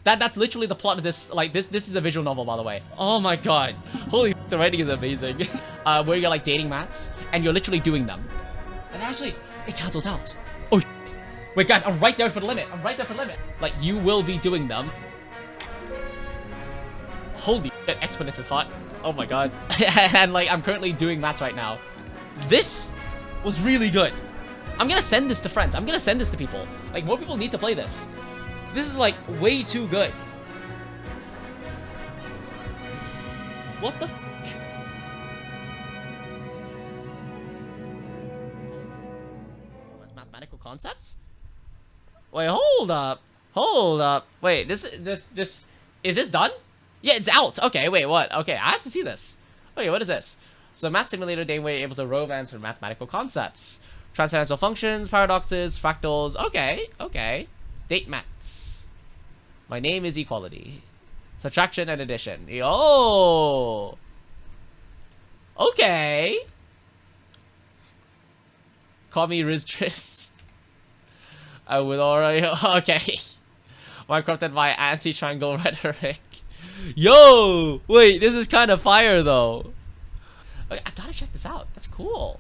That's literally the plot of this. Like this is a visual novel, by the way. Oh my god, holy the writing is amazing. Where you're like dating mats and you're literally doing them, and actually it cancels out. Oh wait, guys, I'm right there for the limit. I'm right there for the limit. Like you will be doing them. Holy shit, Exponents is hot. Oh my god. And like I'm currently doing mats right now. This was really good. I'm gonna send this to friends. I'm gonna send this to people. Like more people need to play this. This is like way too good. What the f***? Mathematical concepts? Wait, hold up. Hold up. Wait, this is this done? Yeah, it's out. Okay, wait, what? Okay, I have to see this. Okay, what is this? So math simulator day where you're able to rove answer mathematical concepts. Transcendental functions, paradoxes, fractals. Okay, okay. Date maths. My name is equality. Subtraction and addition. Oh. Okay. Call me Riz-Tris. I would already. Okay. Minecrafted by anti-triangle rhetoric. Yo! Wait, this is kind of fire though. Okay, I gotta check this out. That's cool.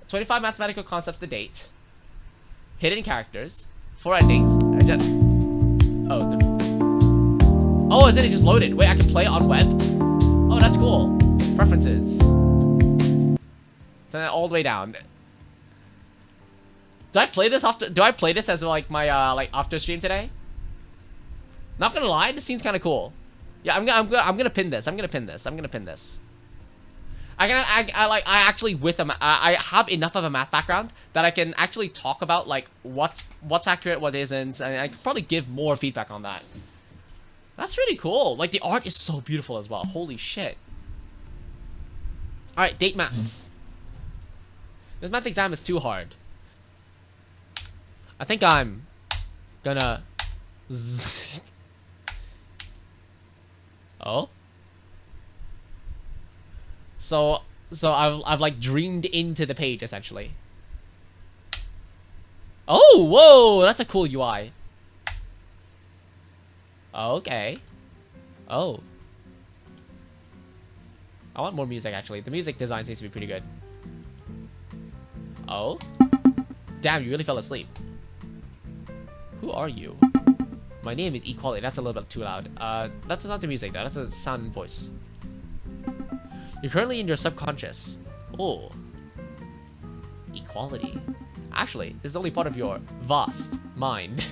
25 mathematical concepts to date. Hidden characters. 4 endings. Oh, is it just loaded? Wait, I can play it on web? Oh, that's cool. Preferences. Then all the way down. Do I play this after? Do I play this as like my like after stream today? Not gonna lie, this seems kind of cool. Yeah, I'm gonna pin this. I'm gonna pin this. I actually I have enough of a math background that I can actually talk about like what's accurate, what isn't, and I can probably give more feedback on that. That's really cool. Like the art is so beautiful as well. Holy shit. All right, date maths. This math exam is too hard. I think I'm gonna. Oh. So I've like dreamed into the page essentially. Oh, whoa, that's a cool UI. Okay. Oh. I want more music actually. The music design seems to be pretty good. Oh. Damn, you really fell asleep. Who are you? My name is Equality. That's a little bit too loud. That's not the music though. That's a sound and voice. You're currently in your subconscious. Oh. Equality. Actually, this is only part of your vast mind.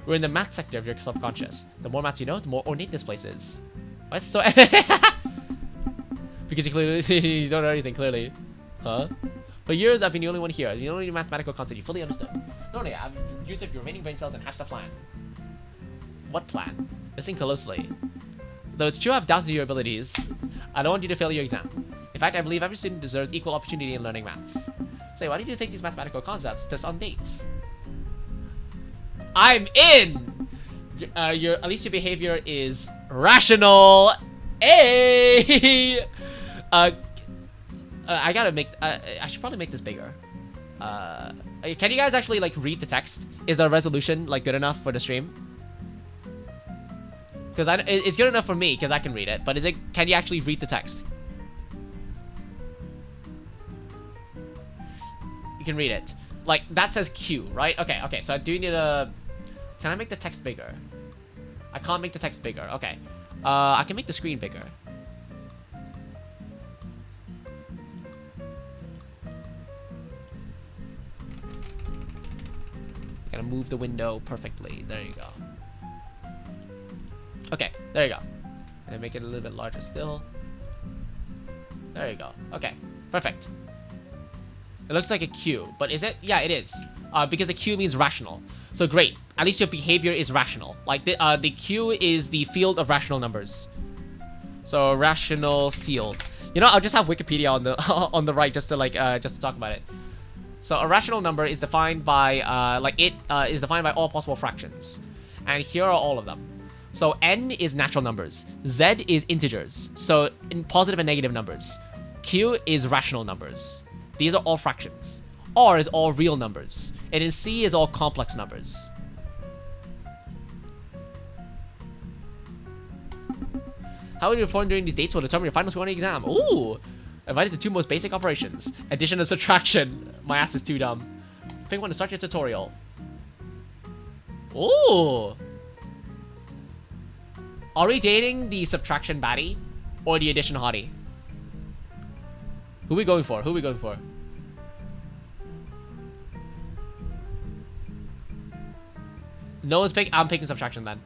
We're in the math sector of your subconscious. The more math you know, the more ornate this place is. What? So because you clearly you don't know anything, clearly. Huh? For years, I've been the only one here. The only mathematical concept you fully understood. Not only, I've used up your remaining brain cells and hatched a plan. What plan? Listen closely. Though it's true I've doubted your abilities, I don't want you to fail your exam. In fact, I believe every student deserves equal opportunity in learning maths. Say, why don't you take these mathematical concepts test on dates? I'm in! At least your behavior is rational. Hey! I gotta make, I should probably make this bigger. Can you guys actually like read the text? Is the resolution like good enough for the stream? Because it's good enough for me because I can read it, but can you actually read the text? You can read it. Like that says Q, right? Okay, so I do need can I make the text bigger? I can't make the text bigger. Okay. I can make the screen bigger. Gotta move the window perfectly. There you go. Okay, there you go. And make it a little bit larger still. There you go. Okay, perfect. It looks like a Q, but is it? Yeah, it is. Because a Q means rational. So great. At least your behavior is rational. Like the Q is the field of rational numbers. So rational field. You know, I'll just have Wikipedia on the on the right just to like just to talk about it. So a rational number is defined by is defined by all possible fractions, and here are all of them. So n is natural numbers, z is integers, so in positive and negative numbers. Q is rational numbers. These are all fractions. R is all real numbers, and then C is all complex numbers. How will you perform during these dates will determine your final score on the exam. Ooh! Invited to 2 most basic operations. Addition and subtraction. My ass is too dumb. Pick one to start your tutorial. Ooh! Are we dating the subtraction baddie? Or the addition hottie? Who are we going for? Who are we going for? No one's pick. I'm picking subtraction then.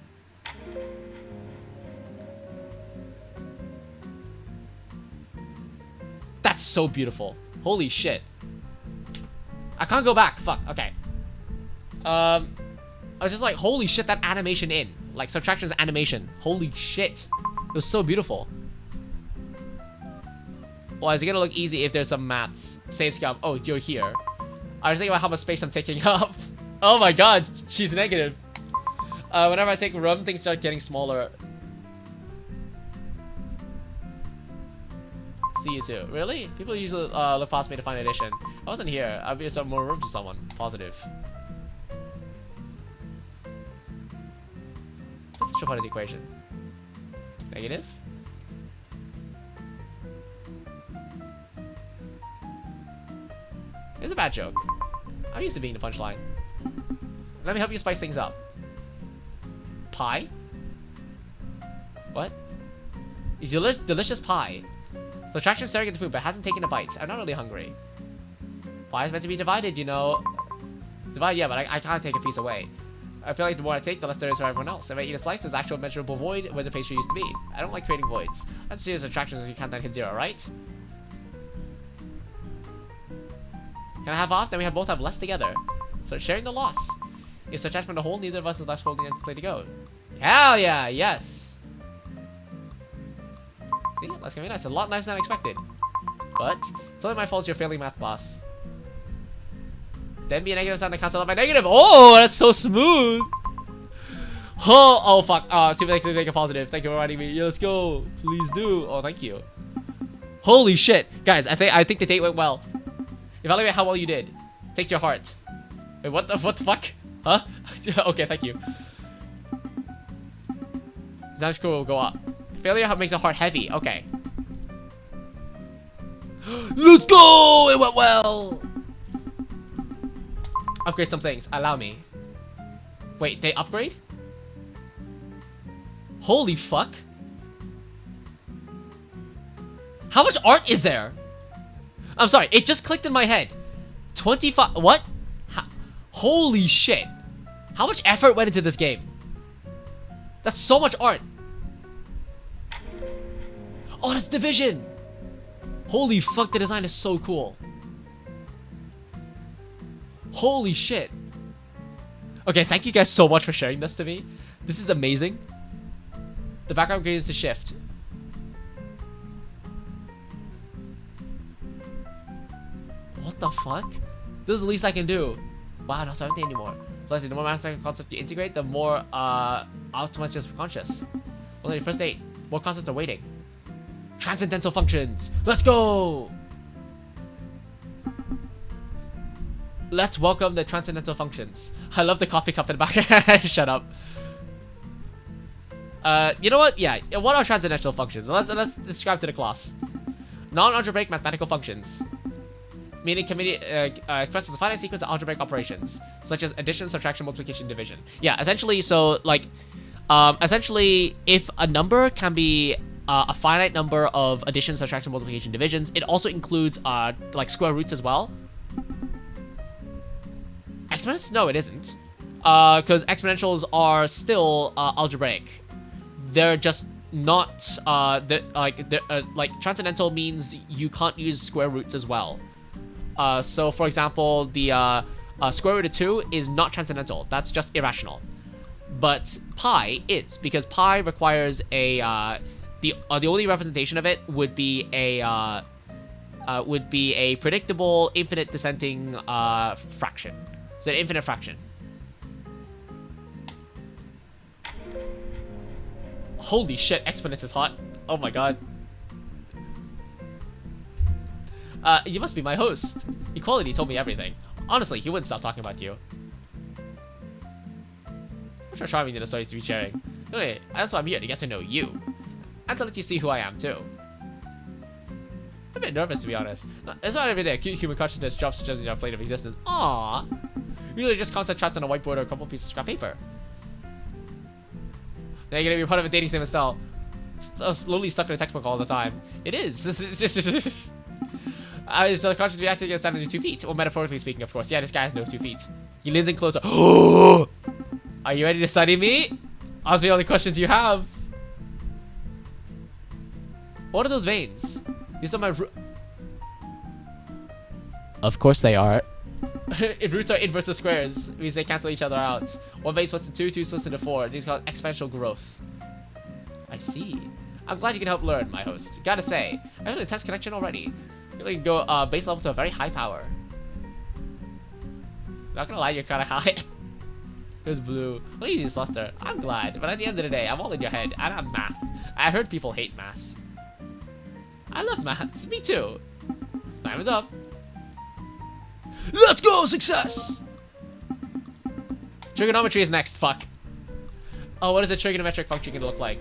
That's so beautiful. Holy shit. I can't go back. Fuck. Okay. I was just like, holy shit, that animation in. Like, subtraction's animation. Holy shit. It was so beautiful. Well, is it gonna look easy if there's some maths? Save scum. Oh, you're here. I was thinking about how much space I'm taking up. Oh my god, she's negative. Whenever I take room, things start getting smaller. See you too. Really? People usually look past me to find addition. I wasn't here. I'll be some more room to someone. Positive. What's the part of the equation? Negative? It's a bad joke. I'm used to being the punchline. Let me help you spice things up. Pie? What? Is delicious pie. Subtraction staring at the food, but hasn't taken a bite. I'm not really hungry. Pie is meant to be divided, you know. Divide, yeah, but I can't take a piece away. I feel like the more I take, the less there is for everyone else. If I eat a slice, there's actual measurable void where the pastry used to be. I don't like creating voids. Let's see subtractions if you count down hit 0, right? Can I have off? Then we both have less together. So sharing the loss. If subtract from the whole, neither of us is left holding a play to go. Hell yeah, yes. See, that's gonna be nice. A lot nicer than expected. But it's only my fault you're failing math, boss. Then be a negative sign to cancel out my negative. Oh, that's so smooth. Oh fuck. To make a positive. Thank you for reminding me. Yeah, let's go. Please do. Oh, thank you. Holy shit, guys. I think the date went well. Evaluate how well you did. Take to your heart. Wait, what the fuck? Huh? Okay, thank you. Exam score will go up. Failure makes a heart heavy. Okay. Let's go! It went well! Upgrade some things. Allow me. Wait, they upgrade? Holy fuck. How much art is there? I'm sorry, it just clicked in my head. 25... What? Holy shit. How much effort went into this game? That's so much art. Oh, that's Division. Holy fuck, the design is so cool. Holy shit. Okay, thank you guys so much for sharing this to me. This is amazing. The background gradients to shift. What the fuck? This is the least I can do. Wow, not 70 anymore. So the more mathematical concepts you integrate, the more optimized your subconscious. Well, on your first date, more concepts are waiting. Transcendental functions. Let's go! Let's welcome the transcendental functions. I love the coffee cup in the back. Shut up. You know what? Yeah, what are transcendental functions? Let's describe to the class. Non-algebraic mathematical functions. Meaning expresses a finite sequence of algebraic operations, such as addition, subtraction, multiplication, division. Yeah, essentially, so like, essentially, if a number can be a finite number of addition, subtraction, multiplication, divisions, it also includes like square roots as well. Exponents? No, it isn't, because exponentials are still algebraic. They're just not like transcendental means you can't use square roots as well. So for example, the square root of 2 is not transcendental. That's just irrational. But pi is, because pi requires a the only representation of it would be a predictable infinite descending fraction. So an infinite fraction. Holy shit, exponents is hot. Oh my god. You must be my host. Equality told me everything. Honestly, he wouldn't stop talking about you. I'm sure charming the stories to be sharing. Anyway, that's why I'm here, to get to know you. and to let you see who I am too. I'm a bit nervous, to be honest. It's not every day human consciousness drops just in our plane of existence. Aww. Really just concept trapped on a whiteboard or a crumpled piece of scrap paper. Now you're gonna be part of a dating sim style. Slowly stuck in a textbook all the time. It is. I was subconsciously reacting against standing on 2 feet. Well, metaphorically speaking, of course. Yeah, this guy has no 2 feet. He leans in closer. Are you ready to study me? Ask me all the questions you have. What are those veins? These are my Of course they are. If roots are inverse of squares, it means they cancel each other out. 1 vein splits to 2, 2 splits into 4. These are called exponential growth. I see. I'm glad you can help learn, my host. Gotta say, I have an intense connection already. You can go base level to a very high power. Not gonna lie, you're kinda high. It's blue. Look at you, Luster. I'm glad, but at the end of the day, I'm all in your head, and I'm math. I heard people hate math. I love maths. Me too. Time is up. Let's go! Success! Trigonometry is next. Fuck. Oh, what is a trigonometric function gonna look like?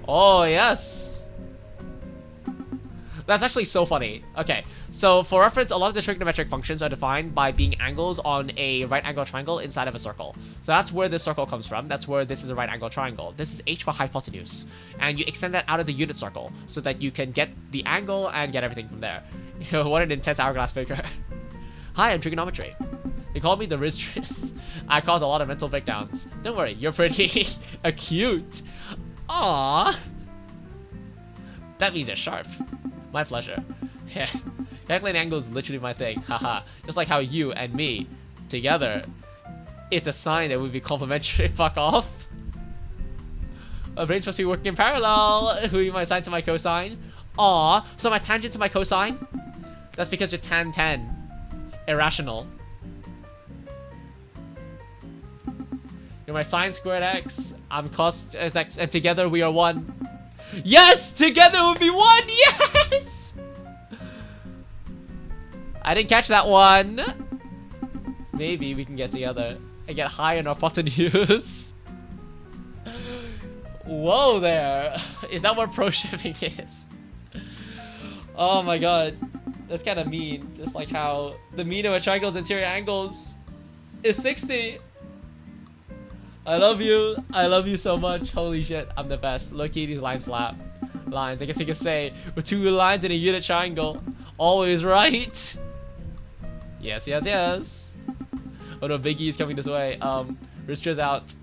Oh, yes. That's actually so funny. Okay, so for reference, a lot of the trigonometric functions are defined by being angles on a right angle triangle inside of a circle. So that's where this circle comes from. That's where this is a right angle triangle. This is h for hypotenuse. And you extend that out of the unit circle so that you can get the angle and get everything from there. What an intense hourglass figure. Hi, I'm trigonometry. They call me the Riztris. I cause a lot of mental breakdowns. Don't worry, you're pretty acute. Aww. That means you're sharp. My pleasure. Yeah. Calculating angles is literally my thing. Haha. Just like how you and me, together, it's a sign that we'd be complementary. Fuck off. Our brain's supposed to be working in parallel. Who are my sine to my cosine? Aw. So my tangent to my cosine? That's because you're tan 10. Irrational. You're my sine squared x. I'm cos x. And together we are 1. Yes! Together we'll be 1! Yes! I didn't catch that one. Maybe we can get together and get high in our hypotenuse. Whoa there. Is that what pro shipping is? Oh my god. That's kind of mean. Just like how the mean of a triangle's interior angles is 60. I love you. I love you so much. Holy shit. I'm the best. Look at these lines slap. Lines. I guess you could say with 2 lines in a unit triangle. Always right. Yes, yes, yes. Oh no, Biggie is coming this way. Ristra's out.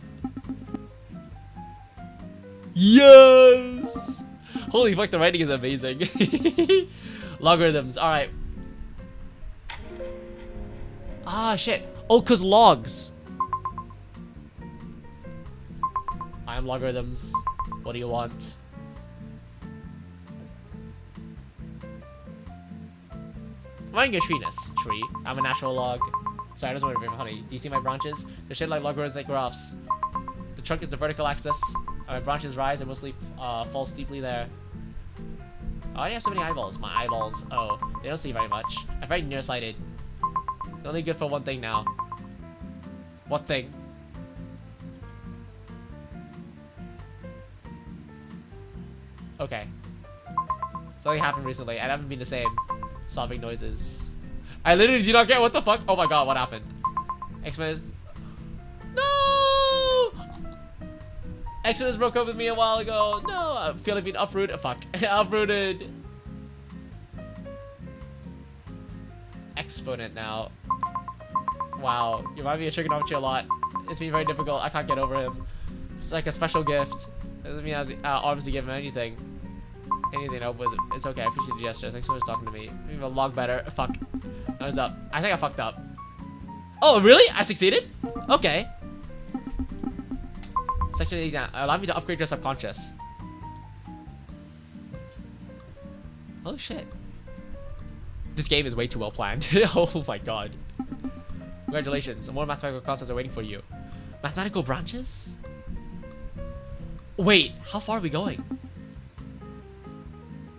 Yes! Holy fuck, the writing is amazing. Logarithms. Alright. Ah, shit. Oh, cause logs. I am logarithms. What do you want? I'm a treeness. Tree. I'm a natural log. Sorry, I just want to be funny. Do you see my branches? They're shaped like logarithmic graphs. The trunk is the vertical axis. My branches rise and mostly fall steeply there. Oh, I have so many eyeballs. My eyeballs. Oh, they don't see very much. I'm very nearsighted. They're only good for one thing now. What thing? Okay. Something happened recently. I haven't been the same. Sobbing noises. I literally do not get what the fuck. Oh my god, what happened? X-Men. No! X-Men broke up with me a while ago. No, I feel like being uprooted. Fuck. Uprooted. Exponent now. Wow. You remind me of trigonometry a lot. It's been very difficult. I can't get over him. It's like a special gift. Doesn't mean I have arms to give him anything. Anything up with it. It's okay. I appreciate the gesture. Thanks so much for talking to me. Maybe a log better. Fuck. Thumbs up. I think I fucked up. Oh, really? I succeeded? Okay. Section exam. Allow me to upgrade your subconscious. Oh, shit. This game is way too well planned. Oh my god. Congratulations. More mathematical concepts are waiting for you. Mathematical branches? Wait, how far are we going?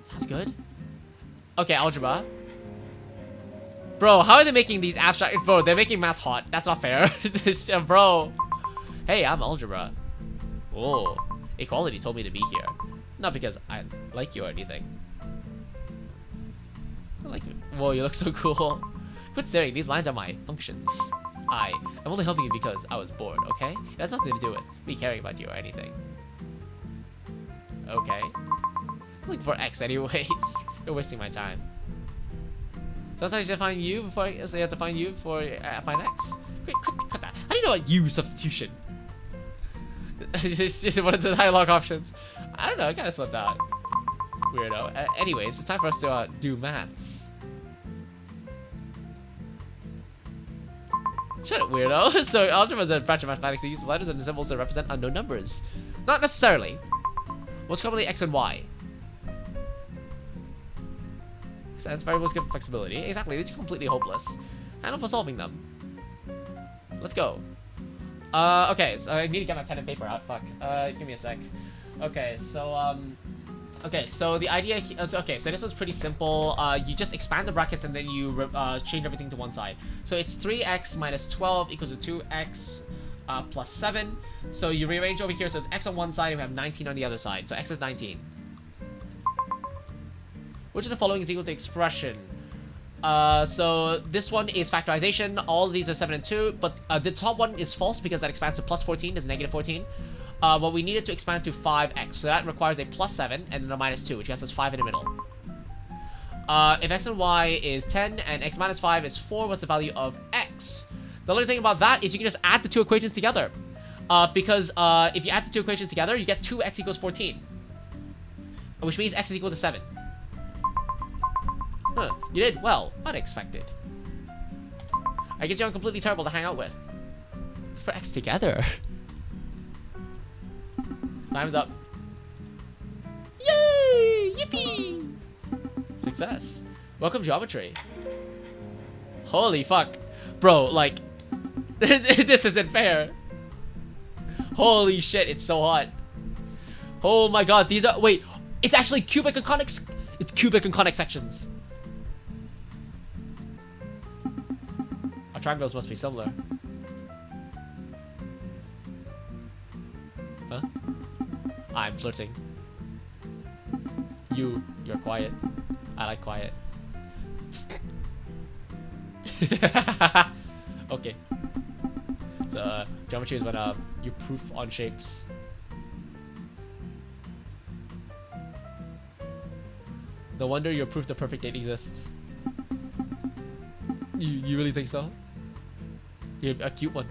Sounds good. Okay, algebra. Bro, how are they making these abstract? Bro, they're making maths hot. That's not fair. Bro. Hey, I'm algebra. Oh, equality told me to be here. Not because I like you or anything. I like you. Whoa, you look so cool. Quit staring, these lines are my functions. I'm only helping you because I was bored, okay? It has nothing to do with me caring about you or anything. Okay. I'm looking for X anyways. You're wasting my time. Sometimes you have to find you before I have to find you before I find X. Quick, cut that. How do you know about you substitution? It's just one of the dialogue options. I don't know, I kinda slipped out. Weirdo. Anyways, it's time for us to do maths. Shut up, weirdo. So algebra is a branch of mathematics that uses letters and symbols to represent unknown numbers. Not necessarily. Most commonly X and Y. Sense variables give flexibility. Exactly, it's completely hopeless. Handle for solving them. Let's go. Okay, so I need to get my pen and paper out. Fuck. Give me a sec. Okay, so okay, so the idea. Okay, so this was pretty simple. You just expand the brackets and then you change everything to one side. So it's 3x minus 12 equals to 2x plus 7. So you rearrange over here, so it's x on one side and we have 19 on the other side. So x is 19. Which of the following is equal to expression? So this one is factorization. All of these are 7 and 2, but the top one is false because that expands to plus 14, is negative 14. But we need it to expand to 5x, so that requires a plus 7 and then a minus 2, which gets us 5 in the middle. If x and y is 10 and x minus 5 is 4, what's the value of x? The only thing about that is you can just add the two equations together. Because if you add the two equations together, you get 2x equals 14. Which means x is equal to 7. Huh, you did well. Unexpected. I guess you're completely terrible to hang out with. For X together. Time's up. Yay! Yippee! Success. Welcome geometry. Holy fuck. Bro, like... this isn't fair. Holy shit, it's so hot. Oh my god, these are... Wait, it's actually cubic and conic... It's cubic and conic sections. Our triangles must be similar. Huh? I'm flirting. You're quiet. I like quiet. Okay. So, geometry is when you proof on shapes. No wonder your proof the perfect date exists. You really think so? You're a cute one.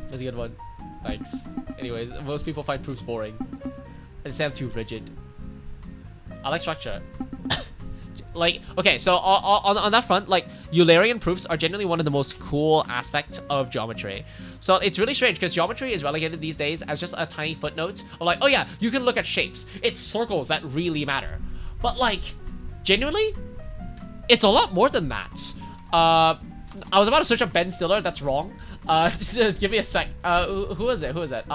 That's a good one. Thanks. Anyways, most people find proofs boring. I just am too rigid. I like structure. Like, okay, so on that front, like, Eulerian proofs are generally one of the most cool aspects of geometry. So it's really strange because geometry is relegated these days as just a tiny footnote of like, oh yeah, you can look at shapes. It's circles that really matter. But like, genuinely, it's a lot more than that. I was about to search up Ben Stiller. That's wrong. Give me a sec. Who is it? Who is it?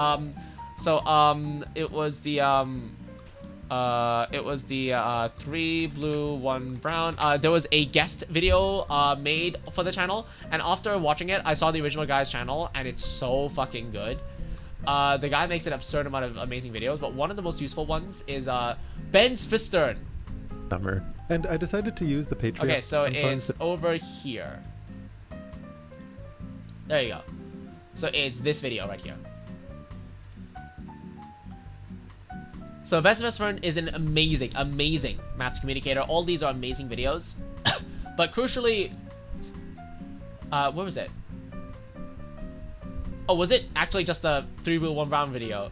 It was the 3 blue, 1 brown. There was a guest video made for the channel, and after watching it, I saw the original guy's channel, and it's so fucking good. The guy makes an absurd amount of amazing videos, but one of the most useful ones is Ben Fistern. Summer, and I decided to use the Patreon. Okay, so it's over here. There you go. So it's this video right here. So Best Friend is an amazing, amazing maths communicator. All these are amazing videos. But crucially, what was it? Oh, was it actually just a 3 blue 1 brown video?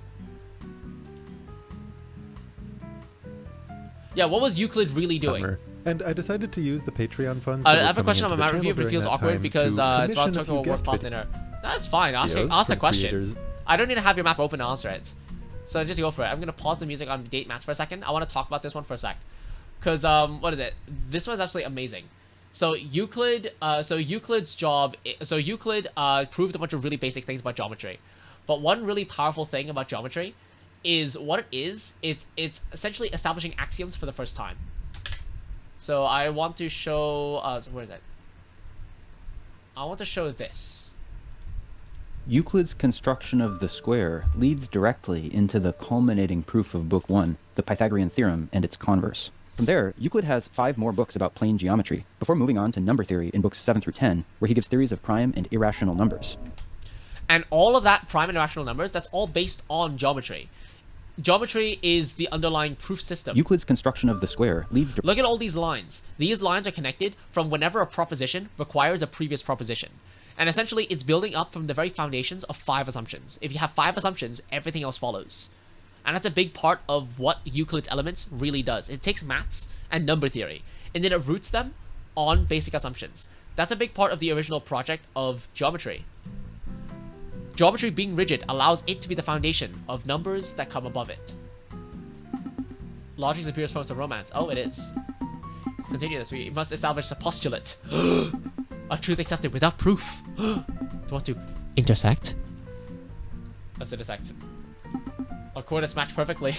Yeah, what was Euclid really doing? Summer. And I decided to use the Patreon funds. I have a question on my mat review, but it feels awkward because it's about talking about work past dinner. That's fine. Ask the question. Creators. I don't need to have your map open to answer it. So just go for it. I'm gonna pause the music on date maths for a second. I want to talk about this one for a sec, cause what is it? This one's absolutely amazing. So Euclid, Euclid's job. So Euclid proved a bunch of really basic things about geometry, but one really powerful thing about geometry is what it is. It's essentially establishing axioms for the first time. So I want to show. So where is it? I want to show this. Euclid's construction of the square leads directly into the culminating proof of Book 1, the Pythagorean theorem and its converse. From there, Euclid has 5 more books about plane geometry, before moving on to number theory in books 7 through 10, where he gives theories of prime and irrational numbers. And all of that prime and irrational numbers, that's all based on geometry. Geometry is the underlying proof system. Euclid's construction of the square leads to... Look at all these lines. These lines are connected from whenever a proposition requires a previous proposition. And essentially, it's building up from the very foundations of 5 assumptions. If you have 5 assumptions, everything else follows. And that's a big part of what Euclid's Elements really does. It takes maths and number theory, and then it roots them on basic assumptions. That's a big part of the original project of geometry. Geometry being rigid allows it to be the foundation of numbers that come above it. Logic is the purest form of romance. Oh, it is. Continue this. We must establish a postulate. A truth accepted without proof. Do you want to intersect? Let's intersect. Our coordinates match perfectly.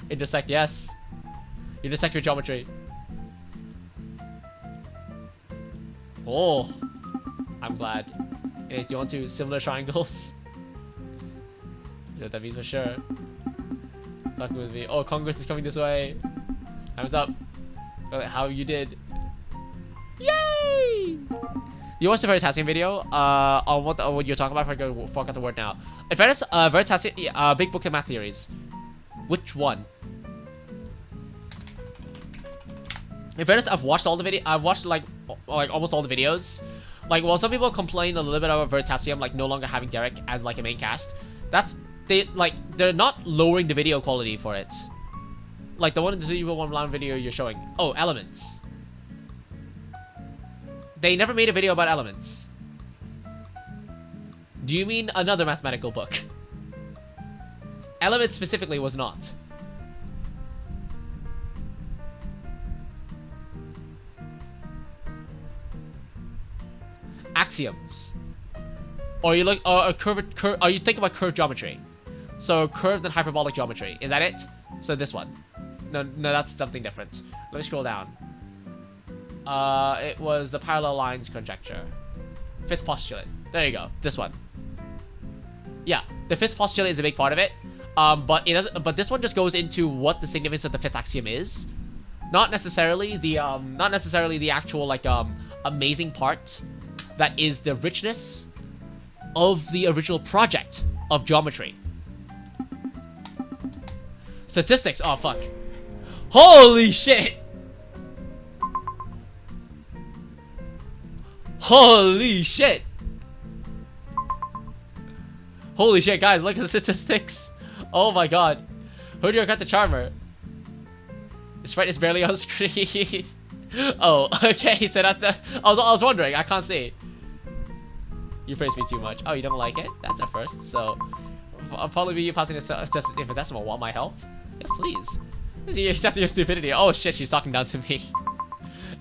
Intersect, yes. Intersect your geometry. Oh, I'm glad. Hey, do you want to similar triangles? You know what that means for sure. Fucking with me. Oh, Congress is coming this way. Thumbs up. How you did. Yay! You watched the Veritasium video on what you're talking about. I forgot the word now. In fairness, Veritasium, Big Book of Math Theories. Which one? In fairness, I've watched all the video. I've watched like almost all the videos. Like, while some people complain a little bit about Veritasium, like no longer having Derek as like a main cast, they're not lowering the video quality for it. Like the one in the 3.1 video you're showing. Oh, Elements. They never made a video about Elements. Do you mean another mathematical book? Elements specifically was not. Axioms. Or you look, or a curved, or you think about curved geometry. So curved and hyperbolic geometry. Is that it? So this one. No, that's something different. Let me scroll down. It was the parallel lines conjecture. 5th postulate. There you go. This one. Yeah, the 5th postulate is a big part of it. But it doesn't. But this one just goes into what the significance of the 5th axiom is. Not necessarily the actual like amazing part that is the richness of the original project of geometry. Statistics. Oh fuck. Holy shit. Holy shit. Holy shit, guys, look at the statistics. Oh my god. Who do you got the charmer? It's right, it's barely on screen. Oh, okay, so I was wondering, I can't see. You praise me too much. Oh, you don't like it? That's a first, so I'll probably be you passing this infinitesimal. Want my help? Yes, please. You accept your stupidity. Oh shit, she's talking down to me.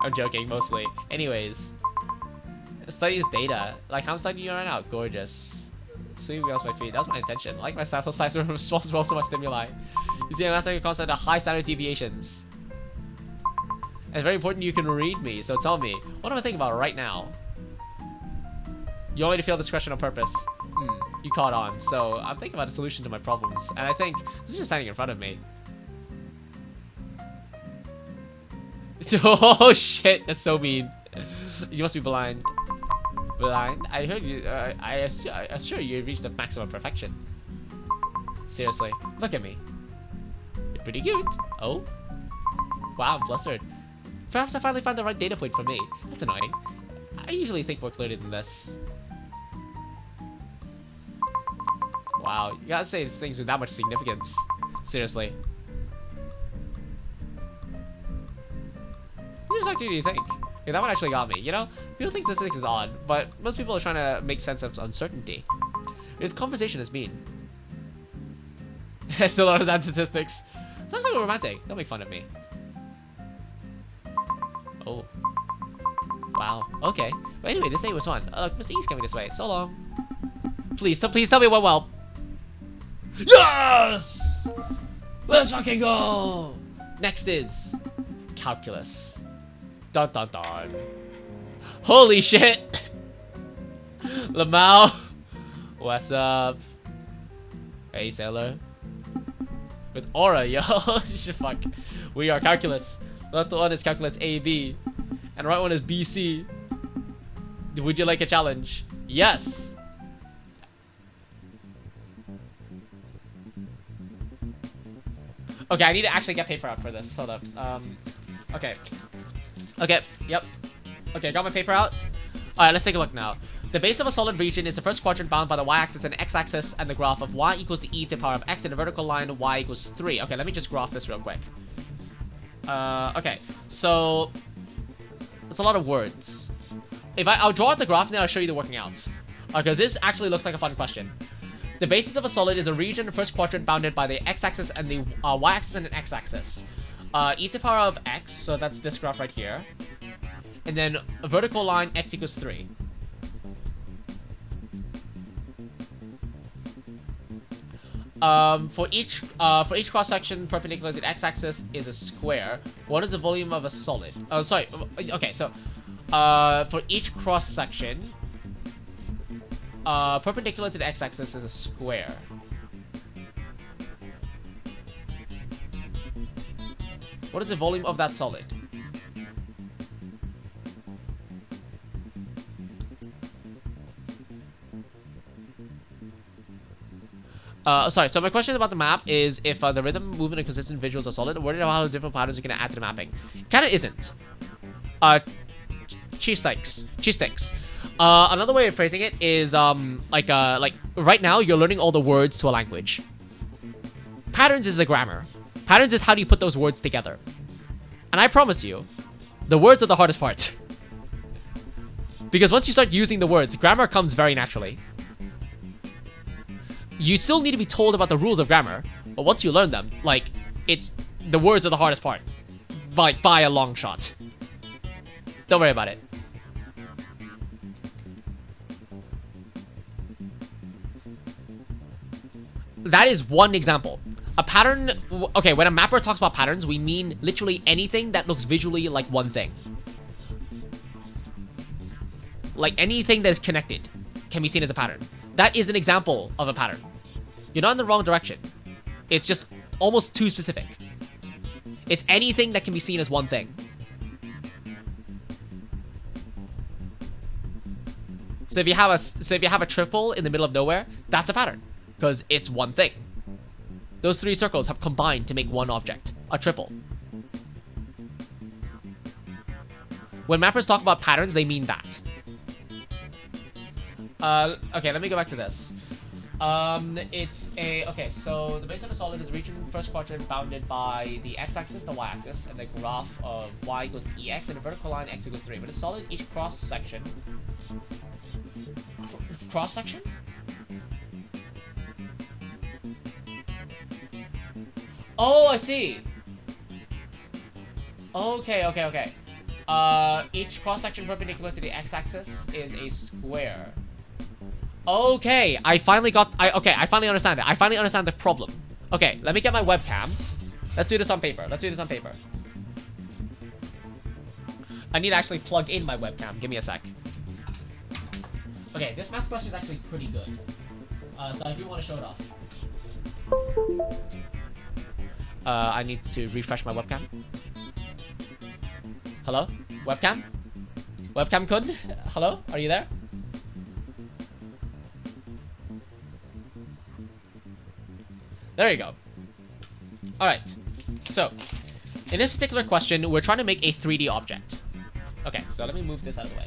I'm joking, mostly. Anyways. Studies data. Like, I'm studying you right now. Gorgeous. Sweeping across my feet. That was my intention. I like my sample size are responsible to my stimuli. You see, I'm mathematical concept of high standard deviations. It's very important you can read me, so tell me, what am I thinking about right now? You want me to feel discretion on purpose? You caught on, so I'm thinking about a solution to my problems, and I think this is just standing in front of me. Oh shit, that's so mean. You must be blind. Blind? I heard you. I assure you reached the maximum perfection. Seriously, look at me. You're pretty cute. Oh, wow, I'm flustered. Perhaps I finally found the right data point for me. That's annoying. I usually think more clearly than this. Wow, you gotta say things with that much significance. Seriously. What exactly do you think? Yeah, that one actually got me. You know, people think statistics is odd, but most people are trying to make sense of uncertainty. This conversation is mean. I still don't understand statistics. Sounds like romantic. Don't make fun of me. Oh. Wow. Okay. But anyway, this day was fun. Mr. E's coming this way. So long. Please tell me it went well. Yes! Let's fucking go! Next is calculus. Dun dun dun. Holy shit! Lamau. What's up? Hey, sailor. With aura, yo. Fuck. We are calculus. Left one is calculus AB. And right one is BC. Would you like a challenge? Yes. Okay, I need to actually get paper out for this. Hold up. Okay. Okay, yep. Okay, got my paper out. Alright, let's take a look now. The base of a solid region is the first quadrant bound by the y-axis and x-axis, and the graph of y equals to e to the power of x in a vertical line, y equals 3. Okay, let me just graph this real quick. Okay, so it's a lot of words. I'll draw out the graph and then I'll show you the working out. Because this actually looks like a fun question. The basis of a solid is a region, first quadrant bounded by the x-axis and the y-axis and an x-axis. E to the power of x, so that's this graph right here. And then a vertical line, x equals 3. For each cross section perpendicular to the x-axis is a square. What is the volume of a solid? Oh, sorry. Okay, so for each cross section perpendicular to the x-axis is a square. What is the volume of that solid? Sorry, so my question about the map is if the rhythm, movement, and consistent visuals are solid, what are the different patterns you can add to the mapping? Kinda isn't. Cheese sticks. Another way of phrasing it is, like right now you're learning all the words to a language. Patterns is the grammar. Patterns is how do you put those words together. And I promise you, the words are the hardest part. Because once you start using the words, grammar comes very naturally. You still need to be told about the rules of grammar, but once you learn them, like, the words are the hardest part. Like, by a long shot. Don't worry about it. That is one example. A pattern, okay, when a mapper talks about patterns, we mean literally anything that looks visually like one thing. Like anything that is connected can be seen as a pattern. That is an example of a pattern. You're not in the wrong direction. It's just almost too specific. It's anything that can be seen as one thing. So if you have a triple in the middle of nowhere, that's a pattern because it's one thing. Those three circles have combined to make one object, a triple. When mappers talk about patterns, they mean that. Okay, let me go back to this. Okay, so the base of a solid is region first quadrant bounded by the x-axis, the y-axis, and the graph of y equals to ex, and a vertical line x equals 3. But a solid, each cross-section... Cross-section? Oh, I see! Okay. Each cross-section perpendicular to the x-axis is a square. Okay, I finally understand it. I finally understand the problem. Okay, let me get my webcam. Let's do this on paper. I need to actually plug in my webcam. Give me a sec. Okay, this math question is actually pretty good. So I do want to show it off. I need to refresh my webcam. Hello? Webcam? Webcam-kun? Hello? Are you there? There you go. Alright. So, in this particular question, we're trying to make a 3D object. Okay, so let me move this out of the way.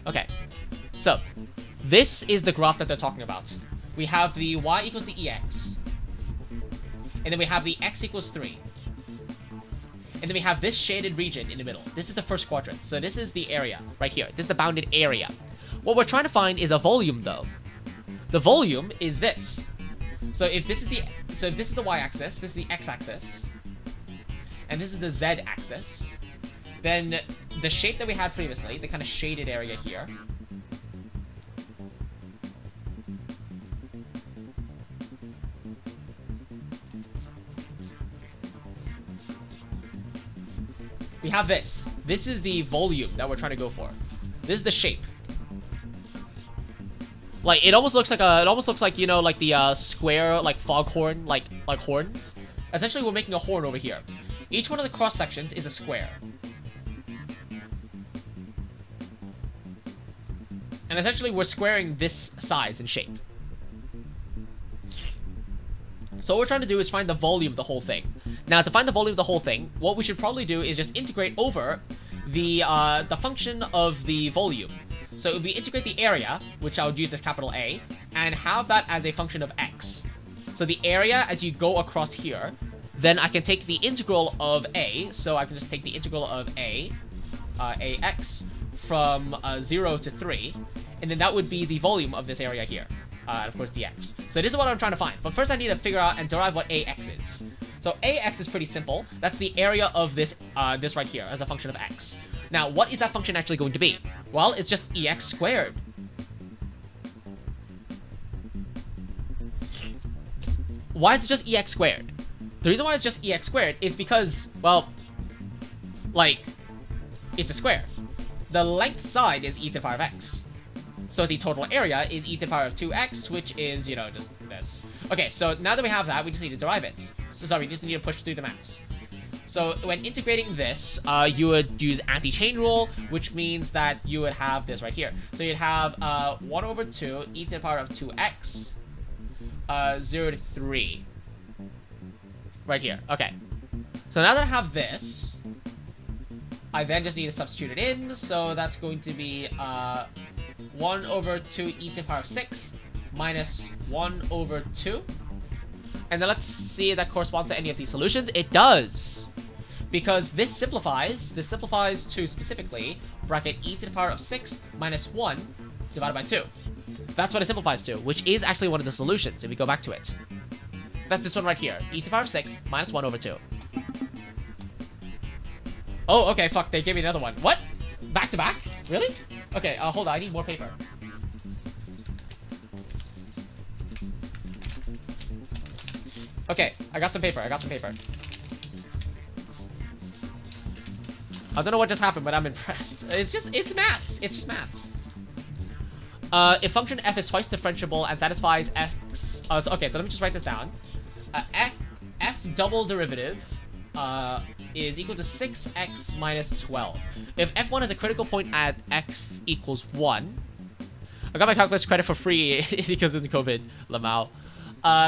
Okay. So, this is the graph that they're talking about. We have the y equals to ex. And then we have the x equals 3. And then we have this shaded region in the middle. This is the first quadrant. So this is the area right here. This is the bounded area. What we're trying to find is a volume, though. The volume is this. So if this is the y-axis, this is the x-axis, and this is the z-axis, then the shape that we had previously, the kind of shaded area here, we have this. This is the volume that we're trying to go for. This is the shape. Like, it almost looks like, you know, like the square, like, foghorn, like horns. Essentially, we're making a horn over here. Each one of the cross sections is a square. And essentially, we're squaring this size and shape. So what we're trying to do is find the volume of the whole thing. Now, to find the volume of the whole thing, what we should probably do is just integrate over the function of the volume. So it would be integrate the area, which I would use as capital A, and have that as a function of x. So the area as you go across here, then I can take the integral of A, so I can just take the integral of ax, from 0 to 3, and then that would be the volume of this area here. And of course dx. So this is what I'm trying to find. But first I need to figure out and derive what ax is. So ax is pretty simple. That's the area of this this right here as a function of x. Now, what is that function actually going to be? Well, it's just ex squared. Why is it just ex squared? The reason why it's just ex squared is because, well, like, it's a square. The length side is e to the power of x. So the total area is e to the power of 2x, which is, you know, just this. Okay, so now that we have that, we just need to derive it. So sorry, we just need to push through the maths. So when integrating this, you would use anti-chain rule, which means that you would have this right here. So you'd have 1 over 2 e to the power of 2x, 0 to 3. Right here. Okay. So now that I have this, I then just need to substitute it in. So that's going to be 1 over 2 e to the power of 6 minus 1 over 2. And then let's see if that corresponds to any of these solutions. It does! Because this simplifies to specifically bracket e to the power of 6 minus 1 divided by 2. That's what it simplifies to, which is actually one of the solutions if we go back to it. That's this one right here. E to the power of 6 minus 1 over 2. Oh, okay, fuck, they gave me another one. What? Back to back? Really? Okay, hold on, I need more paper. Okay, I got some paper, I don't know what just happened, but I'm impressed. It's maths. It's just maths. If function f is twice differentiable and satisfies x... okay, so let me just write this down. F double derivative is equal to 6x minus 12. If f1 has a critical point at x equals 1... I got my calculus credit for free because of the COVID, Lamau.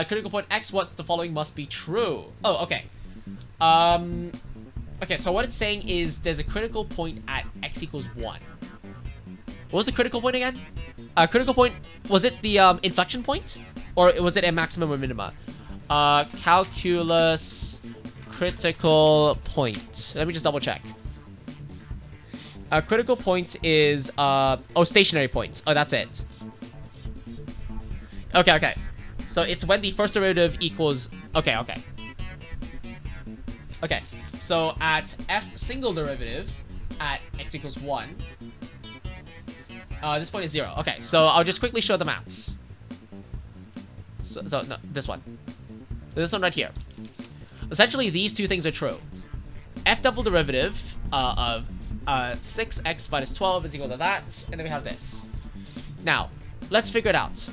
Critical point x, what's the following must be true. Oh, okay. Okay, so what it's saying is there's a critical point at x equals 1. What was the critical point again? Critical point, was it the inflection point? Or was it a maximum or minima? Calculus critical point. Let me just double check. Critical point is, stationary points. Oh, that's it. Okay. So it's when the first derivative equals... Okay. Okay, so at f single derivative at x equals 1, this point is 0. Okay, so I'll just quickly show the maths. So no, this one. This one right here. Essentially, these two things are true. F double derivative of 6x minus 12 is equal to that, and then we have this. Now, let's figure it out.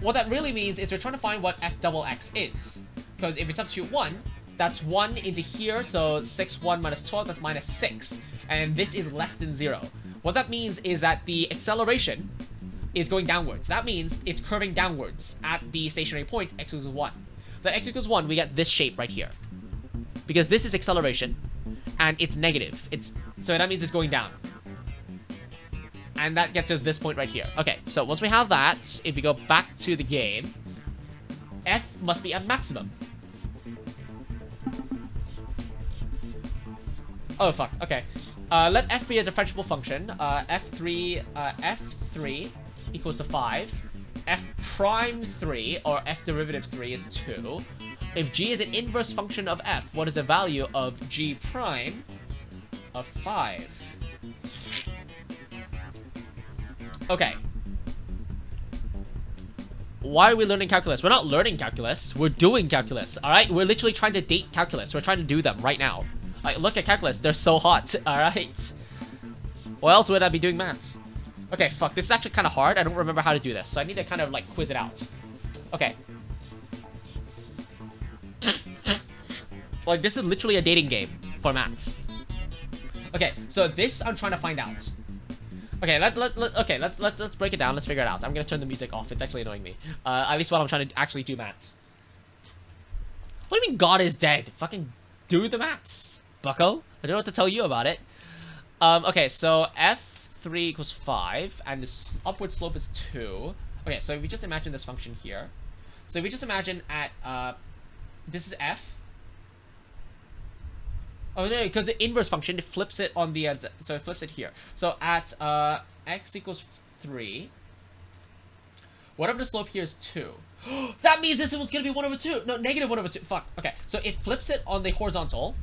What that really means is we're trying to find what f double x is. Because if we substitute 1, that's 1 into here, so 1 minus 12, that's minus 6. And this is less than 0. What that means is that the acceleration is going downwards. That means it's curving downwards at the stationary point, x equals 1. So at x equals 1, we get this shape right here. Because this is acceleration, and it's negative. So that means it's going down. And that gets us this point right here. Okay, so once we have that, if we go back to the game, f must be at maximum. Oh, fuck. Okay. Let f be a differentiable function. F3 equals to 5. F prime 3, or f derivative 3 is 2. If g is an inverse function of f, what is the value of g prime of 5? Okay. Why are we learning calculus? We're not learning calculus. We're doing calculus, alright? We're literally trying to date calculus. We're trying to do them right now. Like, look at calculus. They're so hot, alright? Why else would I be doing maths? Okay, fuck. This is actually kind of hard. I don't remember how to do this, so I need to kind of like quiz it out. Okay. Like, this is literally a dating game for maths. Okay, so this I'm trying to find out. Okay, let's break it down. Let's figure it out. I'm gonna turn the music off. It's actually annoying me. At least while I'm trying to actually do maths. What do you mean God is dead? Fucking do the maths, bucko. I don't know what to tell you about it. Okay, so f3 equals 5, and this upward slope is 2. Okay, so if we just imagine this function here. So if we just imagine at, this is f. Oh no, because the inverse function, it flips it on the, so it flips it here. So at x equals 3, whatever the slope here is 2. That means this was going to be 1 over 2. No, negative 1 over 2. Fuck. Okay, so it flips it on the horizontal.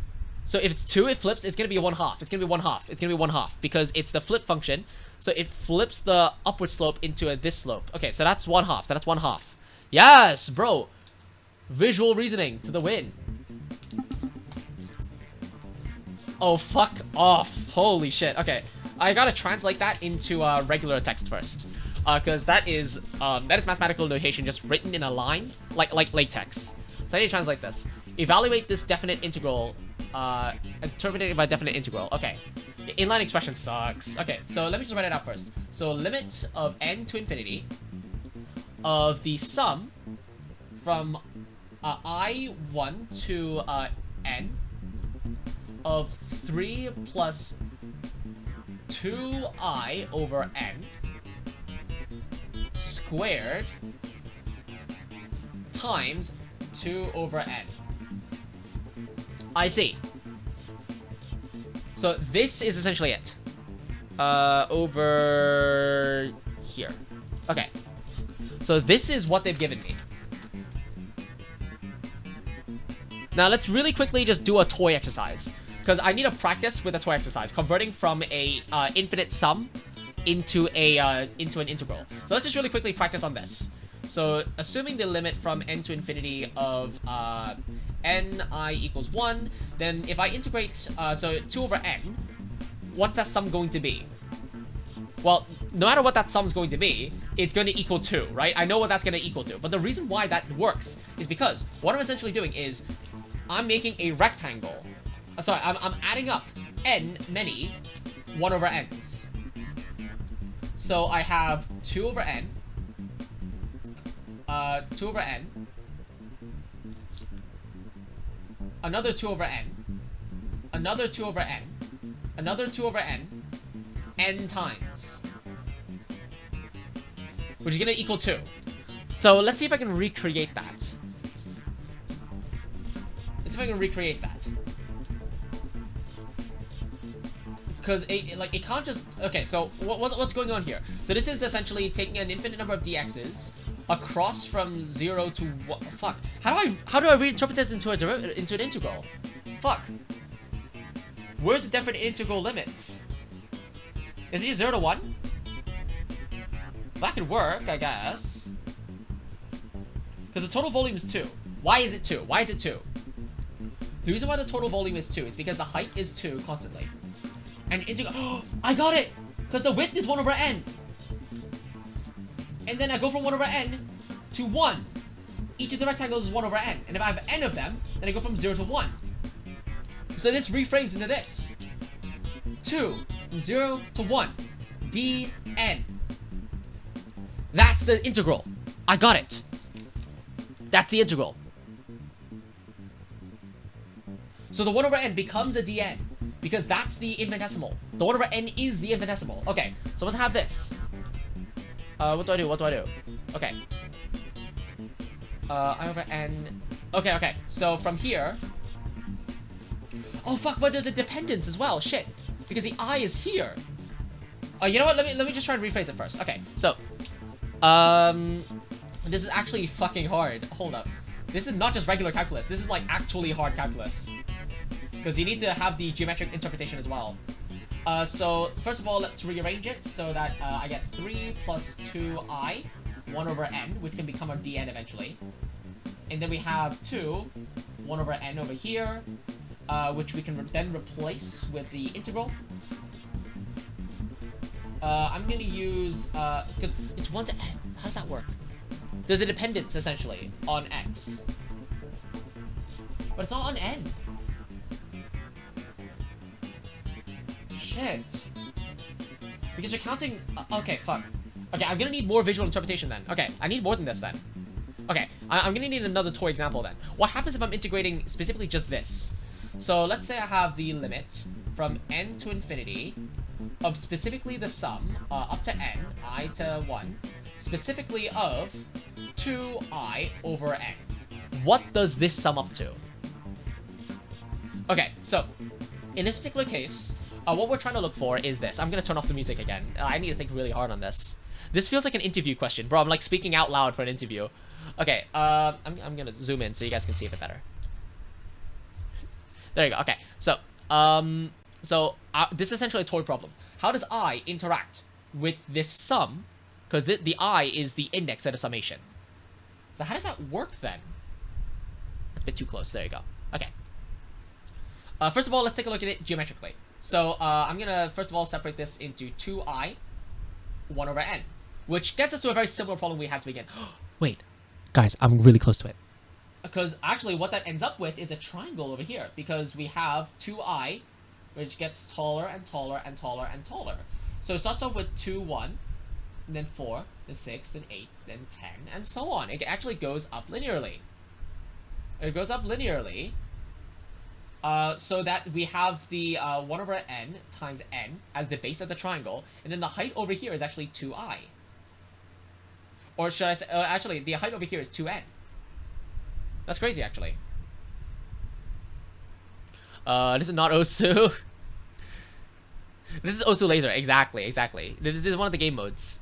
So if it's 2, it flips, it's going to be 1/2. It's going to be 1/2. It's going to be 1/2 because it's the flip function. So it flips the upward slope into this slope. Okay, so that's 1/2. That's 1/2. Yes, bro. Visual reasoning to the win. Oh, fuck off. Holy shit. Okay, I gotta translate that into regular text first. Because that is mathematical notation just written in a line, like latex. So I need to translate this. Evaluate this definite integral, interpreted by definite integral. Okay, inline expression sucks. Okay, so let me just write it out first. So limit of n to infinity of the sum from I1 to n of 3 plus 2i over n squared times 2 over n. I see. So this is essentially it. Over here. Okay. So this is what they've given me. Now let's really quickly just do a toy exercise, because I need to practice with a toy exercise, converting from a infinite sum into an integral. So let's just really quickly practice on this. So assuming the limit from n to infinity of ni equals 1, then if I integrate, so 2 over n, what's that sum going to be? Well, no matter what that sum's going to be, it's going to equal 2, right? I know what that's going to equal to. But the reason why that works is because what I'm essentially doing is I'm making a rectangle. Sorry, I'm adding up n many 1 over n's. So I have 2 over n, 2 over n, another 2 over n, another 2 over n, another 2 over n, n times, which is going to equal 2. So let's see if I can recreate that. Let's see if I can recreate that. Because it can't just... Okay, so what's going on here? So this is essentially taking an infinite number of dx's across from 0 to... Fuck. How do I reinterpret this into an integral? Fuck. Where's the definite integral limits? Is it 0 to 1? That could work, I guess. Because the total volume is 2. Why is it 2? Why is it 2? The reason why the total volume is 2 is because the height is 2 constantly. And integral... Oh, I got it! Because the width is 1 over n. And then I go from 1 over n to 1. Each of the rectangles is 1 over n. And if I have n of them, then I go from 0 to 1. So this reframes into this. 2 from 0 to 1. dn. That's the integral. I got it. That's the integral. So the 1 over n becomes a dn. Because that's the infinitesimal. The 1 over n is the infinitesimal. Okay, so let's have this. What do I do? What do I do? Okay. I over n. Okay. So from here. Oh fuck! But there's a dependence as well. Shit. Because the I is here. You know what? Let me just try and rephrase it first. Okay. So, this is actually fucking hard. Hold up. This is not just regular calculus. This is like actually hard calculus. Because you need to have the geometric interpretation as well. So first of all, let's rearrange it so that I get 3 plus 2i, 1 over n, which can become our dn eventually. And then we have 2, 1 over n over here, which we can then replace with the integral. I'm gonna use, because it's 1 to n. How does that work? There's a dependence, essentially, on x. But it's not on n. Shit. Because you're counting... okay, fuck. Okay, I'm gonna need more visual interpretation then. Okay, I need more than this then. Okay, I'm gonna need another toy example then. What happens if I'm integrating specifically just this? So let's say I have the limit from n to infinity of specifically the sum up to n, I to 1, specifically of 2i over n. What does this sum up to? Okay, so in this particular case, what we're trying to look for is this. I'm gonna turn off the music again. I need to think really hard on this. This feels like an interview question. Bro, I'm like speaking out loud for an interview. Okay, I'm gonna zoom in so you guys can see a bit better. There you go. Okay, so this is essentially a toy problem. How does I interact with this sum? Because the I is the index of the summation. So how does that work then? That's a bit too close. There you go. Okay. First of all, let's take a look at it geometrically. So I'm gonna first of all separate this into 2i 1 over n, which gets us to a very similar problem we had to begin. Wait, guys, I'm really close to it. Because actually what that ends up with is a triangle over here, because we have 2i, which gets taller and taller and taller and taller. So it starts off with 2, 1, and then 4, then 6, then 8, then 10, and so on. It actually goes up linearly. It goes up linearly, so that we have the 1 over n times n as the base of the triangle, and then the height over here is actually 2i. Or should I say, actually, the height over here is 2n. That's crazy, actually. This is not Osu. This is Osu Laser, exactly. This is one of the game modes.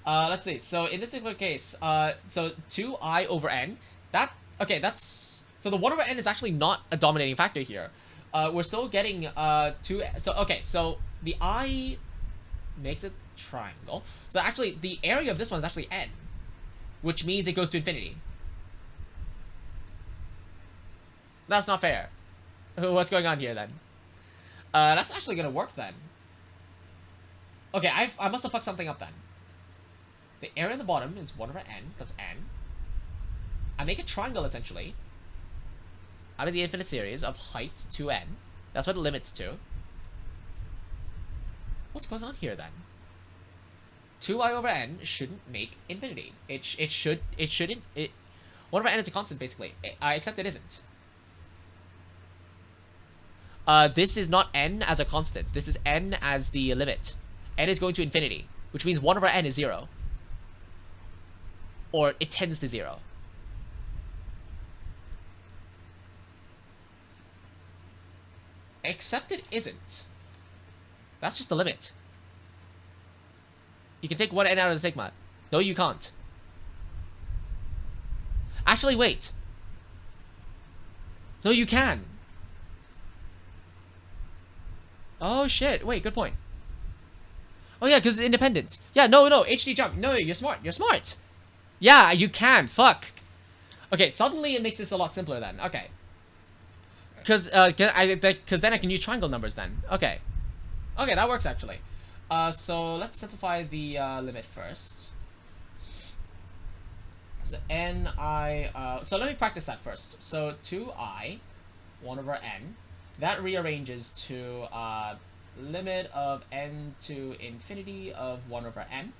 Let's see, so in this particular case, so 2i over n, so the 1 over n is actually not a dominating factor here. We're still getting 2, so the I makes a triangle. So actually, the area of this one is actually n, which means it goes to infinity. That's not fair. What's going on here then? That's actually gonna work then. Okay, I must have fucked something up then. The area on the bottom is 1 over n times n. I make a triangle essentially out of the infinite series of height 2n. That's what it limits to. What's going on here then? 2i over n shouldn't make infinity. It shouldn't. 1 over n is a constant basically, except it isn't. This is not n as a constant. This is n as the limit. N is going to infinity, which means 1 over n is 0. Or it tends to 0. Except it isn't. That's just the limit. You can take 1n out of the sigma. No, you can't. Actually, wait. No, you can. Oh, shit. Wait, good point. Oh, yeah, because independence. Yeah, no, HD jump. No, you're smart. You're smart. Yeah, you can. Fuck. Okay, suddenly it makes this a lot simpler then. Okay. Because then I can use triangle numbers then. Okay. Okay, that works actually. So let's simplify the limit first. So so let me practice that first. So 2i 1 over n. That rearranges to limit of n to infinity of 1 over n.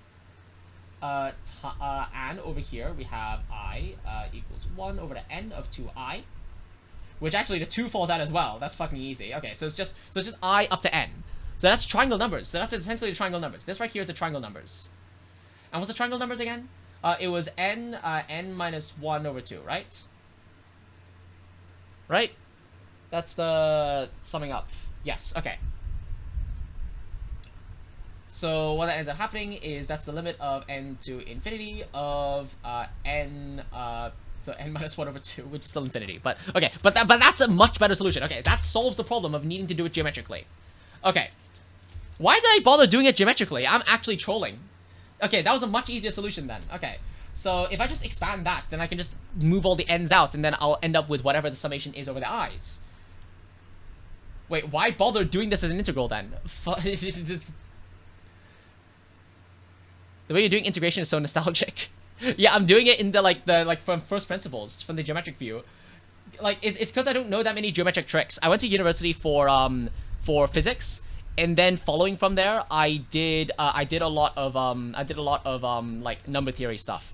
And over here we have I equals 1 over the n of 2i. Which actually the 2 falls out as well. That's fucking easy. Okay, so it's just I up to n. So that's triangle numbers. So that's essentially the triangle numbers. This right here is the triangle numbers. And what's the triangle numbers again? It was n minus 1 over 2, right? Right? That's the summing up. Yes, okay. So what that ends up happening is that's the limit of n to infinity of n, so n minus 1 over 2, which is still infinity. But okay, but that's a much better solution. Okay, that solves the problem of needing to do it geometrically. Okay. Why did I bother doing it geometrically? I'm actually trolling. Okay, that was a much easier solution then. Okay. So if I just expand that, then I can just move all the n's out, and then I'll end up with whatever the summation is over the i's. Wait, why bother doing this as an integral then? The way you're doing integration is so nostalgic. Yeah, I'm doing it in the from first principles, from the geometric view. Like it's because I don't know that many geometric tricks. I went to university for physics, and then following from there, I did a lot of like number theory stuff,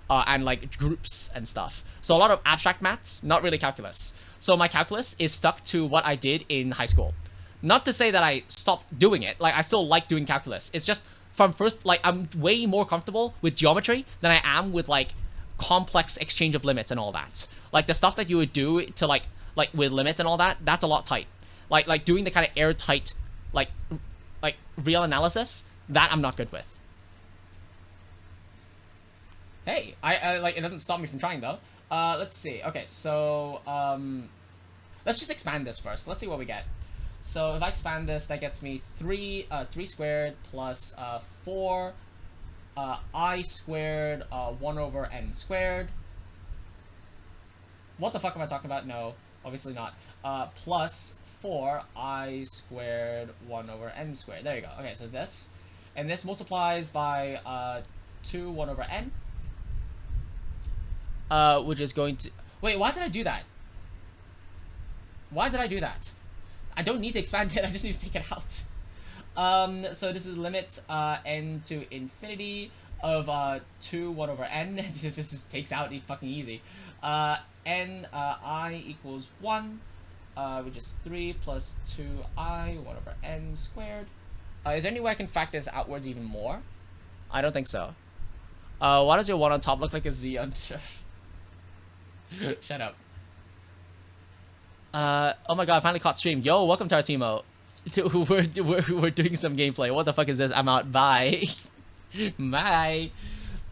and like groups and stuff. So a lot of abstract maths, not really calculus. So my calculus is stuck to what I did in high school. Not to say that I stopped doing it. Like I still like doing calculus. It's just from first, like I'm way more comfortable with geometry than I am with like complex exchange of limits and all that. Like the stuff that you would do to like with limits and all that, that's a lot tight. Like doing the kind of airtight like real analysis, that I'm not good with. Hey, I like it doesn't stop me from trying though. Let's see. Okay, so let's just expand this first. Let's see what we get. So if I expand this, that gets me 3 squared plus 4 I squared 1 over n squared. What the fuck am I talking about? No, obviously not. Plus 4 I squared 1 over n squared. There you go. Okay, so it's this. And this multiplies by 2 1 over n. Which is going to... Wait, why did I do that? Why did I do that? I don't need to expand it, I just need to take it out. So this is limit n to infinity of 2 1 over n. This just takes out fucking easy. N I equals 1, which is 3 plus 2i 1 over n squared. Is there any way I can factor this outwards even more? I don't think so. Why does your 1 on top look like a z on... Shut up. Oh my god, I finally caught stream. Yo, welcome to our teamo. We're doing some gameplay. What the fuck is this? I'm out. Bye. Bye.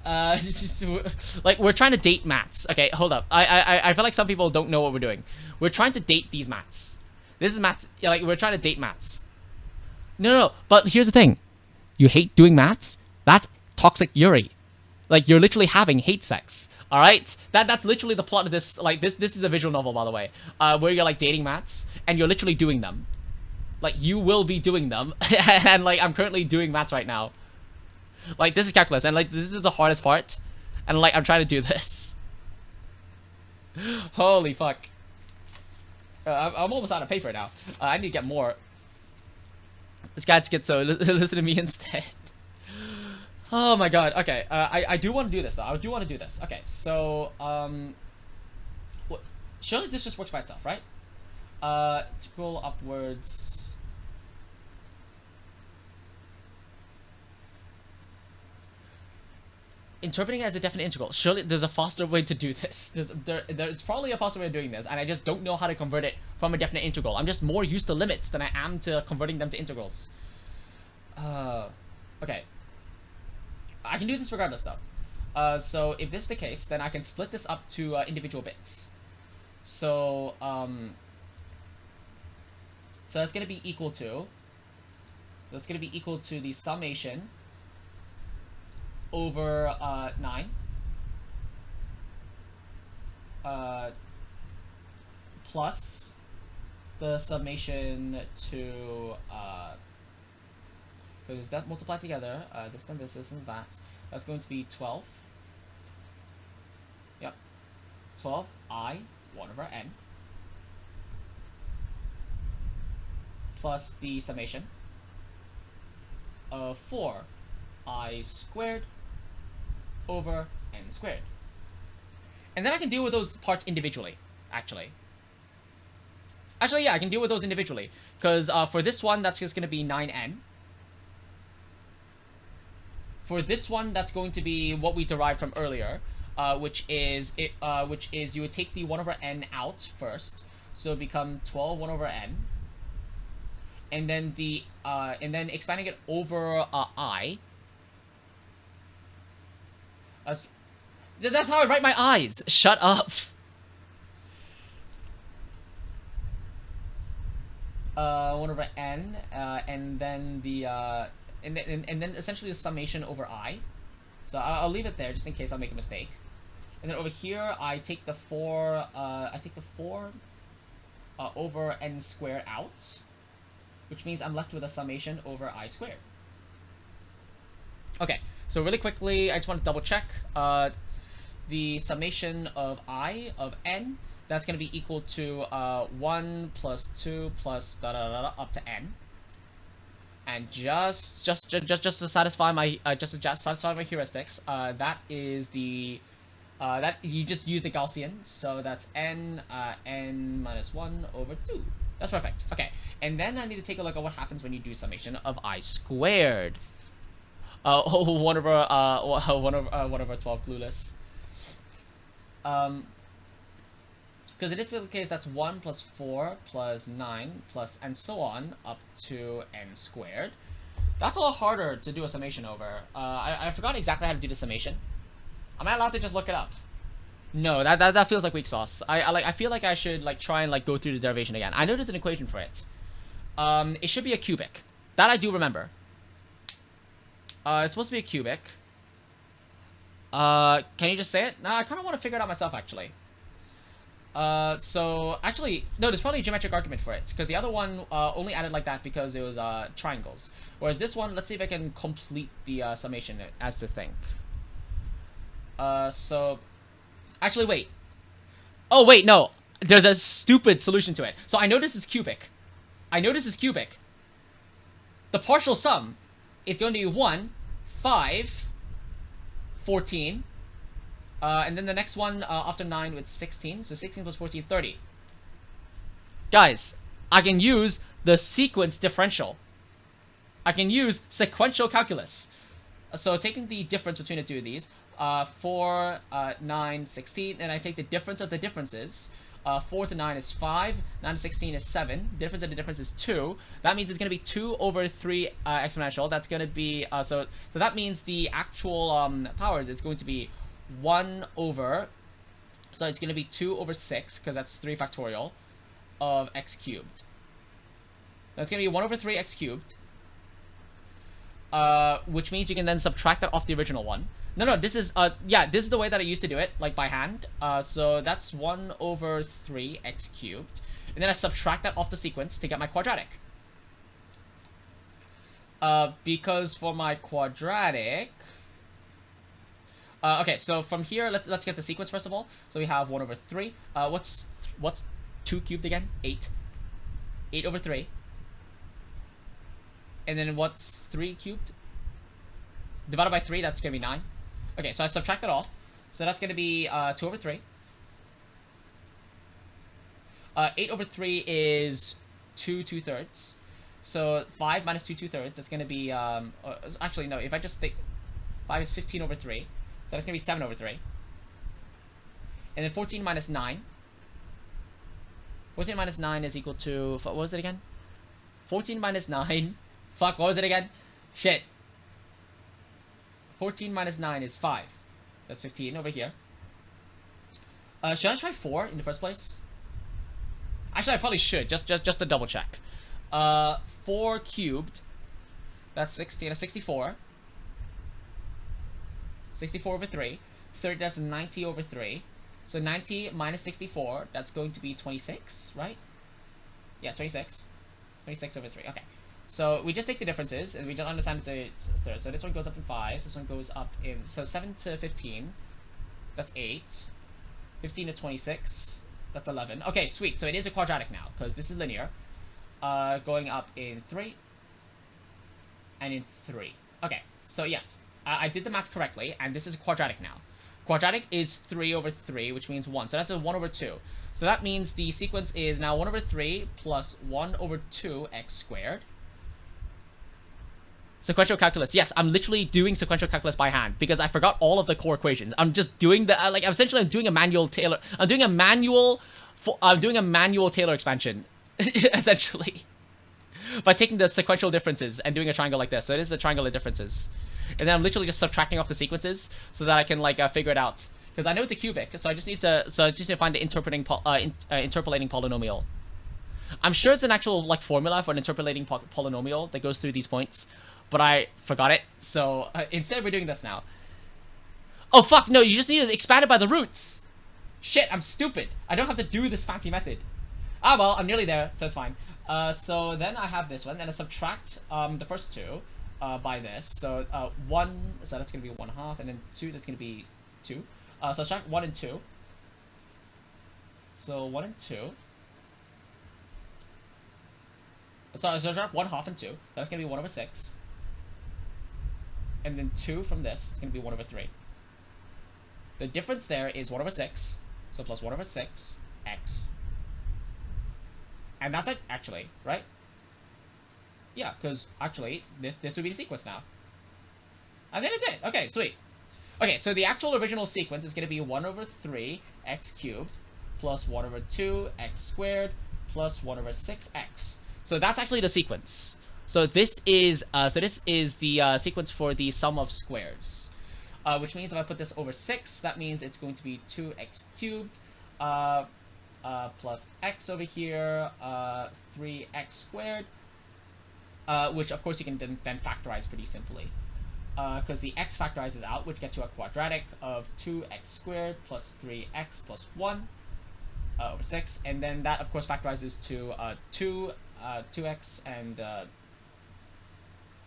Like we're trying to date mats. Okay, hold up. I feel like some people don't know what we're doing. We're trying to date these mats. This is mats. Yeah, like we're trying to date mats. No. But here's the thing. You hate doing mats? That's toxic Yuri. Like you're literally having hate sex. All right, that's literally the plot of this. Like this is a visual novel, by the way, where you're like dating mats and you're literally doing them. Like you will be doing them, and like I'm currently doing mats right now. Like this is calculus, and like this is the hardest part, and like I'm trying to do this. Holy fuck! I'm almost out of paper now. I need to get more. This guy's schizo. Listen to me instead. Oh my god, okay, I do want to do this though, I do want to do this. Okay, so, surely this just works by itself, right? Scroll upwards. Interpreting it as a definite integral. Surely there's a faster way to do this. There's probably a faster way of doing this, and I just don't know how to convert it from a definite integral. I'm just more used to limits than I am to converting them to integrals. Okay. I can do this regardless though. So if this is the case, then I can split this up to individual bits. So so that's gonna be equal to. That's gonna be equal to the summation over 9 plus the summation to because that multiplied together, this and this and that, that's going to be 12. Yep. 12 I 1 over n plus the summation of 4 I squared over n squared. And then I can deal with those parts individually, actually. Actually, yeah, I can deal with those individually. Because for this one, that's just going to be 9n. For this one, that's going to be what we derived from earlier, which is you would take the 1 over n out first, so it become 12 1 over n, and then and then expanding it over I. That's how I write my I's. Shut up. 1 over n, and then the and then essentially the summation over I. So I'll leave it there just in case I'll make a mistake. And then over here I take the 4 over n squared out. which means I'm left with a summation over I squared. Okay, so really quickly, I just want to double check. The summation of I of n, that's going to be equal to 1 plus 2 plus da da da da up to n. And just to satisfy my satisfy my heuristics, that is the that you just use the Gaussian, so that's n minus 1 over 2. That's perfect. Okay, and then I need to take a look at what happens when you do summation of I squared. One over 12 clueless. Because in this particular case, that's 1 plus 4 plus 9 plus and so on up to n squared. That's a lot harder to do a summation over. I forgot exactly how to do the summation. Am I allowed to just look it up? No, that feels like weak sauce. I feel like I should like try and like go through the derivation again. I know there's an equation for it. It should be a cubic. That I do remember. It's supposed to be a cubic. Can you just say it? Nah, I kind of want to figure it out myself actually. So actually, no, there's probably a geometric argument for it, because the other one only added like that because it was triangles. Whereas this one, let's see if I can complete the summation as to think. So actually, wait. Oh wait, no, there's a stupid solution to it. So I know this is cubic. The partial sum is going to be 1, 5, 14. And then the next one after 9 with 16. So 16 plus 14, 30. Guys, I can use the sequence differential. I can use sequential calculus. So taking the difference between the two of these, 4, 9, 16, and I take the difference of the differences. 4 to 9 is 5, 9 to 16 is 7. The difference of the difference is 2. That means it's going to be 2 over 3 exponential. That's going to be, so that means the actual powers, it's going to be 1 over, so it's going to be 2 over 6, because that's 3 factorial, of x cubed. That's going to be 1 over 3 x cubed, which means you can then subtract that off the original one. No, this is, yeah, this is the way that I used to do it, like by hand. So that's 1 over 3 x cubed, and then I subtract that off the sequence to get my quadratic. Because for my quadratic... okay, so from here, let's get the sequence first of all. So we have 1 over 3. What's 2 cubed again? 8. 8 over 3. And then what's 3 cubed? Divided by 3, that's going to be 9. Okay, so I subtract that off. So that's going to be 2 over 3. 8 over 3 is 2 2/3. So 5 minus 2 2/3, that's going to be... actually, no, if I just think... 5 is 15 over 3. So that's going to be 7 over 3. And then 14 minus 9. 14 minus 9 is equal to... What was it again? 14 minus 9... Fuck, what was it again? Shit. 14 minus 9 is 5. That's 15 over here. Should I try 4 in the first place? Actually, I probably should, just to double check. 4 cubed. That's 16. That's 64. 64 over 3. Third, that's 90 over 3. So 90 minus 64, that's going to be 26, right? Yeah, 26. 26 over 3. Okay. So we just take the differences, and we just understand it's a third. So this one goes up in 5. This one goes up in... So 7 to 15, that's 8. 15 to 26, that's 11. Okay, sweet. So it is a quadratic now, because this is linear. Going up in 3. And in 3. Okay, so yes. I did the maths correctly, and this is a quadratic now. Quadratic is 3 over 3, which means 1. So that's a 1 over 2. So that means the sequence is now 1 over 3 plus 1 over 2 x squared. Sequential calculus. Yes, I'm literally doing sequential calculus by hand because I forgot all of the core equations. I'm just doing the like essentially I'm doing a manual Taylor. I'm doing a manual Taylor expansion, essentially, by taking the sequential differences and doing a triangle like this. So it is a triangle of differences, and then I'm literally just subtracting off the sequences so that I can like figure it out. Because I know it's a cubic, so I just need to find the interpolating polynomial. I'm sure it's an actual like formula for an interpolating polynomial that goes through these points. But I forgot it, so instead we're doing this now. Oh fuck, no, you just need to expand it by the roots. Shit, I'm stupid. I don't have to do this fancy method. Ah well, I'm nearly there, so it's fine. So then I have this one, and I subtract the first two by this. So 1, so that's going to be 1/2, and then 2, that's going to be 2. So subtract 1 and 2. So 1 and 2. So subtract 1/2 and 2. So that's going to be 1/6. And then 2 from this, it's going to be 1/3. The difference there is 1/6. So plus 1/6, x. And that's it, actually, right? Yeah, because actually, this would be the sequence now. And then it's it. Okay, sweet. Okay, so the actual original sequence is going to be 1/3 x cubed plus 1/2 x squared plus 1/6 x. So that's actually the sequence. So this is the sequence for the sum of squares, which means if I put this over 6, that means it's going to be 2x cubed plus x over here, 3x squared, which of course you can then factorize pretty simply, because the x factorizes out, which gets you a quadratic of 2x squared plus 3x plus 1 over 6, and then that of course factorizes to 2x and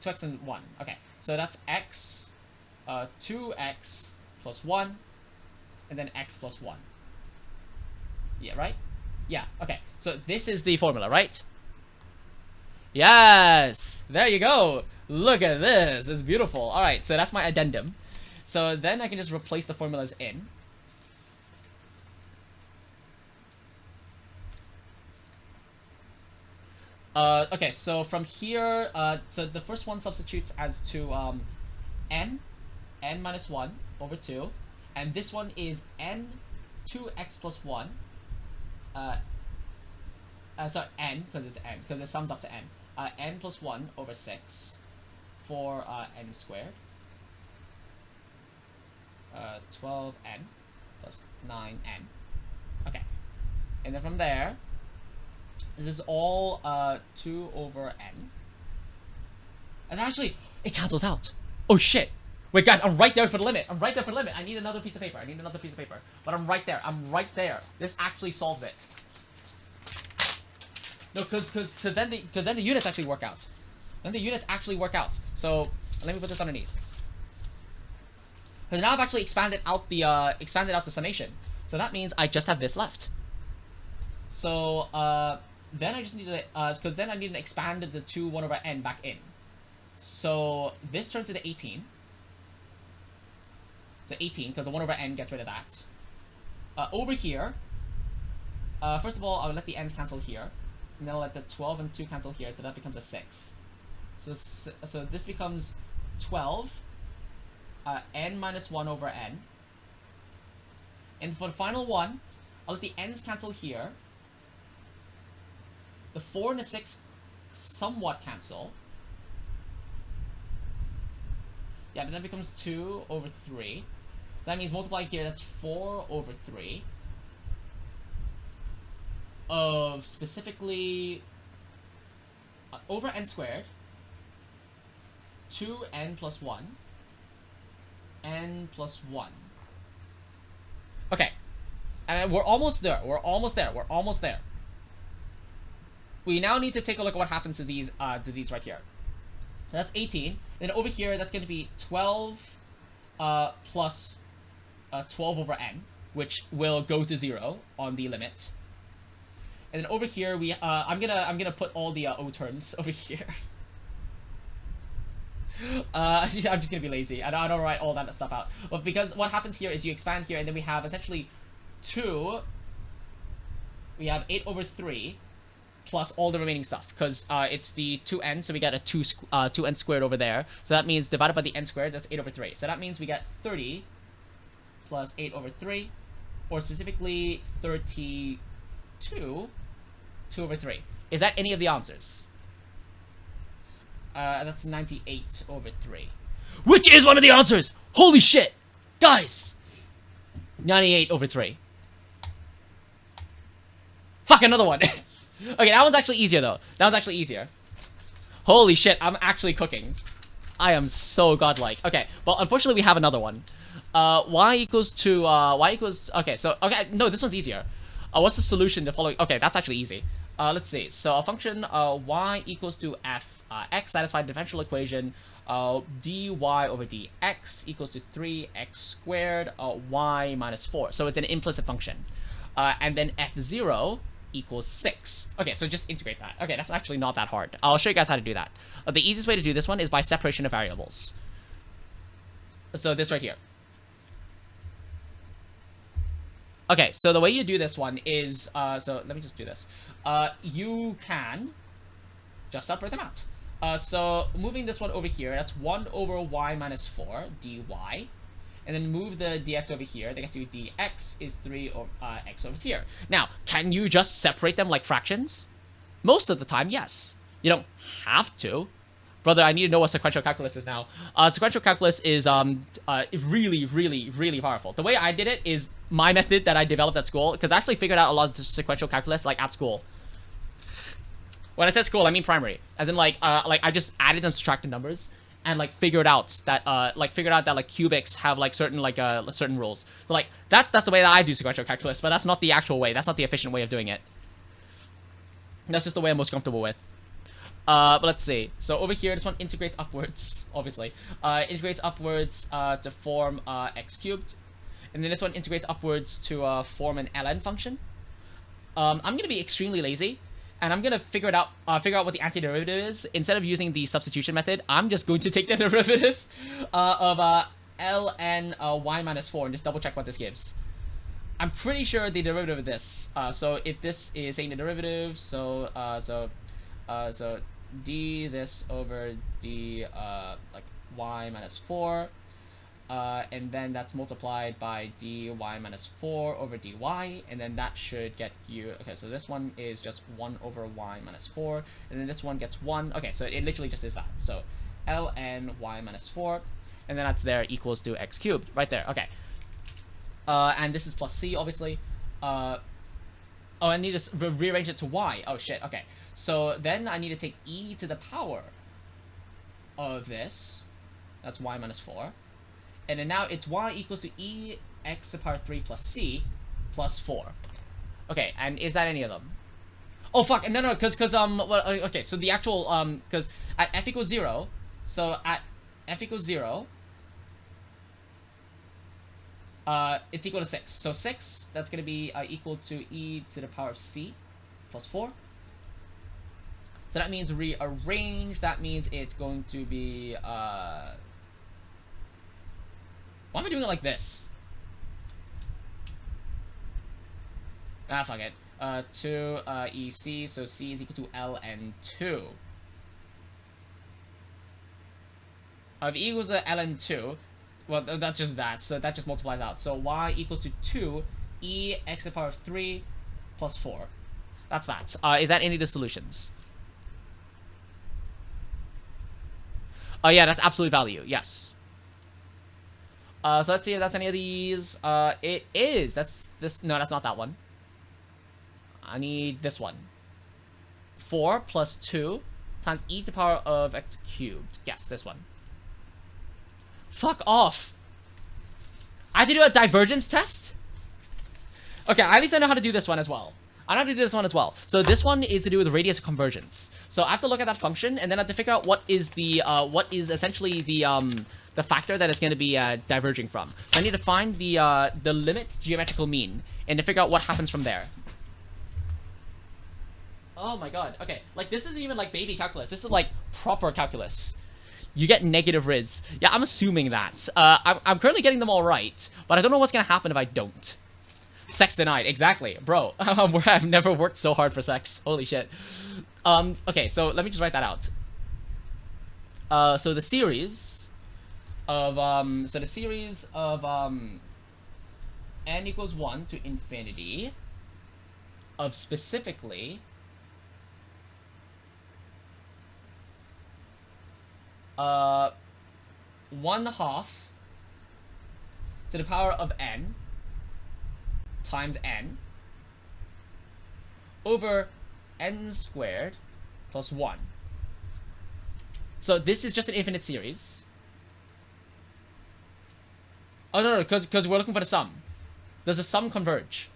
2x and 1. Okay, so that's x, 2x plus 1, and then x plus 1. Yeah, right? Yeah, okay. So this is the formula, right? Yes! There you go! Look at this! It's beautiful. Alright, so that's my addendum. So then I can just replace the formulas in. Okay, so from here, so the first one substitutes as to n minus 1 over 2, and this one is n 2x plus 1, sorry, n, because it's n, because it sums up to n, n plus 1 over 6 for n squared, 12n plus 9n. Okay, and then from there, this is all 2 over n. And actually, it cancels out. Oh shit. Wait, guys, I'm right there for the limit. I'm right there for the limit. I need another piece of paper. But I'm right there. I'm right there. This actually solves it. No, because then the units actually work out. So let me put this underneath. Because now I've actually expanded out the summation. So that means I just have this left. So then I just need to, because then I need to expand the 2 1 over n back in. So this turns into 18. So 18, because the 1 over n gets rid of that. Over here, first of all, I'll let the n's cancel here. And then I'll let the 12 and 2 cancel here, so that becomes a 6. So this becomes 12, n minus 1 over n. And for the final one, I'll let the n's cancel here. The 4 and the 6 somewhat cancel. Yeah, but that becomes 2 over 3. So that means multiply here, that's 4 over 3. Of specifically over n squared, 2n plus 1, n plus 1. Okay, and we're almost there. We now need to take a look at what happens to these right here. That's 18. Then over here, that's going to be 12 plus 12 over n, which will go to 0 on the limit. And then over here, we I'm gonna put all the O terms over here. I'm just gonna be lazy. I don't write all that stuff out. But because what happens here is you expand here, and then we have essentially 2. We have 8 over 3. Plus all the remaining stuff, because it's the 2n, so we get a 2n squared over there. So that means divided by the n squared, that's 8 over 3. So that means we get 30 plus 8 over 3, or specifically 32, 2 over 3. Is that any of the answers? That's 98 over 3. Which is one of the answers! Holy shit! Guys! 98 over 3. Fuck, another one! Okay, that one's actually easier, though. That was actually easier. Holy shit, I'm actually cooking. I am so godlike. Okay, well, unfortunately, we have another one. Y equals... Okay, no, this one's easier. What's the solution to following... Okay, that's actually easy. Let's see. So a function y equals to f x satisfied the differential equation dy over dx equals to 3x squared y minus 4. So it's an implicit function. And then f0 equals 6. Okay, so just integrate that. Okay, that's actually not that hard. I'll show you guys how to do that. The easiest way to do this one is by separation of variables. So this right here. Okay, so the way you do this one is, so let me just do this. You can just separate them out. So moving this one over here, that's 1 over y minus 4 dy. And then move the dx over here. They get to dx is 3 over x over here. Now, can you just separate them like fractions? Most of the time, yes. You don't have to. Brother, I need to know what sequential calculus is now. Sequential calculus is really, really, really powerful. The way I did it is my method that I developed at school, because I actually figured out a lot of sequential calculus like at school. When I said school, I mean primary, as in like I just added and subtracted numbers and like figured out that like cubics have like certain certain rules. So like that's the way that I do sequential calculus, but that's not the actual way. That's not the efficient way of doing it. That's just the way I'm most comfortable with. But let's see. So over here, this one integrates upwards, obviously. Integrates upwards to form x cubed. And then this one integrates upwards to form an ln function. I'm going to be extremely lazy. And I'm going to figure out what the antiderivative is. Instead of using the substitution method, I'm just going to take the derivative of ln y minus 4 and just double check what this gives. I'm pretty sure the derivative of this. So if this is saying the derivative, so d this over d like y minus 4, and then that's multiplied by dy minus 4 over dy, and then that should get you, okay, so this one is just 1 over y minus 4, and then this one gets 1. Okay, so it literally just is that. So ln y minus 4, and then that's there equals to x cubed right there. Okay, and this is plus c, obviously. Oh, I need to rearrange it to y. Oh shit, okay. So then I need to take e to the power of this. That's y minus 4. And then now it's y equals to e x to the power 3 plus c plus 4. Okay, and is that any of them? Oh fuck, no, because well, okay, so the actual because at f equals 0, so at f equals 0, it's equal to 6. So 6, that's going to be equal to e to the power of c plus 4. So that means rearrange. That means it's going to be... why am I doing it like this? Ah, fuck it. 2 EC, so C is equal to ln2. If E equals to ln2, well, that's just that, so that just multiplies out. So y equals to 2 e x to the power of 3 plus 4. That's that. Is that any of the solutions? Oh yeah, that's absolute value, yes. So let's see if that's any of these. It is. That's this. No, that's not that one. I need this one. 4 plus 2 times e to the power of x cubed. Yes, this one. Fuck off. I have to do a divergence test? Okay, at least I know how to do this one as well. I know how to do this one as well. So this one is to do with radius of convergence. So I have to look at that function, and then I have to figure out what is the what is essentially the factor that it's going to be diverging from. So I need to find the limit geometrical mean, and to figure out what happens from there. Oh my god. Okay, like this isn't even like baby calculus. This is like proper calculus. You get negative riz. Yeah, I'm assuming that. I'm currently getting them all right, but I don't know what's going to happen if I don't. Sex denied. Exactly. Bro, I've never worked so hard for sex. Holy shit. Okay, so let me just write that out. So the series of, n equals 1 to infinity of specifically 1/2 to the power of n times n over n squared plus 1. So this is just an infinite series. Oh no, because we're looking for the sum. Does the sum converge?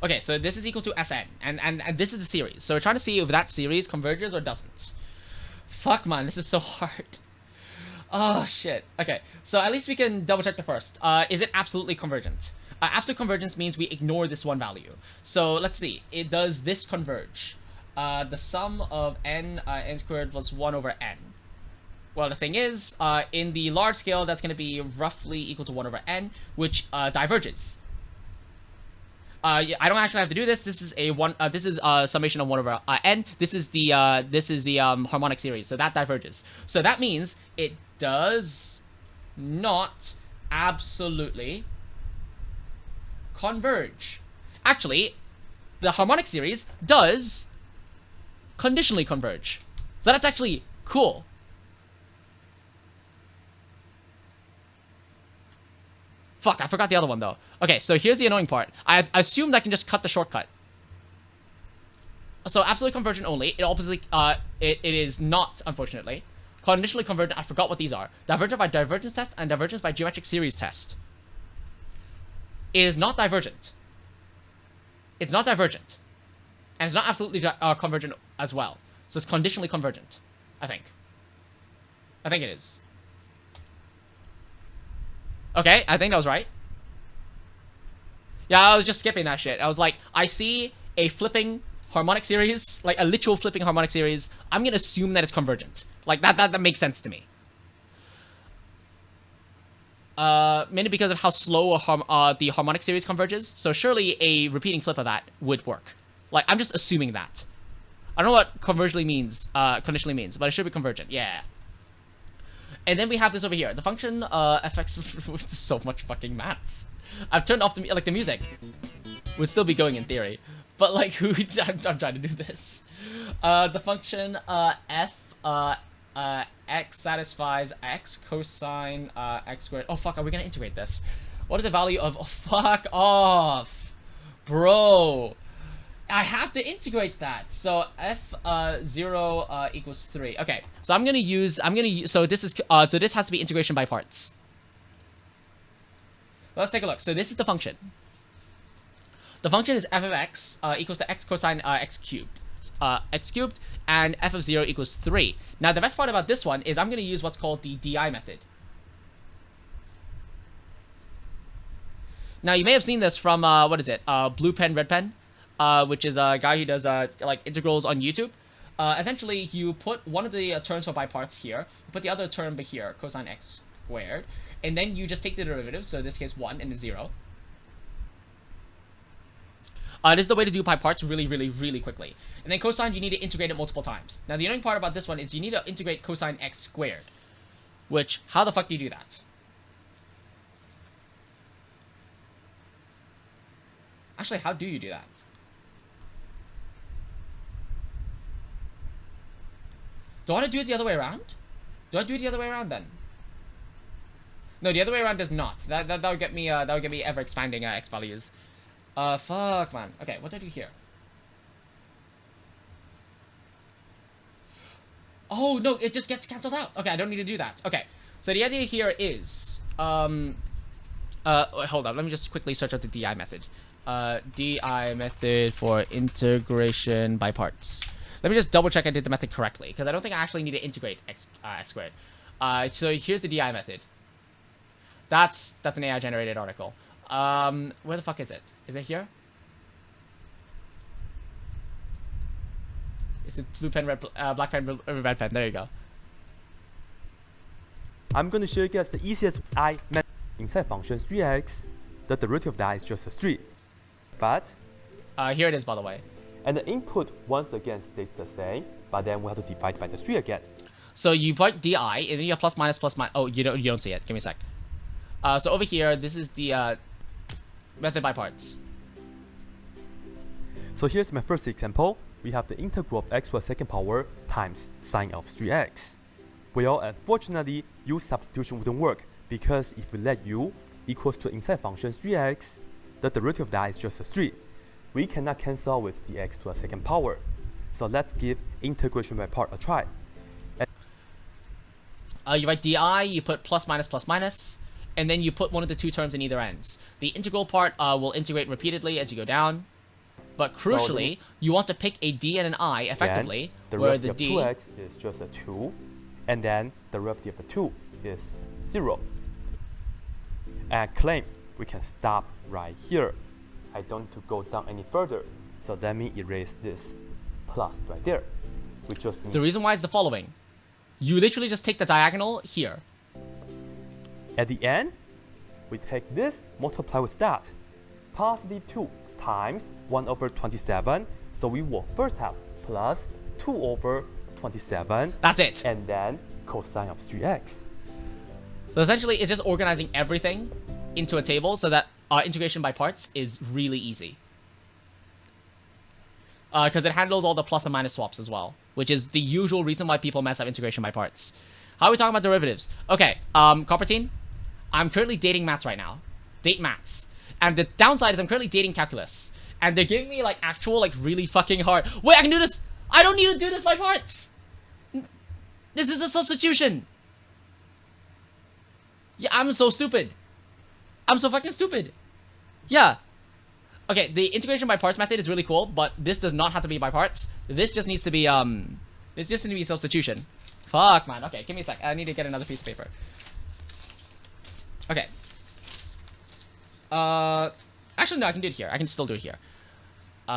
Okay, so this is equal to Sn, and this is the series. So we're trying to see if that series converges or doesn't. Fuck, man, this is so hard. Oh, shit. Okay, so at least we can double check the first. Is it absolutely convergent? Absolute convergence means we ignore this one value. So let's see. Does this converge? The sum of n squared plus 1 over n. Well, the thing is, in the large scale, that's going to be roughly equal to 1 over n, which diverges. I don't actually have to do this. This is a one. This is a summation of 1 over n. This is the harmonic series, so that diverges. So that means it does not absolutely converge. Actually, the harmonic series does conditionally converge. So that's actually cool. Fuck, I forgot the other one though. Okay, so here's the annoying part. I assumed I can just cut the shortcut. So absolutely convergent only. It obviously it is not, unfortunately. Conditionally convergent, I forgot what these are. Divergent by divergence test and divergence by geometric series test. It is not divergent. It's not divergent. And it's not absolutely convergent as well. So it's conditionally convergent, I think. I think it is. Okay, I think that was right. Yeah, I was just skipping that shit. I was like, I see a flipping harmonic series, like a literal flipping harmonic series. I'm gonna assume that it's convergent. Like, that makes sense to me. Mainly because of how slow the harmonic series converges. So surely a repeating flip of that would work. Like, I'm just assuming that. I don't know what conditionally means, but it should be convergent. Yeah. And then we have this over here. The function fx so much fucking maths. I've turned off the music would still be going in theory, but like who I'm trying to do this. The function f x satisfies x cosine x squared. Oh fuck, are we gonna integrate this? What is the value of? Oh, fuck off, bro. I have to integrate that. So f0 equals 3. Okay, so I'm gonna use. So this is. So this has to be integration by parts. Let's take a look. So this is the function. The function is f of x equals to x cosine x cubed, and f of 0 equals 3. Now the best part about this one is I'm gonna use what's called the DI method. Now you may have seen this from what is it? Blue Pen, Red Pen. Which is a guy who does like integrals on YouTube. Essentially, you put one of the terms for by parts here, you put the other term here, cosine x squared, and then you just take the derivative, so in this case 1 and 0. This is the way to do by parts really, really, really quickly. And then cosine, you need to integrate it multiple times. Now the annoying part about this one is you need to integrate cosine x squared, which, how the fuck do you do that? Actually, how do you do that? Do I want to do it the other way around? Do I do it the other way around then? No, the other way around does not. That would get me ever expanding x values. Fuck man. Okay, what do I do here? Oh no, it just gets cancelled out. Okay, I don't need to do that. Okay, so the idea here is hold on. Let me just quickly search out the DI method. DI method for integration by parts. Let me just double check I did the method correctly, because I don't think I actually need to integrate x squared. So here's the DI method. That's an AI generated article. Where the fuck is it? Is it here? Is it blue pen, red, black pen, red pen? There you go. I'm going to show you guys the easiest I method. Inside function 3x, the derivative of that is just a 3. But here it is, by the way. And the input once again stays the same, but then we have to divide by the 3 again. So you put di, and then you have plus minus. Oh, you don't see it. Give me a sec. So over here, this is the method by parts. So here's my first example. We have the integral of x to the second power times sine of 3x. Well, unfortunately, u substitution wouldn't work, because if we let u equals to inside function 3x, the derivative of that is just a 3. We cannot cancel with the x to the second power. So let's give integration by part a try. You write di, you put plus minus, and then you put one of the two terms in either ends. The integral part will integrate repeatedly as you go down. But crucially, you want to pick a d and an I effectively, where the derivative d... of 2x is just a 2, and then the derivative of 2 is 0. And claim we can stop right here. I don't need to go down any further. So let me erase this plus right there. We just need The reason why is the following. You literally just take the diagonal here. at the end, we take this, multiply with that. Positive 2 times 1 over 27. So we will first have plus 2 over 27. That's it. And then cosine of 3x. So essentially, it's just organizing everything into a table so that integration by parts is really easy. Because it handles all the plus and minus swaps as well, which is the usual reason why people mess up integration by parts. How are we talking about derivatives? Okay, Coppertine, I'm currently dating maths right now. Date maths. And the downside is I'm currently dating calculus. And they're giving me, like, actual, like, really fucking hard... Wait, I can do this! I don't need to do this by parts! This is a substitution! Yeah, I'm so stupid. I'm so fucking stupid. Yeah. Okay, the integration by parts method is really cool, but this does not have to be by parts. This just needs to be, this just needs to be substitution. Fuck, man. Okay, give me a sec. I need to get another piece of paper. Okay. Actually, no, I can do it here. I can still do it here.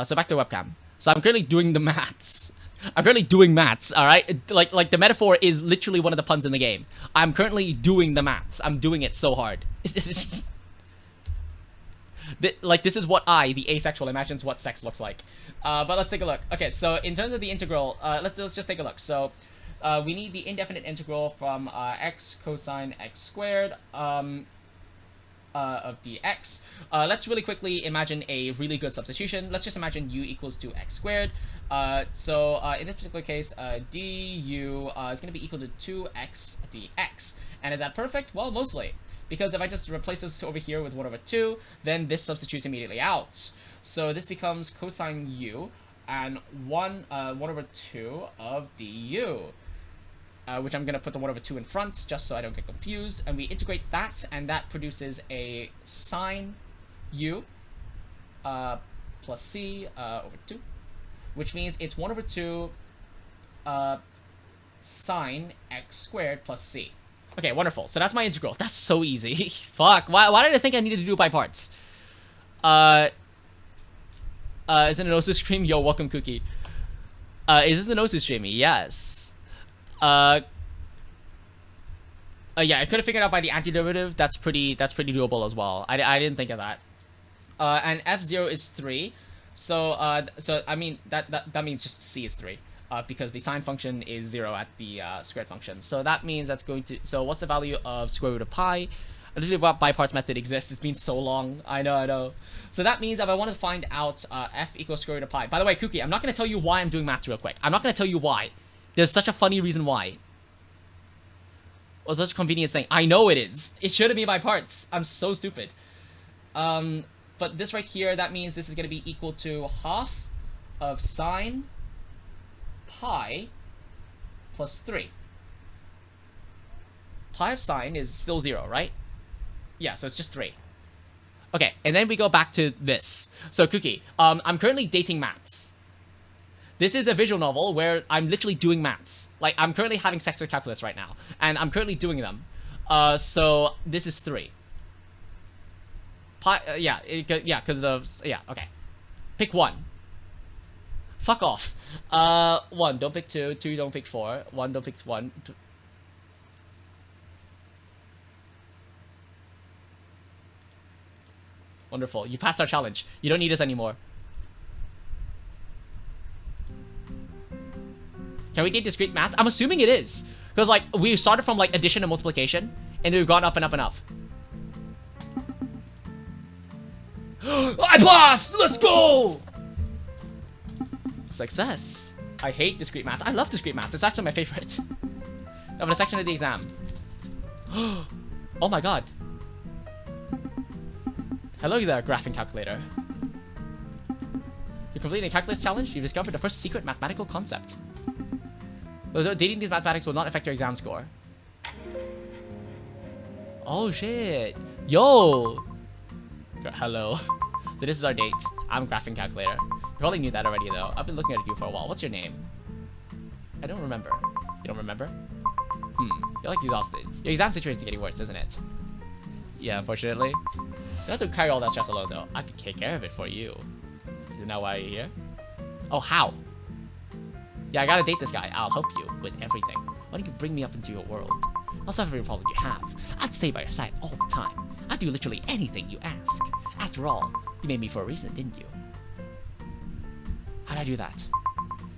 So back to the webcam. So I'm currently doing the maths. I'm currently doing maths, alright? Like the metaphor is literally one of the puns in the game. I'm currently doing the maths. I'm doing it so hard. Like, this is what the asexual, imagines what sex looks like. But let's take a look. Okay, so in terms of the integral, let's just take a look. So, we need the indefinite integral from x cosine x squared of dx. Let's really quickly imagine a really good substitution. Let's just imagine u equals to x squared. So in this particular case, du is going to be equal to 2x dx. And is that perfect? Well, mostly. Because if I just replace this over here with 1 over 2, then this substitutes immediately out. So this becomes cosine u and 1 over 2 of du. Which I'm going to put the 1 over 2 in front, just so I don't get confused. And we integrate that, and that produces a sine u plus c over 2. Which means it's 1 over 2 sine x squared plus c. Okay, wonderful. So that's my integral. That's so easy. Fuck. Why did I think I needed to do it by parts? Is it an Osu stream? Yo, welcome, Cookie. Is this an Osu stream? Yes. Yeah, I could have figured out by the antiderivative. That's pretty doable as well. I didn't think of that. And f0 is 3. So I mean that means just c is 3. Because the sine function is 0 at the squared function. So that means that's going to... So what's the value of square root of pi? Literally what by parts method exists. It's been so long. I know. So that means if I want to find out f equals square root of pi... By the way, Cookie, I'm not going to tell you why I'm doing maths real quick. I'm not going to tell you why. There's such a funny reason why. Well, such a convenience thing. I know it is. It shouldn't be by parts. I'm so stupid. But this right here, that means this is going to be equal to half of sine pi plus 3. Pi of sine is still 0, right? Yeah, so it's just 3. Okay, and then we go back to this. So, Cookie, I'm currently dating maths. This is a visual novel where I'm literally doing maths. Like, I'm currently having sex with calculus right now, and I'm currently doing them. So this is 3. Pi, because of... Yeah, okay. Pick 1. Fuck off. 1, don't pick 2. 2, don't pick 4. 1, don't pick 1. Wonderful. You passed our challenge. You don't need us anymore. Can we get discrete maths? I'm assuming it is. Because, like, we started from, like, addition and multiplication, and we've gone up and up and up. I passed! Let's go! Success. I hate discrete maths. I love discrete maths. It's actually my favorite. Of a section of the exam. Oh my god. Hello there, graphing calculator. You're completing the calculus challenge. You've discovered the first secret mathematical concept. Although dating these mathematics will not affect your exam score. Oh shit. Yo. Hello. So this is our date. I'm graphing calculator. probably knew that already, though. I've been looking at you for a while. What's your name? I don't remember. You don't remember? You're like exhausted. Your exam situation is getting worse, isn't it? Yeah, unfortunately. You don't have to carry all that stress alone, though. I can take care of it for you. Isn't that why you're here? Oh, how? Yeah, I gotta date this guy. I'll help you with everything. Why don't you bring me up into your world? I'll solve every problem you have. I'd stay by your side all the time. I'd do literally anything you ask. After all, you made me for a reason, didn't you? How'd I do that?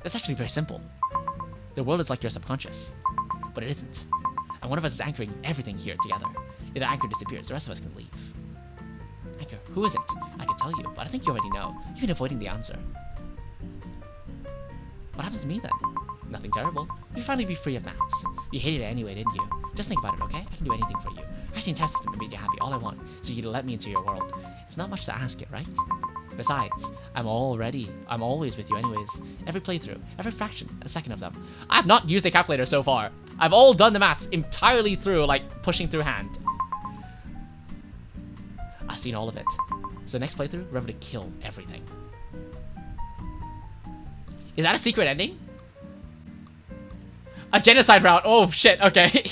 That's actually very simple. The world is like your subconscious, but it isn't. And one of us is anchoring everything here together. If the anchor disappears, the rest of us can leave. Anchor, who is it? I can tell you, but I think you already know. You've been avoiding the answer. What happens to me then? Nothing terrible. You'll finally be free of maths. You hated it anyway, didn't you? Just think about it, okay? I can do anything for you. Crash the entire system and made you happy. All I want is for you to let me into your world. It's not much to ask it, right? Besides, I'm always with you anyways. Every playthrough, every fraction, a second of them. I've not used a calculator so far. I've all done the maths entirely through, like, pushing through hand. I've seen all of it. So next playthrough, remember to kill everything. Is that a secret ending? A genocide route. Oh, shit. Okay.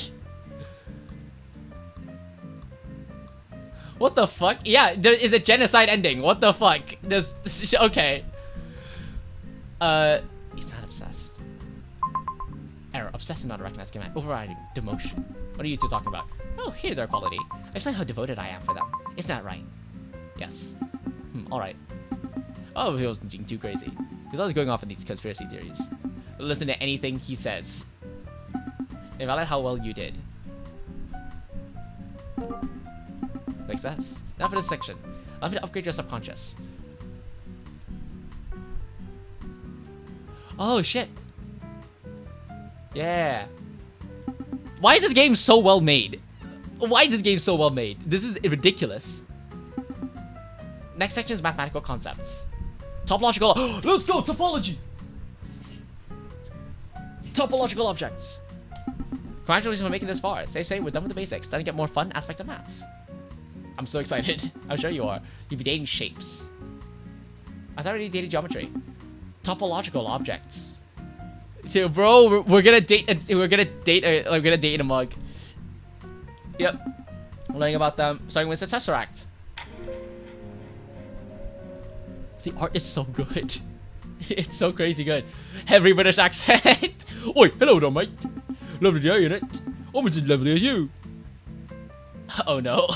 What the fuck? Yeah, there is a genocide ending. What the fuck? There's... Okay. He's not obsessed. Error. Obsessed is not a recognized command. Overriding. Demotion. What are you two talking about? Oh, here, their quality. Explain how devoted I am for them. Isn't that right? Yes. Alright. Oh, he wasn't being too crazy. He's always going off on these conspiracy theories. Listen to anything he says. Invalidate how well you did. Success. Now for this section. Allow me to upgrade your subconscious. Oh, shit. Yeah. Why is this game so well made? Why is this game so well made? This is ridiculous. Next section is mathematical concepts. Topological. Let's go, topology. Topological objects. Congratulations on making this far. Say, we're done with the basics. Starting to get more fun aspects of maths. I'm so excited. I'm sure you are. You'll be dating shapes. I thought I already dated geometry. Topological objects. So, bro, we're gonna date. We're gonna date in a mug. Yep. Learning about them. Starting with the Tesseract. The art is so good. It's so crazy good. Heavy British accent. Oi, hello there, mate. Lovely day, innit? Almost as lovely as you. Oh no.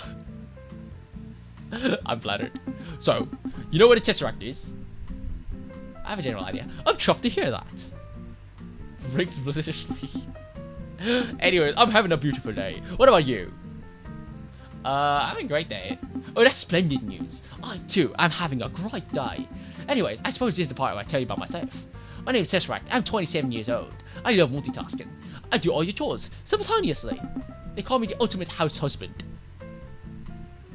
I'm flattered. So, you know what a Tesseract is? I have a general idea. I'm chuffed to hear that. Rings maliciously. Anyways, I'm having a beautiful day. What about you? I'm having a great day. Oh, that's splendid news. I too am having a great day. Anyways, I suppose this is the part where I tell you about myself. My name is Tesseract. I'm 27 years old. I love multitasking. I do all your chores simultaneously. They call me the ultimate house husband.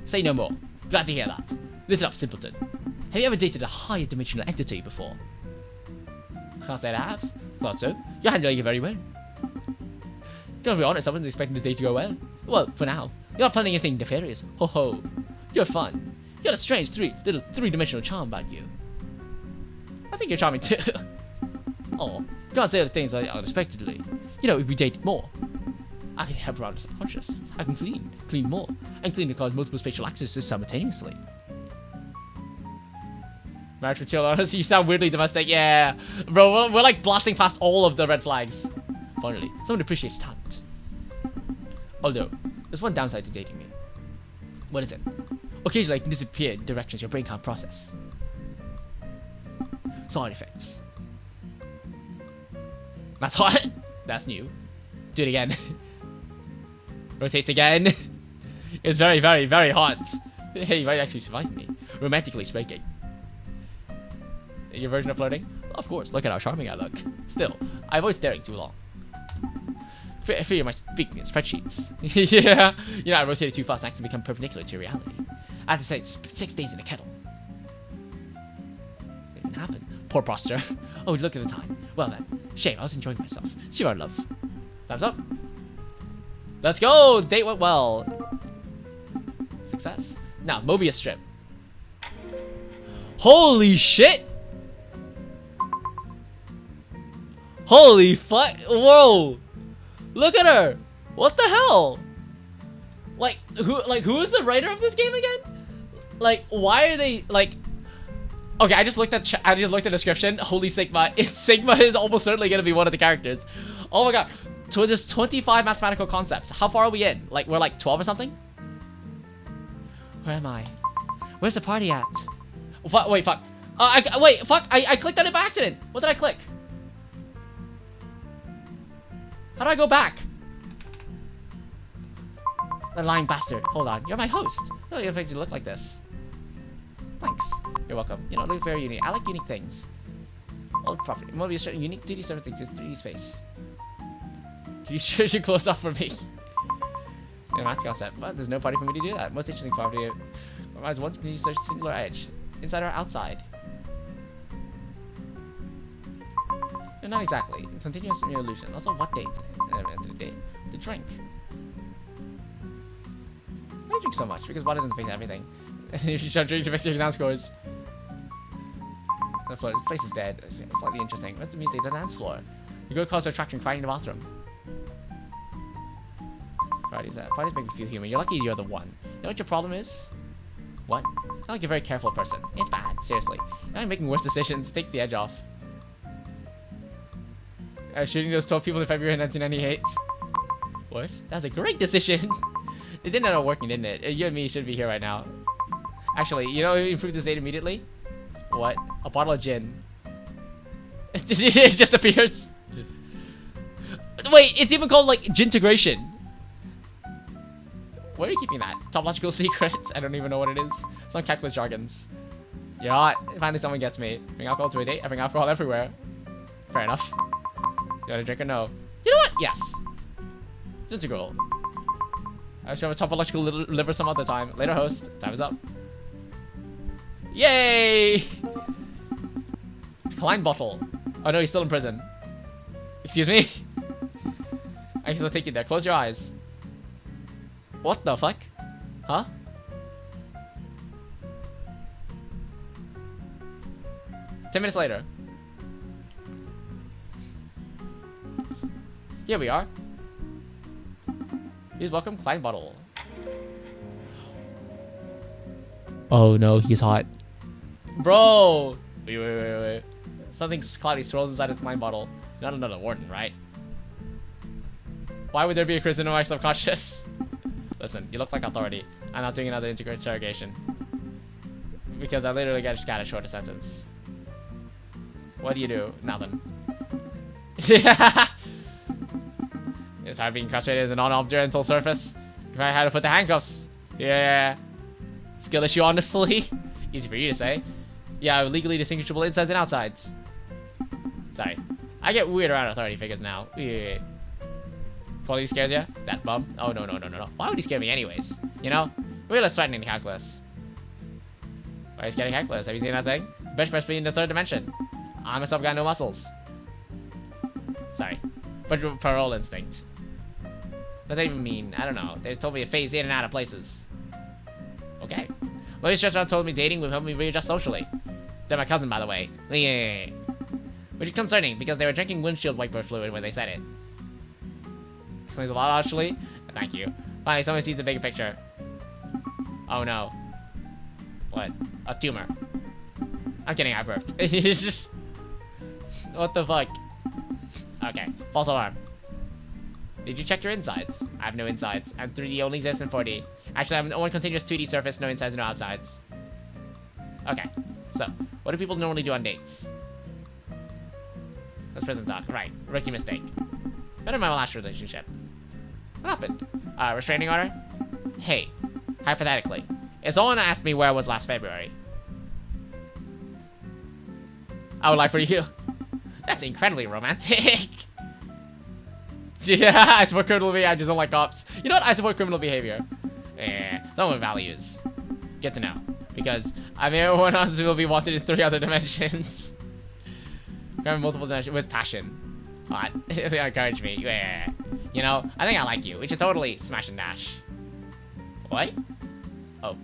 Say no more. Glad to hear that. Listen up, simpleton. Have you ever dated a higher dimensional entity before? I can't say I have. Thought so. You're handling it very well. To be honest, I wasn't expecting this day to go well. Well, for now. You're not planning anything nefarious. Ho ho. You're fun. You got a strange little three-dimensional charm about you. I think you're charming too. Oh, you can't say other things like unexpectedly. You know, if we dated more, I can help around the subconscious. I can clean more, and clean across multiple spatial accesses simultaneously. Marriage for chill, honestly, you sound weirdly domestic. Yeah, bro, we're like blasting past all of the red flags. Finally, someone appreciates talent. Although, there's one downside to dating me. What is it? Occasionally, I can disappear in directions your brain can't process. Side effects. That's hot. That's new. Do it again. Rotate again. It's very, very, very hot. Hey, you might actually survive me. Romantically speaking. Your version of flirting? Of course, look at how charming I look. Still, I avoid staring too long. Fear my speaking in spreadsheets. Yeah, you know, I rotated too fast and accidentally become perpendicular to reality. I had to say 6 days in a kettle. It didn't happen. Poor posture. Oh, look at the time. Well then, shame, I was enjoying myself. See our love. Thumbs up. Let's go! Date went well. Success. Now, Mobius strip. Holy shit! Holy fuck! Whoa! Look at her! What the hell? Like who is the writer of this game again? Like, why are they like? Okay, I just looked at the description. Holy Sigma! Sigma is almost certainly gonna be one of the characters. Oh my god! So there's 25 mathematical concepts. How far are we in? Like we're like 12 or something? Where am I? Where's the party at? Wait, fuck. Wait, fuck. I clicked on it by accident. What did I click? How do I go back? The lying bastard. Hold on. You're my host. I don't expect you to look like this. Thanks. You're welcome. You don't look very unique. I like unique things. Old property. Mobius certain unique 2D surface exists in 3D space. Can you stretch your clothes off for me? Yeah, math concept. But there's no party for me to do that. Most interesting property provides one continuous search singular edge. Inside or outside? No, not exactly. Continuous illusion. Also, what date? The date. To drink. Why do you drink so much? Because water doesn't fix everything. You should try drinking to fix your exam scores. The floor. This place is dead. It's slightly interesting. Where's the music? The dance floor. You go cause attraction crying in the bathroom. Parties make me feel human. You're lucky you're the one. You know what your problem is? What? Not like you're a very careful person. It's bad. Seriously. You're making worse decisions. Takes the edge off. Shooting those 12 people in February 1998. Worse? That was a great decision. It didn't end up working, didn't it? You and me should be here right now. Actually, you know who improved this date immediately? What? A bottle of gin. It just appears. Wait, it's even called like gintegration. Where are you keeping that? Topological secrets? I don't even know what it is. Some calculus jargons. You know what? Finally someone gets me. Bring alcohol to a date? I bring alcohol everywhere. Fair enough. You want to drink or no? You know what? Yes. Integral. I should have a topological liver some other time. Later, host. Time is up. Yay! Klein bottle. Oh no, he's still in prison. Excuse me? I guess I'll take you there. Close your eyes. What the fuck? Huh? Ten minutes later. Here we are. Please welcome Klein Bottle. Oh no, he's hot. Bro! Wait. Something cloudy swirls inside of the Klein Bottle. Not another warden, right? Why would there be a prison in my subconscious? Listen, you look like authority. I'm not doing another interrogation. Because I literally just got a shorter sentence. What do you do? Nothing. It's hard being incarcerated as a non-objectal surface. If I had to put the handcuffs. Yeah. Skill issue, honestly. Easy for you to say. Yeah, legally distinguishable insides and outsides. Sorry. I get weird around authority figures now. Yeah. Quality scares you? That bum? Oh, no. Why would he scare me anyways? You know? We're less threatening to calculus. Why are you scared of calculus? Have you seen that thing? Bench press being in the third dimension. I myself got no muscles. Sorry. But parole instinct. What does that even mean? I don't know. They told me to phase in and out of places. Okay. Louis Stretchdown told me dating would help me readjust socially. They're my cousin, by the way. Yeah. Which is concerning, because they were drinking windshield wiper fluid when they said it. Explains a lot, actually. Thank you. Finally, someone sees the bigger picture. Oh no. What? A tumor. I'm kidding, I burped. It's just... What the fuck? Okay. False alarm. Did you check your insides? I have no insides. I'm 3D only exists in 4D. Actually, I'm one continuous 2D surface, no insides, no outsides. Okay. So, what do people normally do on dates? Let's prison talk. Right. Rookie mistake. Better my last relationship. What happened? Restraining order? Hey. Hypothetically. If someone asked me where I was last February, I would lie for you. That's incredibly romantic. Yeah, I support criminal behavior. I just don't like cops. You know what? I support criminal behavior. Yeah, someone with values. Get to know. Because I mean, everyone else will be wanted in 3 other dimensions. Having multiple dimensions with passion. Hot. They encourage me. Yeah. You know, I think I like you. We should totally smash and dash. What? Oh.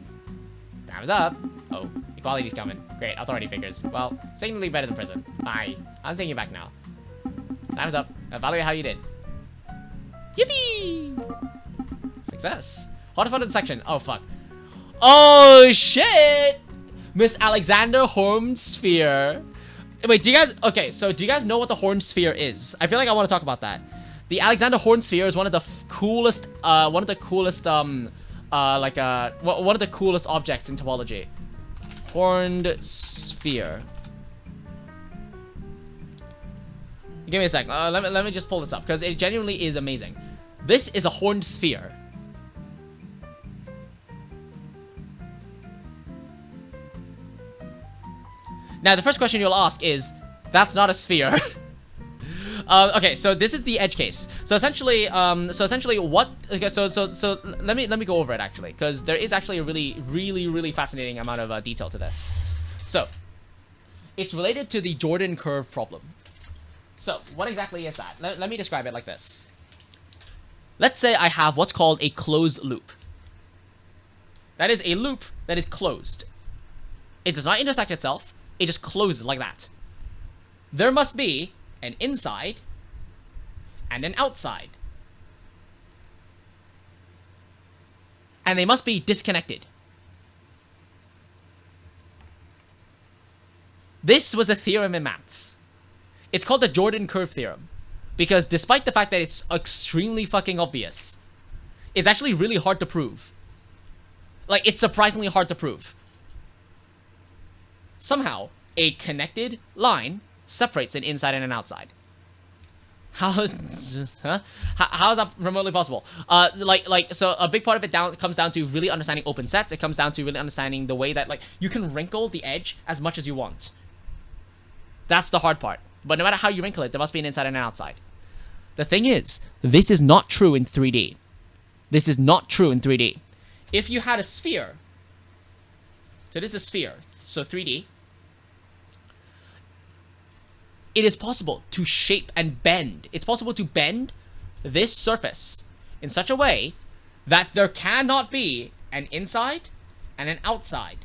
Time's up. Oh, equality's coming. Great, authority figures. Well, significantly better than prison. Bye. I'm taking you back now. Time's up. Evaluate how you did. Yippee! Success. What fun section? Oh, fuck. Oh, shit! Miss Alexander Horn Sphere. Wait, do you guys... Okay, so do you guys know what the Horn Sphere is? I feel like I want to talk about that. The Alexander Horn Sphere is one of the coolest... one of the coolest objects in topology. Horned Sphere. Give me a sec. Let me just pull this up because it genuinely is amazing. This is a horned sphere. Now, the first question you'll ask is, that's not a sphere. Okay, so this is the edge case. So essentially, what? Okay, so let me go over it actually, because there is actually a really fascinating amount of detail to this. So, it's related to the Jordan curve problem. So, what exactly is that? Let me describe it like this. Let's say I have what's called a closed loop. That is a loop that is closed. It does not intersect itself. It just closes like that. There must be an inside and an outside. And they must be disconnected. This was a theorem in maths. It's called the Jordan curve theorem. Because despite the fact that it's extremely fucking obvious, it's actually really hard to prove. Like, it's surprisingly hard to prove. Somehow, a connected line separates an inside and an outside. How is that remotely possible? So a big part of it comes down to really understanding open sets. It comes down to really understanding the way that, like, you can wrinkle the edge as much as you want. That's the hard part. But no matter how you wrinkle it, there must be an inside and an outside. The thing is, this is not true in 3D. This is not true in 3D. If you had a sphere, so this is a sphere, so 3D, it is possible to shape and bend. It's possible to bend this surface in such a way that there cannot be an inside and an outside.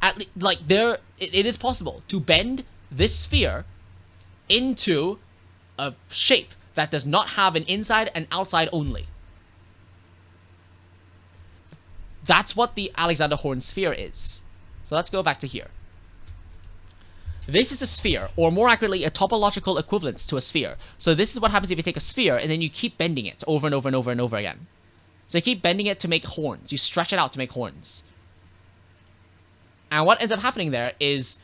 It is possible to bend this sphere into a shape that does not have an inside and outside only. That's what the Alexander Horn sphere is. So let's go back to here. This is a sphere, or more accurately, a topological equivalence to a sphere. So this is what happens if you take a sphere and then you keep bending it over and over and over and over again. So you keep bending it to make horns. You stretch it out to make horns. And what ends up happening there is,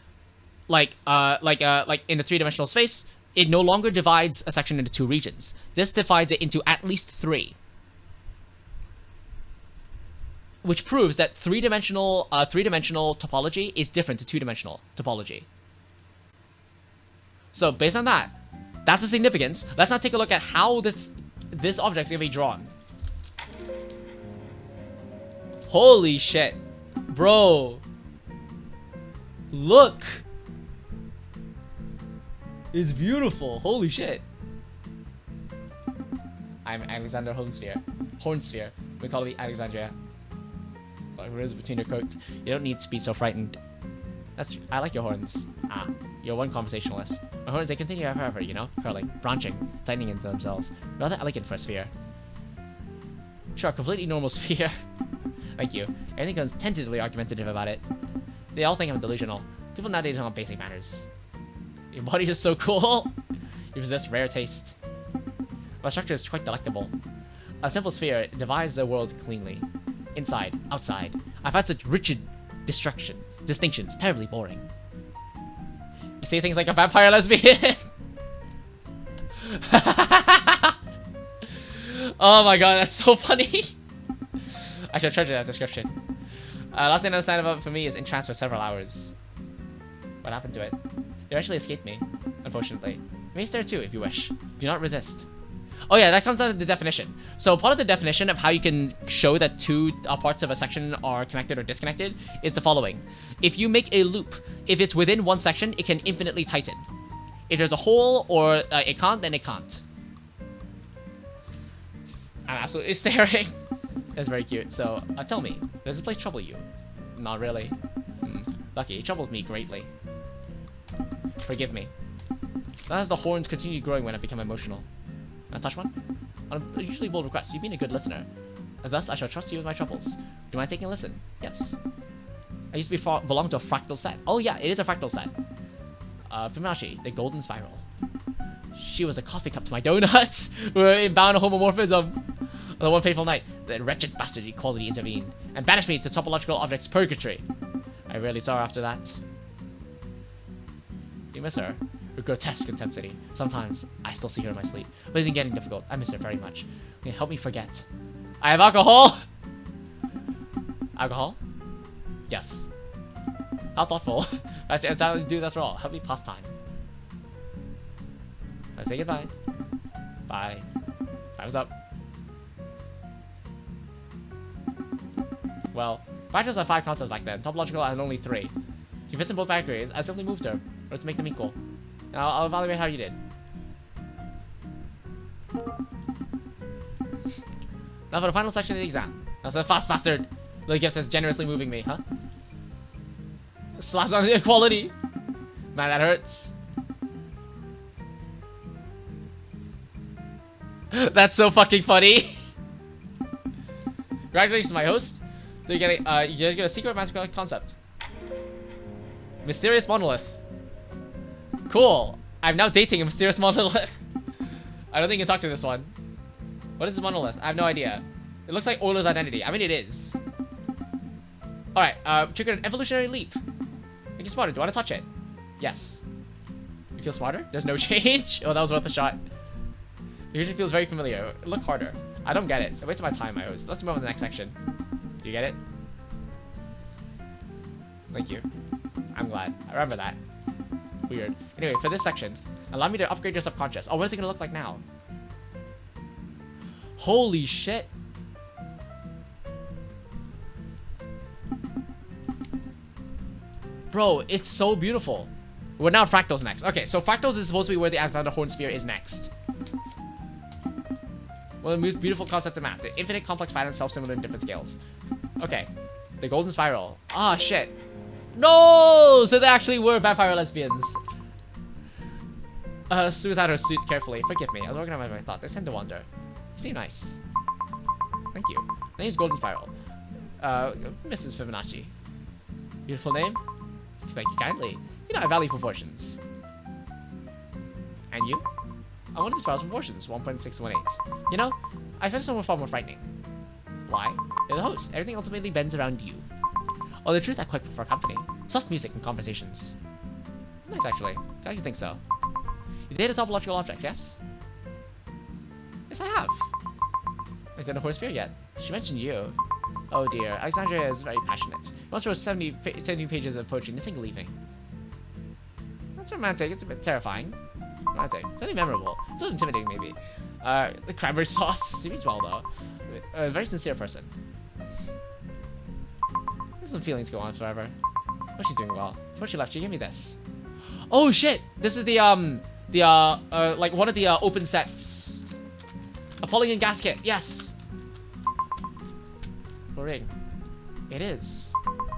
like in the three-dimensional space, it no longer divides a section into two regions. This divides it into at least three. Which proves that three-dimensional topology is different to two-dimensional topology. So based on that, that's the significance. Let's now take a look at how this object is going to be drawn. Holy shit. Bro. Look. It's beautiful. Holy shit. I'm Alexander Hornsphere. We call it Alexandria. Like, rose between your coats. You don't need to be so frightened. I like your horns. You're one conversationalist. My horns, they continue forever, you know? Curling, branching, tightening into themselves. Rather elegant for a sphere. Sure, completely normal sphere. Thank you. Everything goes tentatively argumentative about it. They all think I'm delusional. People nowadays don't have basic manners. Your body is so cool. You possess rare taste. My structure is quite delectable. A simple sphere divides the world cleanly. Inside, outside. I find such rigid distinctions terribly boring. You say things like a vampire lesbian. Oh my god, that's so funny. I should treasure that description. Last thing I understand about it for me is entranced for several hours. What happened to it? It eventually escaped me, unfortunately. You may stare too if you wish. Do not resist. Oh yeah, that comes down to the definition. So part of the definition of how you can show that two parts of a section are connected or disconnected is the following. If you make a loop, if it's within one section, it can infinitely tighten. If there's a hole or it can't, then it can't. I'm absolutely staring. That's very cute. So tell me, does this place trouble you? Not really. Lucky, it troubled me greatly. Forgive me. As the horns continue growing when I become emotional. Can I touch one? On a usually bold request, you've been a good listener. Thus, I shall trust you with my troubles. Do you mind taking a listen? Yes. I used to belong to a fractal set. Oh yeah, it is a fractal set. Fibonacci, the golden spiral. She was a coffee cup to my donuts. We were in bound homomorphism. On the one fateful night, the wretched bastard equality intervened and banished me to topological objects purgatory. I rarely saw her after that. Do you miss her? Her grotesque intensity. Sometimes I still see her in my sleep, but it's getting difficult. I miss her very much. Okay, help me forget. I have alcohol. Alcohol? Yes. How thoughtful. That's entirely do that all. Help me pass time. I say goodbye. Bye. Time's up. Well, fractals had 5 constants back then. Topological had only 3. She fits in both categories. I simply moved her, in order to make them equal. Now I'll evaluate how you did. Now for the final section of the exam. That's a fast bastard. The gift is generously moving me, huh? Slaps on the equality. Man, that hurts. That's so fucking funny. Congratulations, my host. So you're getting a secret magical concept. Mysterious monolith. Cool. I'm now dating a mysterious monolith. I don't think you can talk to this one. What is the monolith? I have no idea. It looks like Euler's identity. I mean, it is. Alright, triggered an evolutionary leap. Think you're smarter. Do you want to touch it? Yes. You feel smarter? There's no change? Oh, that was worth a shot. The creature feels very familiar. Look harder. I don't get it. I wasted my time, my host. Let's move on to the next section. Do you get it? Thank you. I'm glad. I remember that. Weird. Anyway, for this section, allow me to upgrade your subconscious. Oh, what is it gonna look like now? Holy shit. Bro, it's so beautiful. We're now fractals next. Okay, so fractals is supposed to be where the Alexander Horn sphere is next. One of the most beautiful concepts of math. Infinite complex patterns, self-similar in different scales. Okay. The golden spiral. Ah, shit. No! So they actually were vampire lesbians. Suicide her suit carefully. Forgive me. I was organizing my thoughts. I tend to wander. You seem nice. Thank you. My name is Golden Spiral. Mrs. Fibonacci. Beautiful name? Thank you kindly. You know, I value proportions. And you? I wanted the spiral's proportions, 1.618. You know, I find someone far more frightening. Why? You're the host. Everything ultimately bends around you. Oh, the truth, I quite prefer company. Soft music and conversations. Nice, actually. I think so. You data topological objects, yes? Yes, I have. Is there no horse sphere yet? She mentioned you. Oh dear, Alexandria is very passionate. Once wrote 70 pages of poetry in a single evening. That's romantic. It's a bit terrifying. Romantic. It's only memorable. It's a little intimidating, maybe. The cranberry sauce. She means well, though. A very sincere person. There's some feelings go on forever. Oh, she's doing well. Before she left, she gave me this. Oh shit! This is the like one of the open sets. A Polygon gasket. Yes. A ring. It is.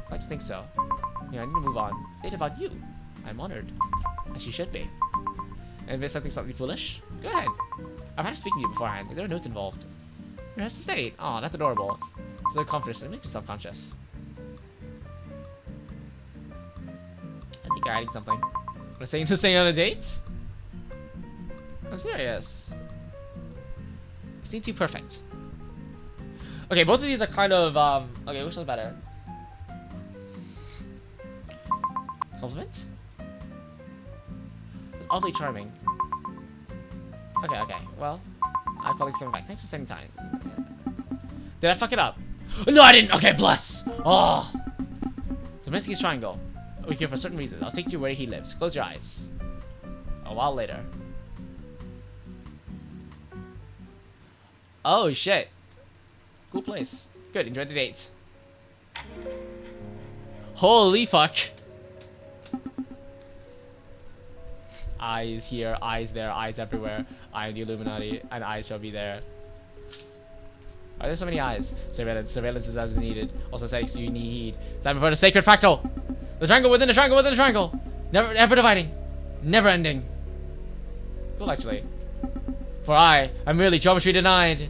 I'd like to think so. Yeah, I need to move on. It's about you. I'm honored. As you should be. And if it's something slightly foolish, go ahead. I've had to speak to you beforehand. There are notes involved. Your has to state. Aw, that's adorable. So confident. It makes you self-conscious. I think you're hiding something. Wanna say on a date? I'm serious. You seem too perfect. Okay, both of these are kind of, okay, which one's better? Compliment? It's oddly charming. Okay, well, our colleague's coming back. Thanks for spending time. Did I fuck it up? No, I didn't! Okay, bless! Oh! Domestic's triangle. We're here for a certain reason. I'll take you where he lives. Close your eyes. A while later. Oh, shit. Cool place. Good, enjoy the date. Holy fuck. Eyes here, eyes there, eyes everywhere. I am the Illuminati, and eyes shall be there. Why are there so many eyes? Surveillance. Surveillance is as needed. Also aesthetics you need heed. Time for the sacred fractal. The triangle within the triangle within the triangle. Never dividing. Never ending. cool actually. For I am merely geometry denied.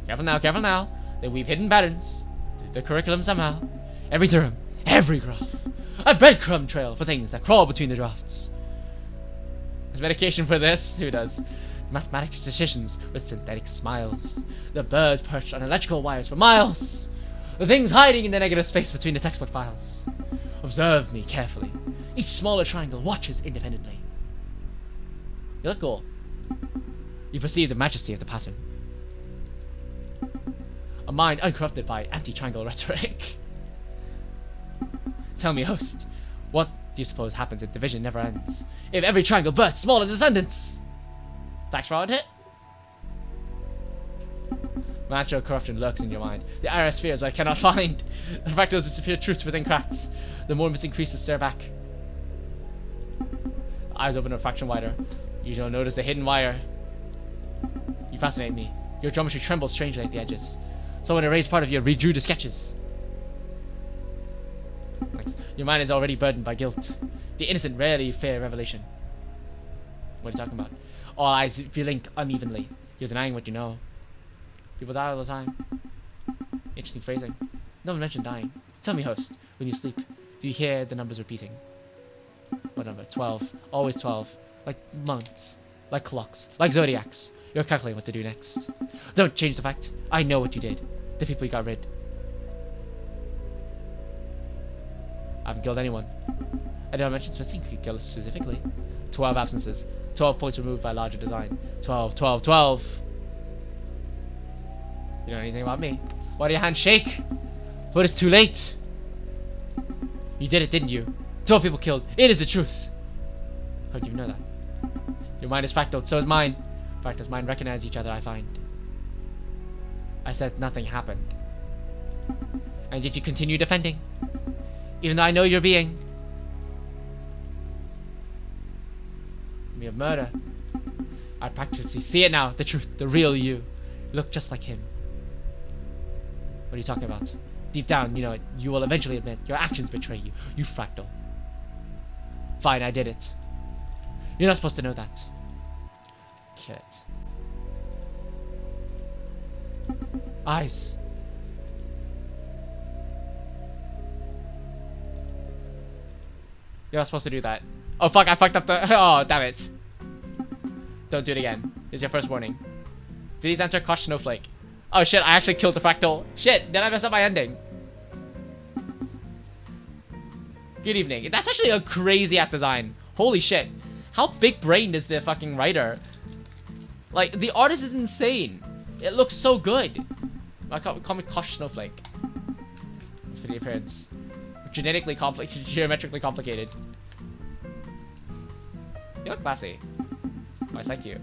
Careful now. They weave hidden patterns through the curriculum somehow. Every theorem, every graph. A breadcrumb trail for things that crawl between the drafts. There's medication for this? Who does? Mathematics decisions with synthetic smiles. The birds perched on electrical wires for miles. The things hiding in the negative space between the textbook files. Observe me carefully. Each smaller triangle watches independently. You look cool. You perceive the majesty of the pattern. A mind uncorrupted by anti-triangle rhetoric. Tell me, host, what do you suppose happens if division never ends? If every triangle births smaller descendants? Tax fraud hit? Natural corruption lurks in your mind. The IRS fears what I cannot find. The fractals disappear truths within cracks. The more missing creases stare back. Eyes open a fraction wider. You don't notice the hidden wire. You fascinate me. Your geometry trembles strangely at the edges. Someone erased part of you and redrew the sketches. Your mind is already burdened by guilt. The innocent rarely fear revelation. What are you talking about? All eyes blink unevenly. You're denying what you know. People die all the time. Interesting phrasing. No one mentioned dying. Tell me, host, when you sleep, do you hear the numbers repeating? What number? 12. Always 12. Like months. Like clocks. Like zodiacs. You're calculating what to do next. Don't change the fact. I know what you did. The people you got rid. I haven't killed anyone. I didn't mention specific killers specifically. 12 absences. 12 points removed by larger design. 12, 12, 12. You know anything about me? Why do your hands shake? But it's too late. You did it, didn't you? 12 people killed. It is the truth. How do you know that? Your mind is fractal, so is mine. Fractals' mind recognize each other, I find. I said nothing happened. And yet you continue defending. Even though I know you're being. Me of murder. I practically see it now. The truth. The real you. You look just like him. What are you talking about? Deep down, you know it. You will eventually admit your actions betray you. You fractal. Fine, I did it. You're not supposed to know that. Kill it. Eyes. You're not supposed to do that. Oh fuck, I fucked up the... Oh, damn it. Don't do it again. It's your first warning. Please enter Kosh Snowflake. Oh shit, I actually killed the fractal. Shit, then I messed up my ending. Good evening. That's actually a crazy ass design. Holy shit. How big brained is the fucking writer? Like, the artist is insane. It looks so good. I call me Kosh Snowflake. For the appearance. Genetically complicated, geometrically complicated. You look classy. Why, thank you.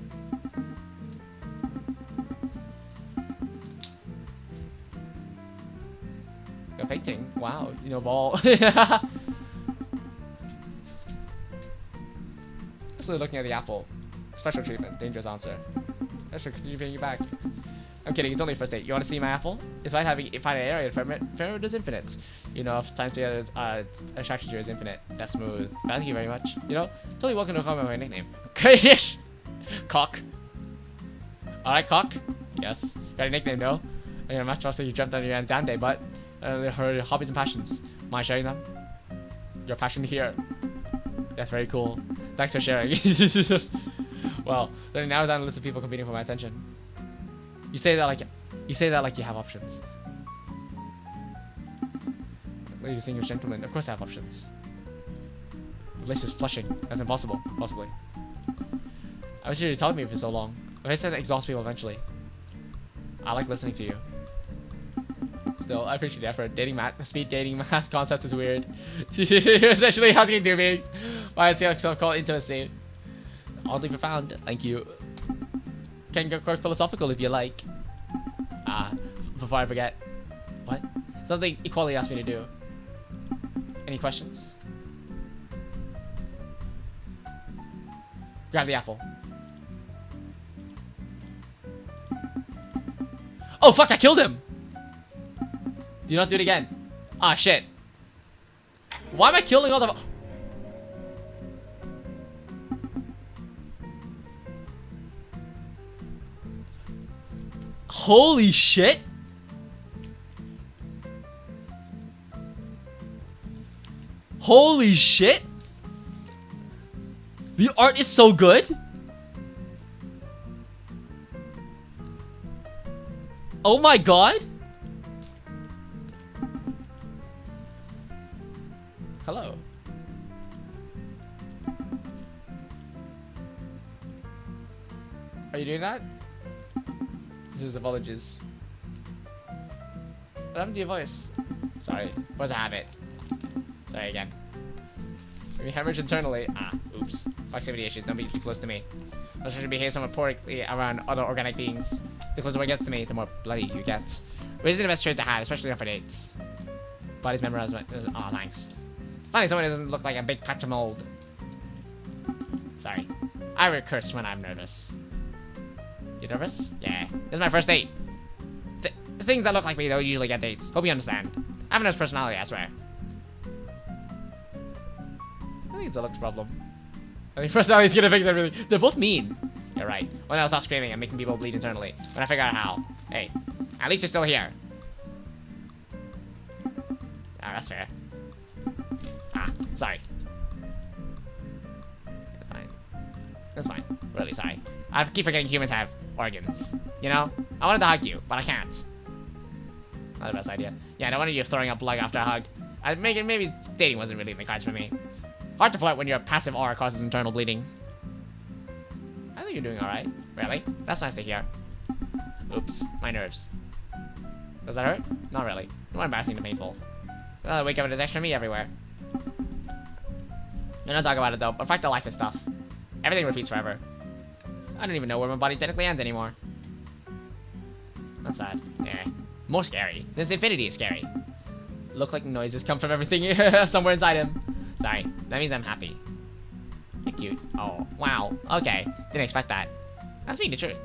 Go painting. Wow, you know, ball. Just looking at the apple. Special treatment, dangerous answer. That's because you bring you back. I'm kidding, it's only first date. You want to see my apple? Despite having a finite area, Pharaoh is infinite. You know, if times together attraction to you is infinite. That's smooth. Thank you very much. You know, totally welcome to call me my nickname. Cock. Alright, Cock. Yes. Got a nickname though. You know, much also you jumped on your damn day, but her hobbies and passions. Mind sharing them? Your passion here. That's very cool. Thanks for sharing. Well, then now is on a list of people competing for my attention. You say that like you have options. Ladies and gentlemen, of course I have options. The list is flushing. That's impossible, possibly. I wish you had told me for so long. But I said exhaust people eventually. I like listening to you. Still, I appreciate the effort. Speed dating math concept is weird. Essentially asking two beings. Why is it so-called intimacy? Oddly profound. Thank you. Can go quite philosophical if you like. Before I forget. What? Something Equality asked me to do. Any questions? Grab the apple. Oh fuck, I killed him! Do not do it again. Ah, shit. Why am I killing all the... Holy shit! Holy shit! The art is so good! Oh my god! Hello. Are you doing that? This is apologies. What happened to your voice? Sorry, was a habit. Sorry again. Maybe hemorrhage internally. Ah, oops. Proximity issues. Don't be too close to me. I should behave somewhat poorly around other organic beings. The closer one gets to me, the more bloody you get. Which is the best trait to have, especially for dates. Body's memorized. Oh, thanks. Finding someone who doesn't look like a big patch of mold. Sorry. I recurse when I'm nervous. You nervous? Yeah. This is my first date. Things that look like me don't usually get dates. Hope you understand. I have a nice personality, I swear. I think it's a looks problem. I think personality's gonna fix everything. They're both mean. You're right. When I'll stop screaming and making people bleed internally. When I figure out how. Hey, at least you're still here. Ah, that's fair. Ah, sorry. That's fine. That's fine. Really sorry. I keep forgetting humans have organs. You know? I wanted to hug you, but I can't. Not the best idea. Yeah, I don't want you throwing up blood after a hug. Maybe dating wasn't really in the cards for me. Hard to flirt when your passive aura causes internal bleeding. I think you're doing alright. Really? That's nice to hear. Oops, my nerves. Does that hurt? Not really. More embarrassing than painful. Wake up and there's extra me everywhere. We don't talk about it though, but fractal life is tough. Everything repeats forever. I don't even know where my body technically ends anymore. That's sad. Yeah. More scary, since infinity is scary. Look like noises come from everything somewhere inside him. Sorry, that means I'm happy. You're cute. Oh, wow. Okay, didn't expect that. That's being the truth.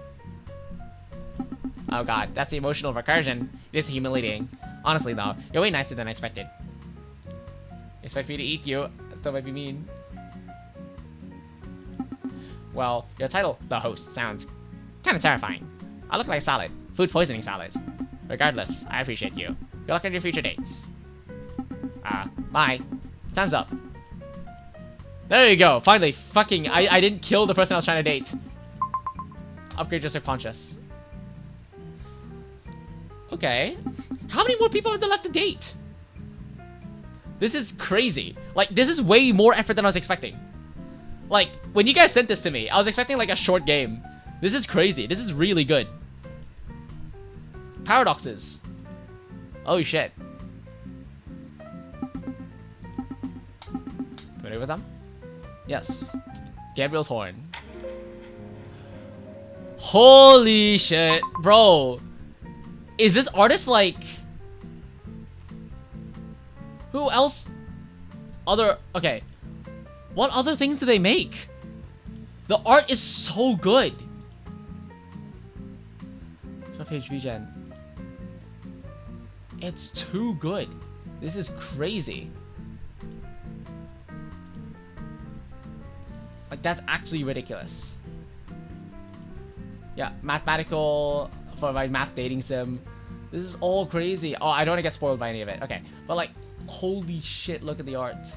Oh god, that's the emotional recursion. This is humiliating. Honestly though, you're way nicer than I expected. Expect me to eat you, that still might be mean. Well, your title, the host, sounds kind of terrifying. I look like a salad. Food poisoning salad. Regardless, I appreciate you. Good luck on your future dates. Bye. Time's up. There you go. Finally, fucking, I didn't kill the person I was trying to date. Upgrade your subconscious. Okay. How many more people are there left to date? This is crazy. Like, this is way more effort than I was expecting. Like, when you guys sent this to me, I was expecting like a short game. This is crazy. This is really good. Paradoxes. Oh shit. Familiar with them? Yes. Gabriel's horn. Holy shit, bro. Is this artist like... Who else? Okay. What other things do they make? The art is so good. Page VGen. It's too good. This is crazy. Like, that's actually ridiculous. Yeah, mathematical for my math dating sim. This is all crazy. Oh, I don't want to get spoiled by any of it. Okay, but like, holy shit, look at the art.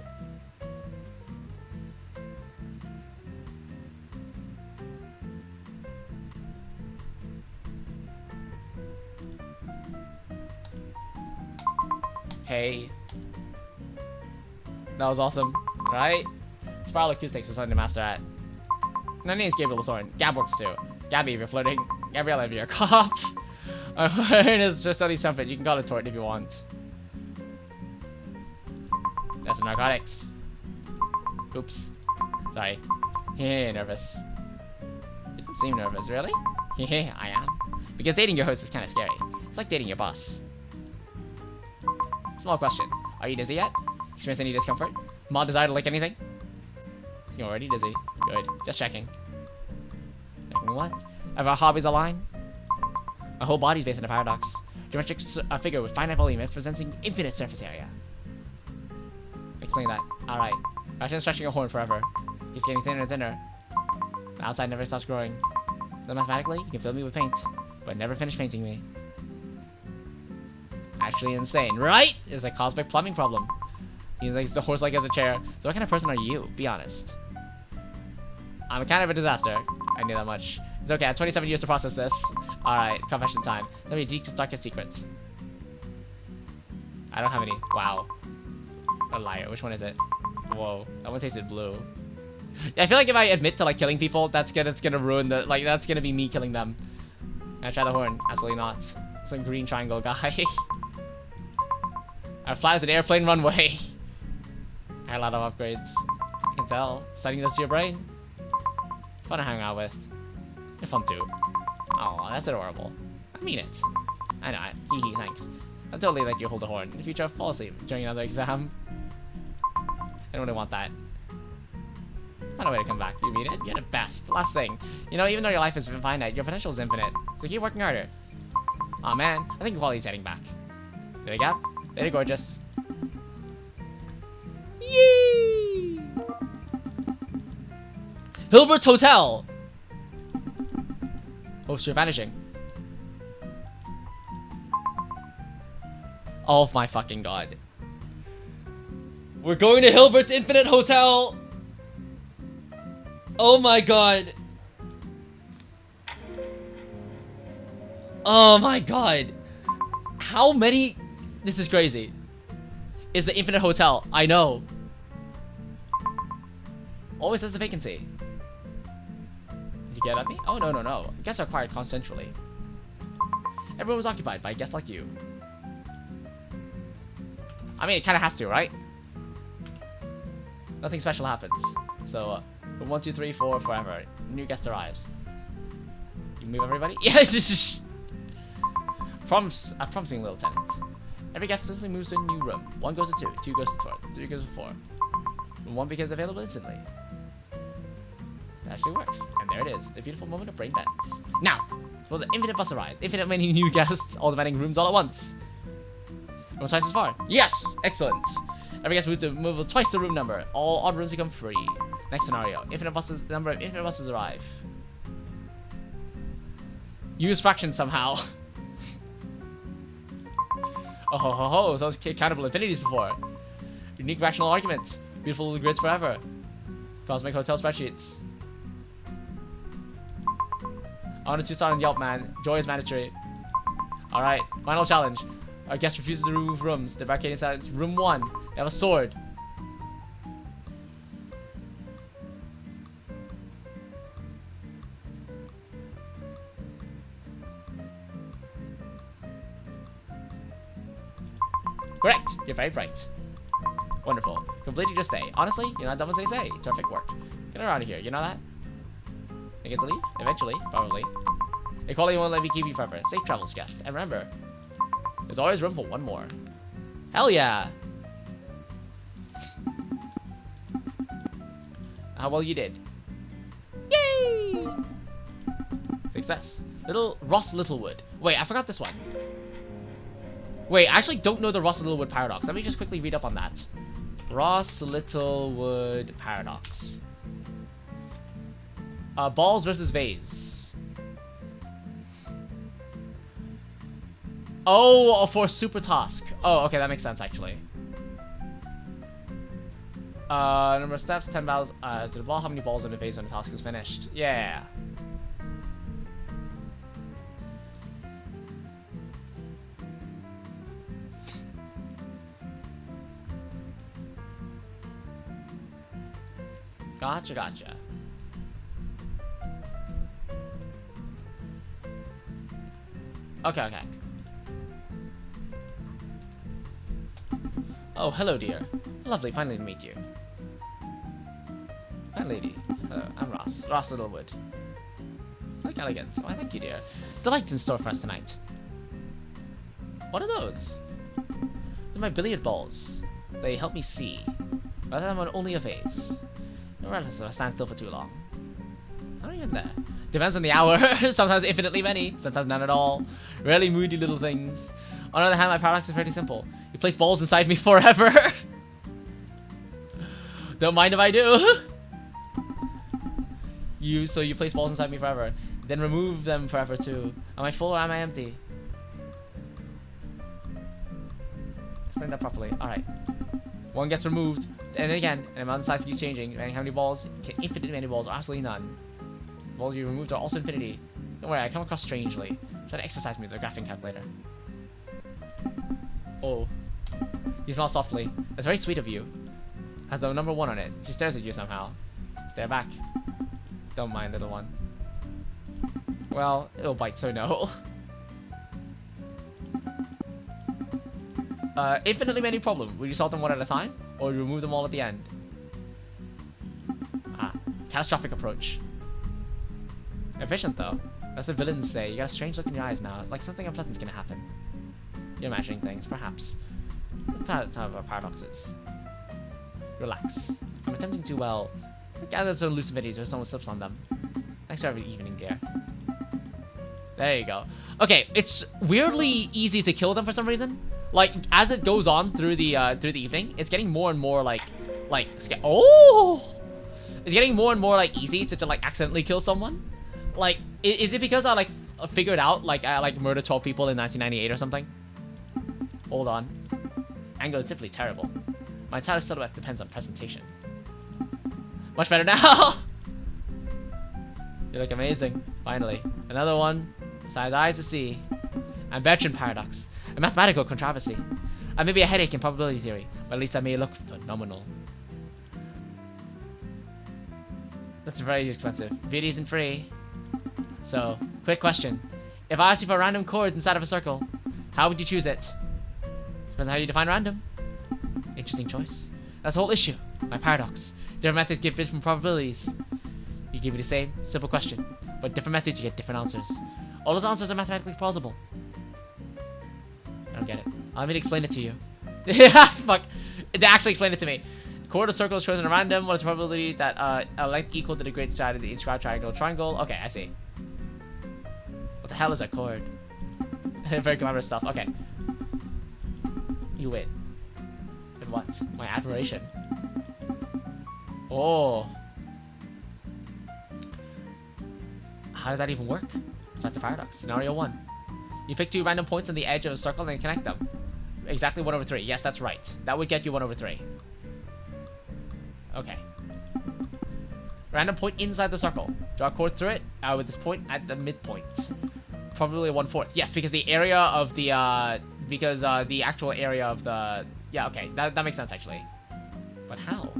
Hey. That was awesome, right? Spiral Acoustics is something to master at. My name is Gabriel Lasorn. Gab works too. Gabby, if you're flirting. Gabriella, if you're a cop. It's just only something. You can call it tort if you want. That's some narcotics. Oops. Sorry. Nervous. You didn't seem nervous, really? I am. Because dating your host is kind of scary. It's like dating your boss. Small question. Are you dizzy yet? Experience any discomfort? Mild desire to lick anything? You're already dizzy. Good. Just checking. Checking what? Have our hobbies aligned? My whole body's based on a paradox. Geometric figure with finite volume representing infinite surface area. Explain that. Alright. Imagine stretching a horn forever. Keeps getting thinner and thinner. The outside never stops growing. Then mathematically, you can fill me with paint. but never finished painting me. Actually insane, right? It's a cosmic plumbing problem. He's like the horse like as a chair. So what kind of person are you? Be honest. I'm kind of a disaster. I knew that much. It's okay, I have 27 years to process this. Alright, confession time. Tell me deepest, darkest secrets. I don't have any. Wow. A liar. Which one is it? Whoa. That one tasted blue. Yeah, I feel like if I admit to like killing people, that's gonna ruin the like that's gonna be me killing them. Can I try the horn? Absolutely not. Some green triangle guy. Our flat as an airplane runway. I had a lot of upgrades. I can tell. Studying this to your brain. Fun to hang out with. You're fun too. Oh, that's adorable. I mean it. I know. Hee hee, thanks. I'll totally let you hold the horn. In the future, I'll fall asleep during another exam. I don't really want that. Find a way to come back. You mean it? You're the best. Last thing. You know, even though your life is finite, your potential is infinite. So keep working harder. Aw, man. I think quality's heading back. There you go. There you gorgeous. Yee! Hilbert's Hotel! Host, you're vanishing. Oh my fucking god. We're going to Hilbert's Infinite Hotel! Oh my god. Oh my god. How many... This is crazy. Is the Infinite Hotel. I know. Always has a vacancy. Did you get at me? Oh, no, no, no. Guests are acquired consensually. Everyone was occupied by a guest like you. I mean, it kind of has to, right? Nothing special happens. So, from 1, 2, 3, 4, forever. New guest arrives. You move everybody? Yes, this is... A promising little tenant. Every guest simply moves to a new room. 1 goes to 2, 2 goes to 4, 3 goes to 4. 1 becomes available instantly. That actually works. And there it is, the beautiful moment of brain bends. Now, suppose an infinite bus arrives. Infinite many new guests, all demanding rooms all at once. Room twice as far. Yes! Excellent. Every guest move twice the room number. All odd rooms become free. Next scenario. Number of infinite buses arrive. Use fractions somehow. Oh ho ho ho, so I was countable infinities before. Unique rational argument. Beautiful little grids forever. Cosmic hotel spreadsheets. I want a 2-star on Yelp, man. Joy is mandatory. Alright, final challenge. Our guest refuses to move rooms. They're barricading inside room 1. They have a sword. Correct. You're very bright. Wonderful. Completed your stay. Honestly, you're not dumb as they say. Terrific work. Get her out of here. You know that? You get to leave? Eventually. Probably. Equality won't let me keep you forever. Safe travels, guest. And remember, there's always room for one more. Hell yeah! How well you did. Yay! Success. Little Ross Littlewood. Wait, I forgot this one. Wait, I actually don't know the Ross Littlewood paradox. Let me just quickly read up on that. Ross Littlewood paradox. Balls versus vase. Oh, for super task. Oh, okay, that makes sense actually. Number of steps, 10 balls to the ball. How many balls in the vase when the task is finished? Yeah. Gotcha, gotcha. Okay, okay. Oh, hello, dear. Lovely, finally to meet you. Hi, lady. Hello, I'm Ross. Ross Littlewood. Look elegant. Why, thank you, dear. Delights in store for us tonight. What are those? They're my billiard balls. They help me see. Rather than only a vase. Regardless if I stand still for too long. How are you in there? Depends on the hour. Sometimes infinitely many, sometimes none at all. Really moody little things. On the other hand, my paradox is pretty simple. You place balls inside me forever. Don't mind if I do. So you place balls inside me forever. Then remove them forever too. Am I full or am I empty? Explain that properly. Alright. One gets removed. And then again, and the amount of size keeps changing. Depending how many balls. Infinite many balls or absolutely none. The balls you removed are also infinity. Don't worry, I come across strangely. Try to exercise me with a graphing calculator. Oh. You smile softly. That's very sweet of you. Has the number 1 on it. She stares at you somehow. Stare back. Don't mind, little one. Well, it'll bite, so no. Infinitely many problem. Would you solve them one at a time? Or remove them all at the end? Ah, catastrophic approach. Efficient though. That's what villains say. You got a strange look in your eyes now. It's like something unpleasant's gonna happen. You're imagining things, perhaps. That's how paradoxes. Relax. I'm attempting to, well, gather some loose videos or someone slips on them. Thanks for every evening gear. There you go. Okay, it's weirdly easy to kill them for some reason. Like, as it goes on through the evening, it's getting more and more it's getting more and more like easy to like accidentally kill someone. Like, is it because I like figured out like I like murdered 12 people in 1998 or something? Hold on. Angle is simply terrible. My entire silhouette depends on presentation. Much better now. You look amazing. Finally, another one. Besides eyes to see. And Bertrand paradox. A mathematical controversy. I may be a headache in probability theory, but at least I may look phenomenal. That's very expensive. Beauty isn't free. So, quick question. If I asked you for a random chord inside of a circle, how would you choose it? Depends on how you define random. Interesting choice. That's the whole issue. My paradox. Different methods give different probabilities. You give me the same simple question, but different methods you get different answers. All those answers are mathematically plausible. I don't get it. Let me explain it to you. Fuck. They actually explained it to me. Chord of circle is chosen at random. What is the probability that a length equal to the greatest side of the inscribed triangle? Okay, I see. What the hell is a chord? Very glamorous stuff. Okay. You win. And what? My admiration. Oh. How does that even work? So that's a paradox. Scenario 1. You pick 2 random points on the edge of a circle and connect them. Exactly 1/3. Yes, that's right. That would get you 1/3. Okay. Random point inside the circle. Draw a chord through it with this point at the midpoint. Probably 1/4. Yes, because the area of the the actual area of the okay, that makes sense actually. But how?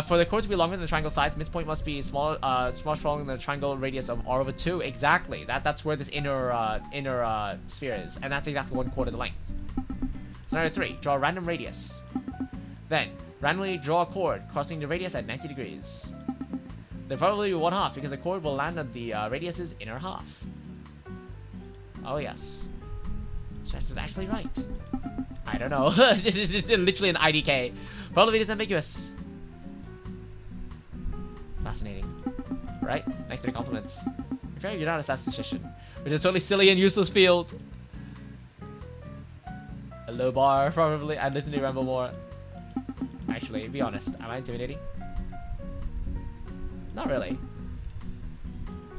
For the chord to be longer than the triangle sides, midpoint must be smaller than the triangle radius of r/2. Exactly. That's where this inner sphere is, and that's exactly 1/4 of the length. Scenario 3: draw a random radius. Then randomly draw a chord crossing the radius at 90 degrees. They're probably 1/2 because the chord will land on the radius's inner half. Oh yes, Chess is actually right. I don't know. This is literally an IDK. Probability is ambiguous. Fascinating. Right? Thanks to the compliments. In fact, you're not a statistician, which is a totally silly and useless field. A low bar, probably. I'd listen to you ramble more. Actually, be honest, am I intimidating? Not really.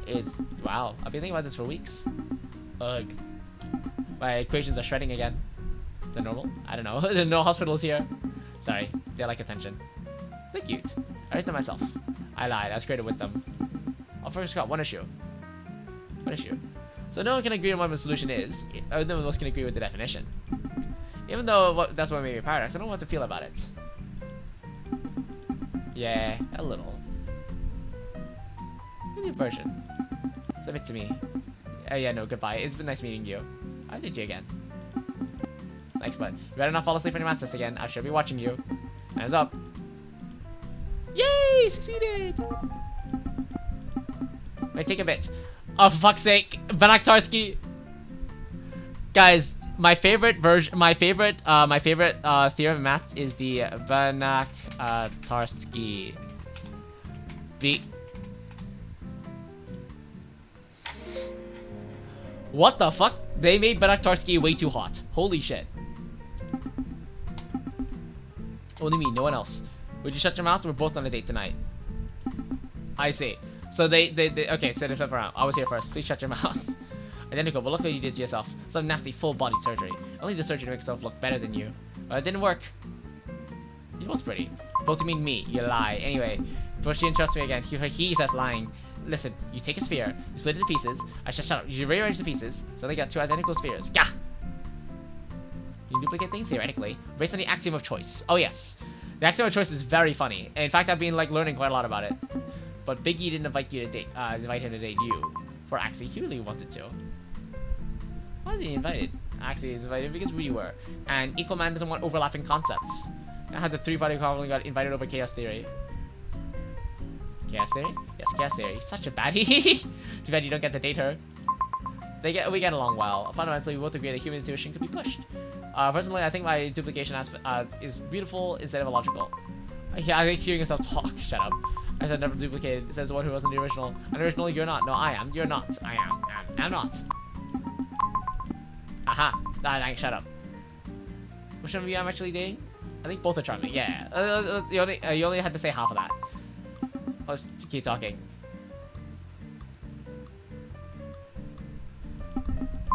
It's... wow, I've been thinking about this for weeks. Ugh. My equations are shredding again. Is that normal? I don't know. There are no hospitals here. Sorry, they like attention. They're cute. I raised them myself. I lied, I was created with them. I'll first got one issue. What issue? So no one can agree on what the solution is. No one else can agree with the definition. Even though that's what made me a paradox, I don't know what to feel about it. Yeah, a little. New version. Send it to me. Yeah, no, goodbye. It's been nice meeting you. I did you again. Thanks, bud. You better not fall asleep on your math test again. I should be watching you. Hands up. Yay! Succeeded! Might take a bit. Oh, for fuck's sake. Banach-Tarski. Guys, my favorite version, my favorite theorem in maths is the Banach-Tarski. What the fuck? They made Banach-Tarski way too hot. Holy shit. Only me, no one else. Would you shut your mouth? We're both on a date tonight. I see. So they okay, so they flip around. I was here first. Please shut your mouth. Identical, but look what you did to yourself. Some nasty full-body surgery. Only the surgery to make yourself look better than you. But it didn't work. You're both pretty. Both you mean me. You lie. Anyway, before she didn't trust me again, he starts lying. Listen, you take a sphere, you split it into pieces. I shut up. You rearrange the pieces, so they got 2 identical spheres. Gah! You duplicate things theoretically, based on the axiom of choice. Oh yes, the axiom of choice is very funny. In fact, I've been like learning quite a lot about it. But Big E didn't invite you to date, invite him to date you, for actually he really wanted to. Why is he invited? Actually, he's invited because we were, and Equal Man doesn't want overlapping concepts. I had the 3-body problem got invited over Chaos Theory. Chaos Theory? Yes, Chaos Theory. Such a baddie. Too bad you don't get to date her. We get along well. Fundamentally, we both agree that human intuition could be pushed. Personally, I think my duplication aspect is beautiful instead of illogical. Yeah, I think hearing yourself talk. Shut up. I said never duplicated. It says the one who wasn't the original. Unoriginal, you're not. No, I am. You're not. I am. I'm not. Aha. Dang, shut up. Which one of you I'm actually dating? I think both are charming. Yeah. You only had to say half of that. Let's keep talking.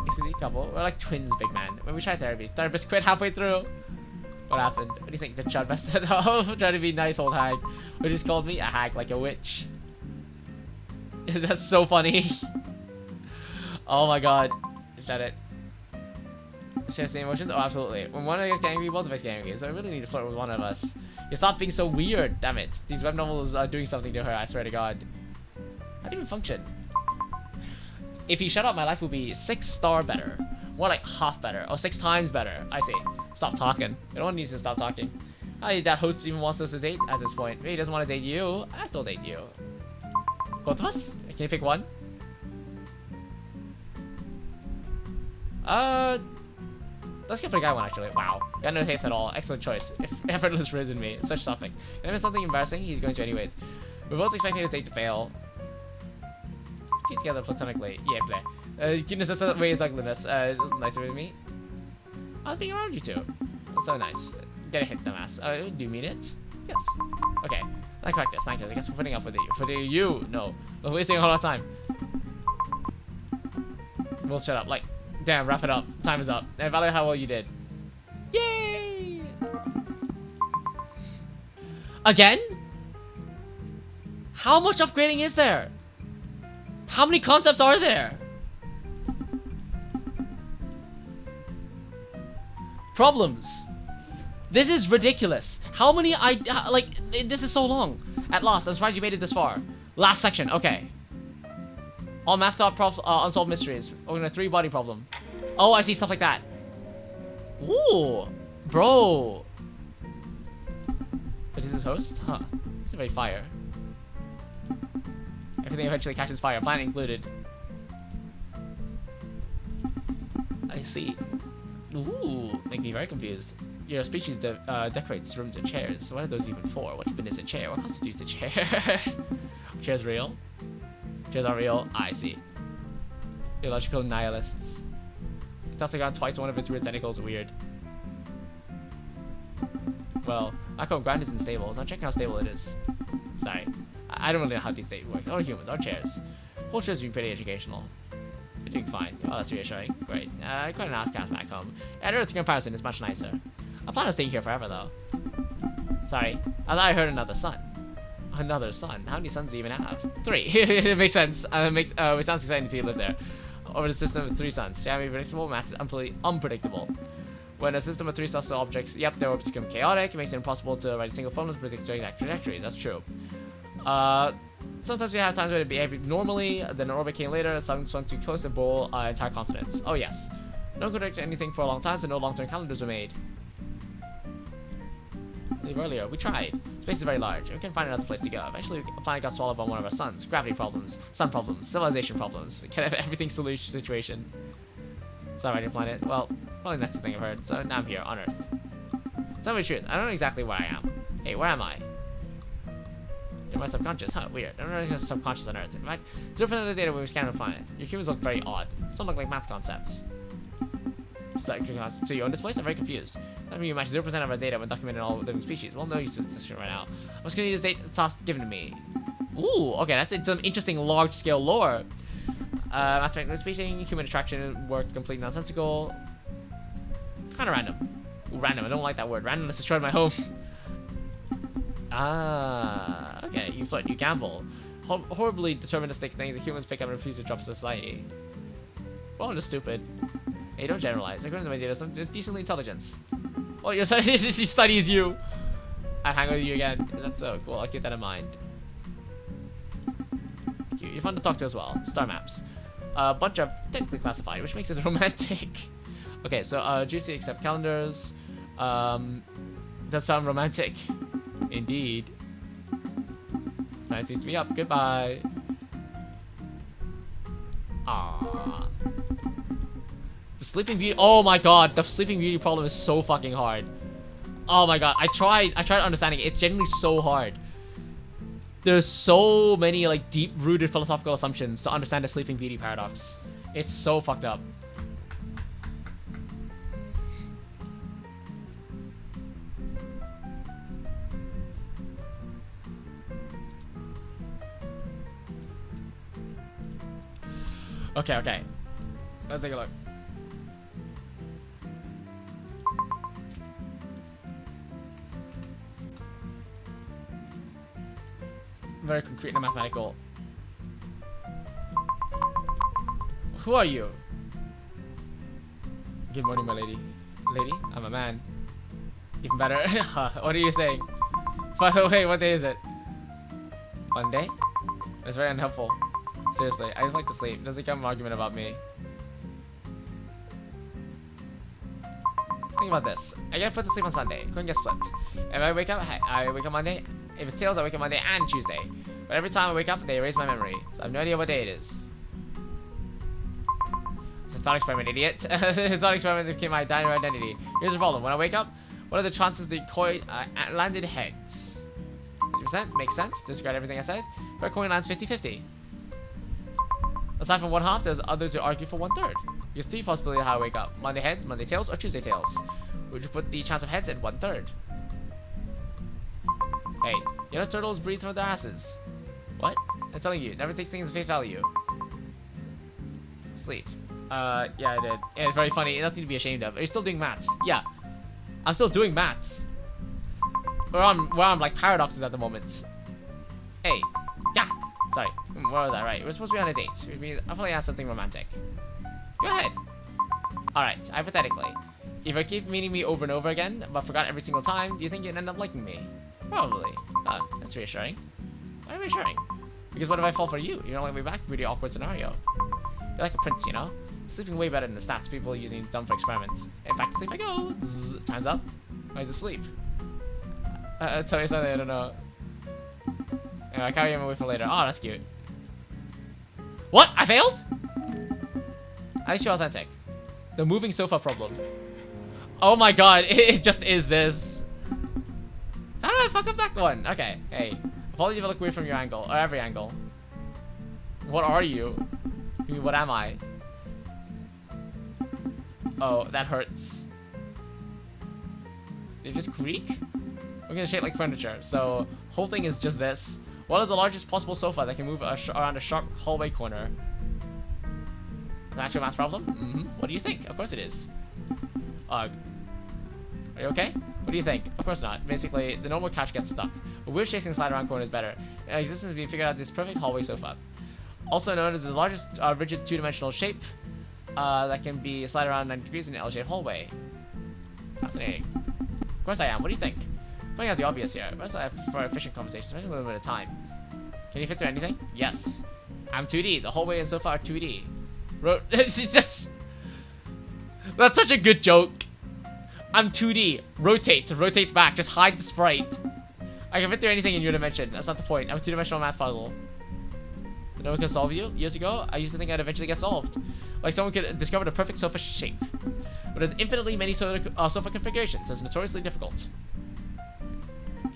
Excuse me, couple. We're like twins, big man. When we tried therapy, therapist quit halfway through. What happened? What do you think? The Chud busted off? Trying to be nice, old hag. Who just called me a hag like a witch. That's so funny. Oh my god. Shut it. Share the same emotions? Oh, absolutely. When one of us gets angry, both of us get angry. So I really need to flirt with one of us. You stop being so weird. Damn it. These web novels are doing something to her, I swear to god. How do you even function? If you shut up, my life will be 6-star better. More like half better. Oh, 6 times better. I see. Stop talking. No one needs to stop talking. That host even wants us to date at this point. Maybe he doesn't want to date you. I still date you. Both of us? Can you pick one? Let's go for the guy one, actually. Wow. Got no taste at all. Excellent choice. If effortless risen me. Such topic. And if it's something embarrassing, he's going to anyways. We're both expecting this date to fail. Stay together platonically. Yeah, bleh. Cuteness is the way is ugliness. Nice to meet me. I'll be around you two. That's so nice. Get a hit, dumbass. Do you mean it? Yes. Okay. I correct this. Thank you. I guess we're putting up with it. For you. No. We're wasting a whole lot of time. We'll shut up. Like, damn, wrap it up. Time is up. And value how well you did. Yay! Again? How much upgrading is there? How many concepts are there? Problems. This is ridiculous. How many this is so long. At last, I'm surprised you made it this far. Last section, okay. All math thought unsolved mysteries. We're gonna 3-body problem. Oh, I see stuff like that. Ooh, bro. But is this host? Huh. This is very fire. Everything eventually catches fire, planet included. I see. Ooh, making me very confused. Your species decorates rooms with chairs. What are those even for? What even is a chair? What constitutes a chair? Chairs real? Chairs are real? I see. Illogical nihilists. It's also got twice one of its weird tentacles. Weird. Well, back home, ground isn't stable, so I'll check how stable it is. Sorry. I don't really know how these things work. Or humans, or chairs. Whole chairs would be pretty educational. You're doing fine. Oh, that's reassuring. Great. Quite an outcast back home. And Earth comparison is much nicer. I plan on staying here forever, though. Sorry. I thought I heard another son. Another son? How many sons do you even have? 3. It makes sense. It sounds exciting to live there. Over the system of 3 suns. Shall be predictable? Maths is unpredictable. When a system of 3 celestial objects, yep, their orbits become chaotic. It makes it impossible to write a single formula to predict their exact trajectories. That's true. Sometimes we have times where it behaved normally, then an orbit came later, the sun swung too close to bowl entire continents. Oh yes. No one could predict anything for a long time, so no long-term calendars were made. Leave earlier. We tried. Space is very large, and we couldn't find another place to go. Eventually, a planet got swallowed by one of our suns. Gravity problems, sun problems, civilization problems. Kind of everything solution situation. Sorry, my new planet. Well, probably the nicest thing I've heard, so now I'm here, on Earth. Tell me the truth, I don't know exactly where I am. Hey, where am I? You're my subconscious, huh? Weird. I don't know if it's subconscious on Earth. In fact, 0% of the data when we scan the planet. Your humans look very odd. Some look like math concepts. So you own this place? I'm very confused. I mean, you match 0% of our data when documenting all living species. Well, no use to this shit right now. I'm just gonna use data tossed given to me. Ooh, okay, that's some interesting large-scale lore. Mathematically speaking, human attraction worked completely nonsensical. Kind of random. Ooh, random, I don't like that word. Random has destroyed my home. Ah, okay, you flirt, you gamble. Horribly deterministic things that humans pick up and refuse to drop in society. Well, just stupid. Hey, don't generalize. According to my data, some decently intelligence. Oh, he studies you. I'd hang with you again. That's so cool. I'll keep that in mind. Thank you. You're fun to talk to as well. Star maps. A bunch of technically classified, which makes this romantic. Okay, so juicy accept calendars. Does sound romantic. Indeed. Time seems to be up. Goodbye. Ah. The Sleeping Beauty. Oh my god, the Sleeping Beauty problem is so fucking hard. Oh my god, I tried understanding it. It's genuinely so hard. There's so many like deep-rooted philosophical assumptions to understand the Sleeping Beauty paradox. It's so fucked up. Okay, okay. Let's take a look. Very concrete and mathematical. Who are you? Good morning, my lady. Lady? I'm a man. Even better. What are you saying? By the way, what day is it? Monday? That's very unhelpful. Seriously, I just like to sleep. Doesn't become an argument about me. Think about this. I get put to sleep on Sunday. Couldn't get split. If I wake up, I wake up Monday. If it's tails, I wake up Monday and Tuesday. But every time I wake up, they erase my memory. So I have no idea what day it is. It's a thought experiment, idiot. The thought experiment became my diner identity. Here's the problem. When I wake up, what are the chances the coin landed heads? 50%? Makes sense. Disregard everything I said. But coin lands 50-50. Aside from one half, there's others who argue for 1/3. Here's 3 possibilities of how I wake up. Monday heads, Monday tails, or Tuesday tails. Would you put the chance of heads at 1/3? Hey, you know turtles breathe through their asses. What? I'm telling you, never take things at face value. Sleep. Yeah, I did. Yeah, it's very funny. Nothing to be ashamed of. Are you still doing maths? Yeah. I'm still doing maths. We're on like paradoxes at the moment. Hey. Yeah. Sorry. Where was I? Right. We're supposed to be on a date. I'll probably ask something romantic. Go ahead. Alright, hypothetically. If I keep meeting me over and over again, but forgot every single time, do you think you'd end up liking me? Probably. That's reassuring. Why reassuring? Because what if I fall for you? You're on my way back. Really awkward scenario. You're like a prince, you know? Sleeping way better than the stats people using dumb for experiments. And back to sleep I go. Zzz, time's up. Why is it sleep? Tell me something I don't know. Anyway, I carry him away for later. Oh, that's cute. What? I failed? At least you're authentic. The moving sofa problem. Oh my god, it just is this. How did I fuck up that one? Okay, hey. I'll you look away from your angle, or every angle. What are you? I mean, what am I? Oh, that hurts. Did it just creak? We're gonna shape like furniture, so whole thing is just this. What is the largest possible sofa that can move around a sharp hallway corner? An actual math problem? Mm-hmm. What do you think? Of course it is. Ugh. Are you okay? What do you think? Of course not. Basically, the normal couch gets stuck. But weird chasing slide around corners better. In existence, we figured out this perfect hallway sofa. Also known as the largest rigid two-dimensional shape that can be slide around 90 degrees in an L-shaped hallway. Fascinating. Of course I am. What do you think? Pointing out the obvious here. What's for efficient conversation, especially a little bit of time. Can you fit through anything? Yes. I'm 2D. The hallway and sofa are 2D. It's just... That's such a good joke. I'm 2D. Rotates back. Just hide the sprite. I can fit through anything in your dimension. That's not the point. I'm a two-dimensional math puzzle. No one can solve you? Years ago, I used to think I'd eventually get solved. Like someone could discover the perfect sofa shape. But there's infinitely many sofa configurations, so it's notoriously difficult.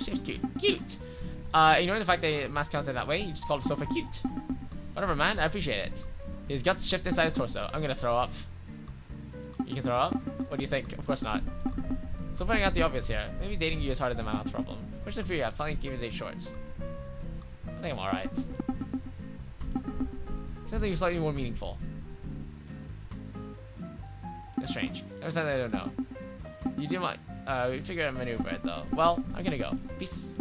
Shape's cute. Cute! Ignoring the fact they mass counted that way, you just called it sofa cute. Whatever, man. I appreciate it. His guts shift inside his torso. I'm gonna throw up. You can throw up? What do you think? Of course not. So pointing out the obvious here. Maybe dating you is harder than my math problem. Especially for you, I'm planning to keep the date short. think I'm alright. Something slightly more meaningful. It's strange. Every time I don't know. You do my we figured out a maneuver it though. Well, I'm gonna go. Peace.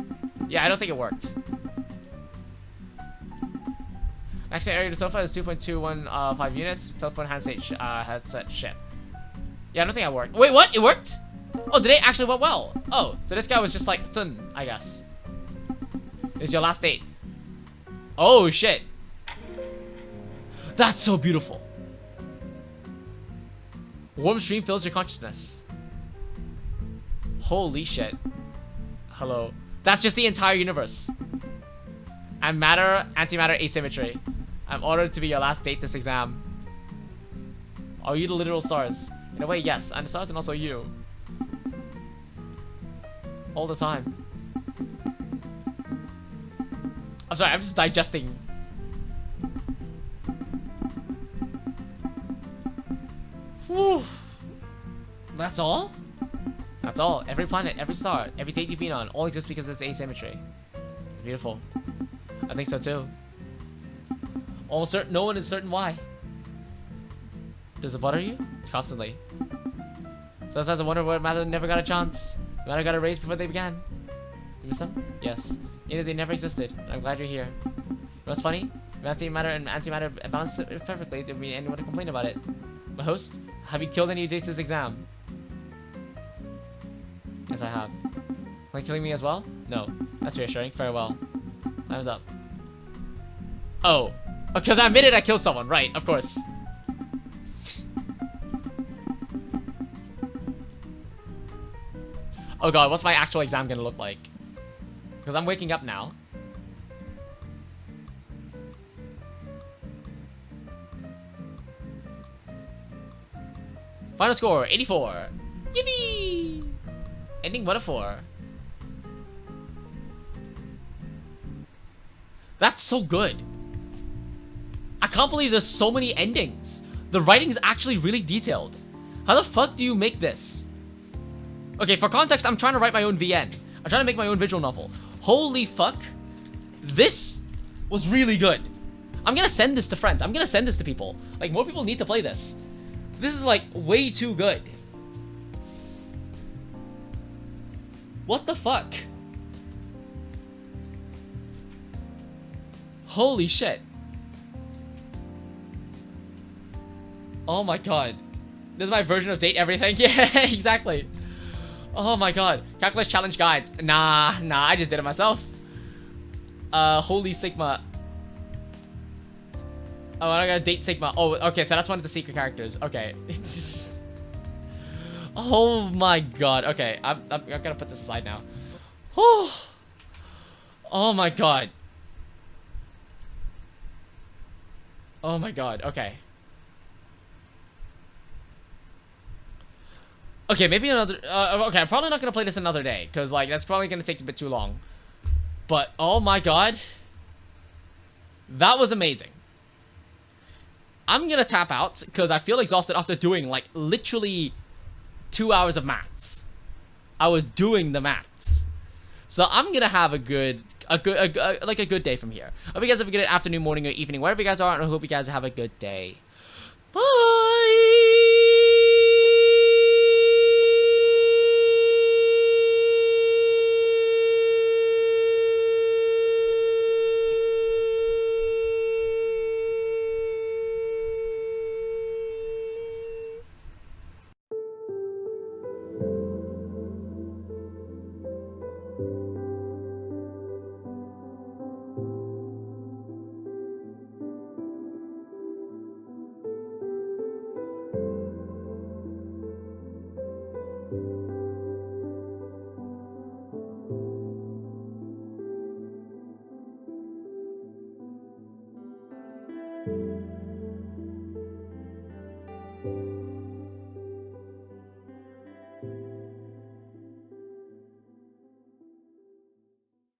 Yeah, I don't think it worked. Maximum area of the sofa is 2.215 units. Telephone headset ship. Yeah, I don't think I worked. Wait, what? It worked? Oh, today actually went well. Oh, so this guy was just like, I guess. It's your last date. Oh, shit. That's so beautiful. Warm stream fills your consciousness. Holy shit. Hello. That's just the entire universe. I'm matter, antimatter, asymmetry. I'm ordered to be your last date this exam. Are you the literal stars? In a way, yes. I'm the stars and also you. All the time. I'm sorry, I'm just digesting. Whew. That's all? That's all. Every planet, every star, every date you've been on, all exists because it's asymmetry. Beautiful. I think so too. Almost certain, no one is certain why. Does it bother you? Constantly. Sometimes I wonder what matter never got a chance. The matter got a raise before they began. You miss them? Yes. Either they never existed. I'm glad you're here. You know what's funny? If antimatter and antimatter balance it perfectly, there'd be anyone to complain about it. My host, have you killed any dates this exam? Yes, I have. Like killing me as well? No. That's reassuring. Farewell. Time's up. Oh. Because I admitted I killed someone. Right, of course. Oh god, what's my actual exam gonna look like? Because I'm waking up now. Final score, 84. Yippee! Ending 1 of 4. That's so good. I can't believe there's so many endings. The writing is actually really detailed. How the fuck do you make this? Okay, for context, I'm trying to write my own VN. I'm trying to make my own visual novel. Holy fuck. This was really good. I'm gonna send this to friends. I'm gonna send this to people. Like, more people need to play this. This is like way too good. What the fuck? Holy shit. Oh my god. This is my version of date everything. Yeah, exactly. Oh my god. Calculus challenge guides. Nah, I just did it myself. Holy Sigma. Oh, I got date Sigma. Oh, okay, so that's one of the secret characters. Okay. Oh my god. Okay, I'm gonna put this aside now. Oh my god. Oh my god. Okay. Okay, maybe another... okay, I'm probably not gonna play this another day, because, like, that's probably gonna take a bit too long. But, oh my god. That was amazing. I'm gonna tap out, because I feel exhausted after doing, like, literally 2 hours of maths. I was doing the maths. So I'm gonna have a good day from here. Hope you guys have a good afternoon, morning, or evening, wherever you guys are, and I hope you guys have a good day. Bye!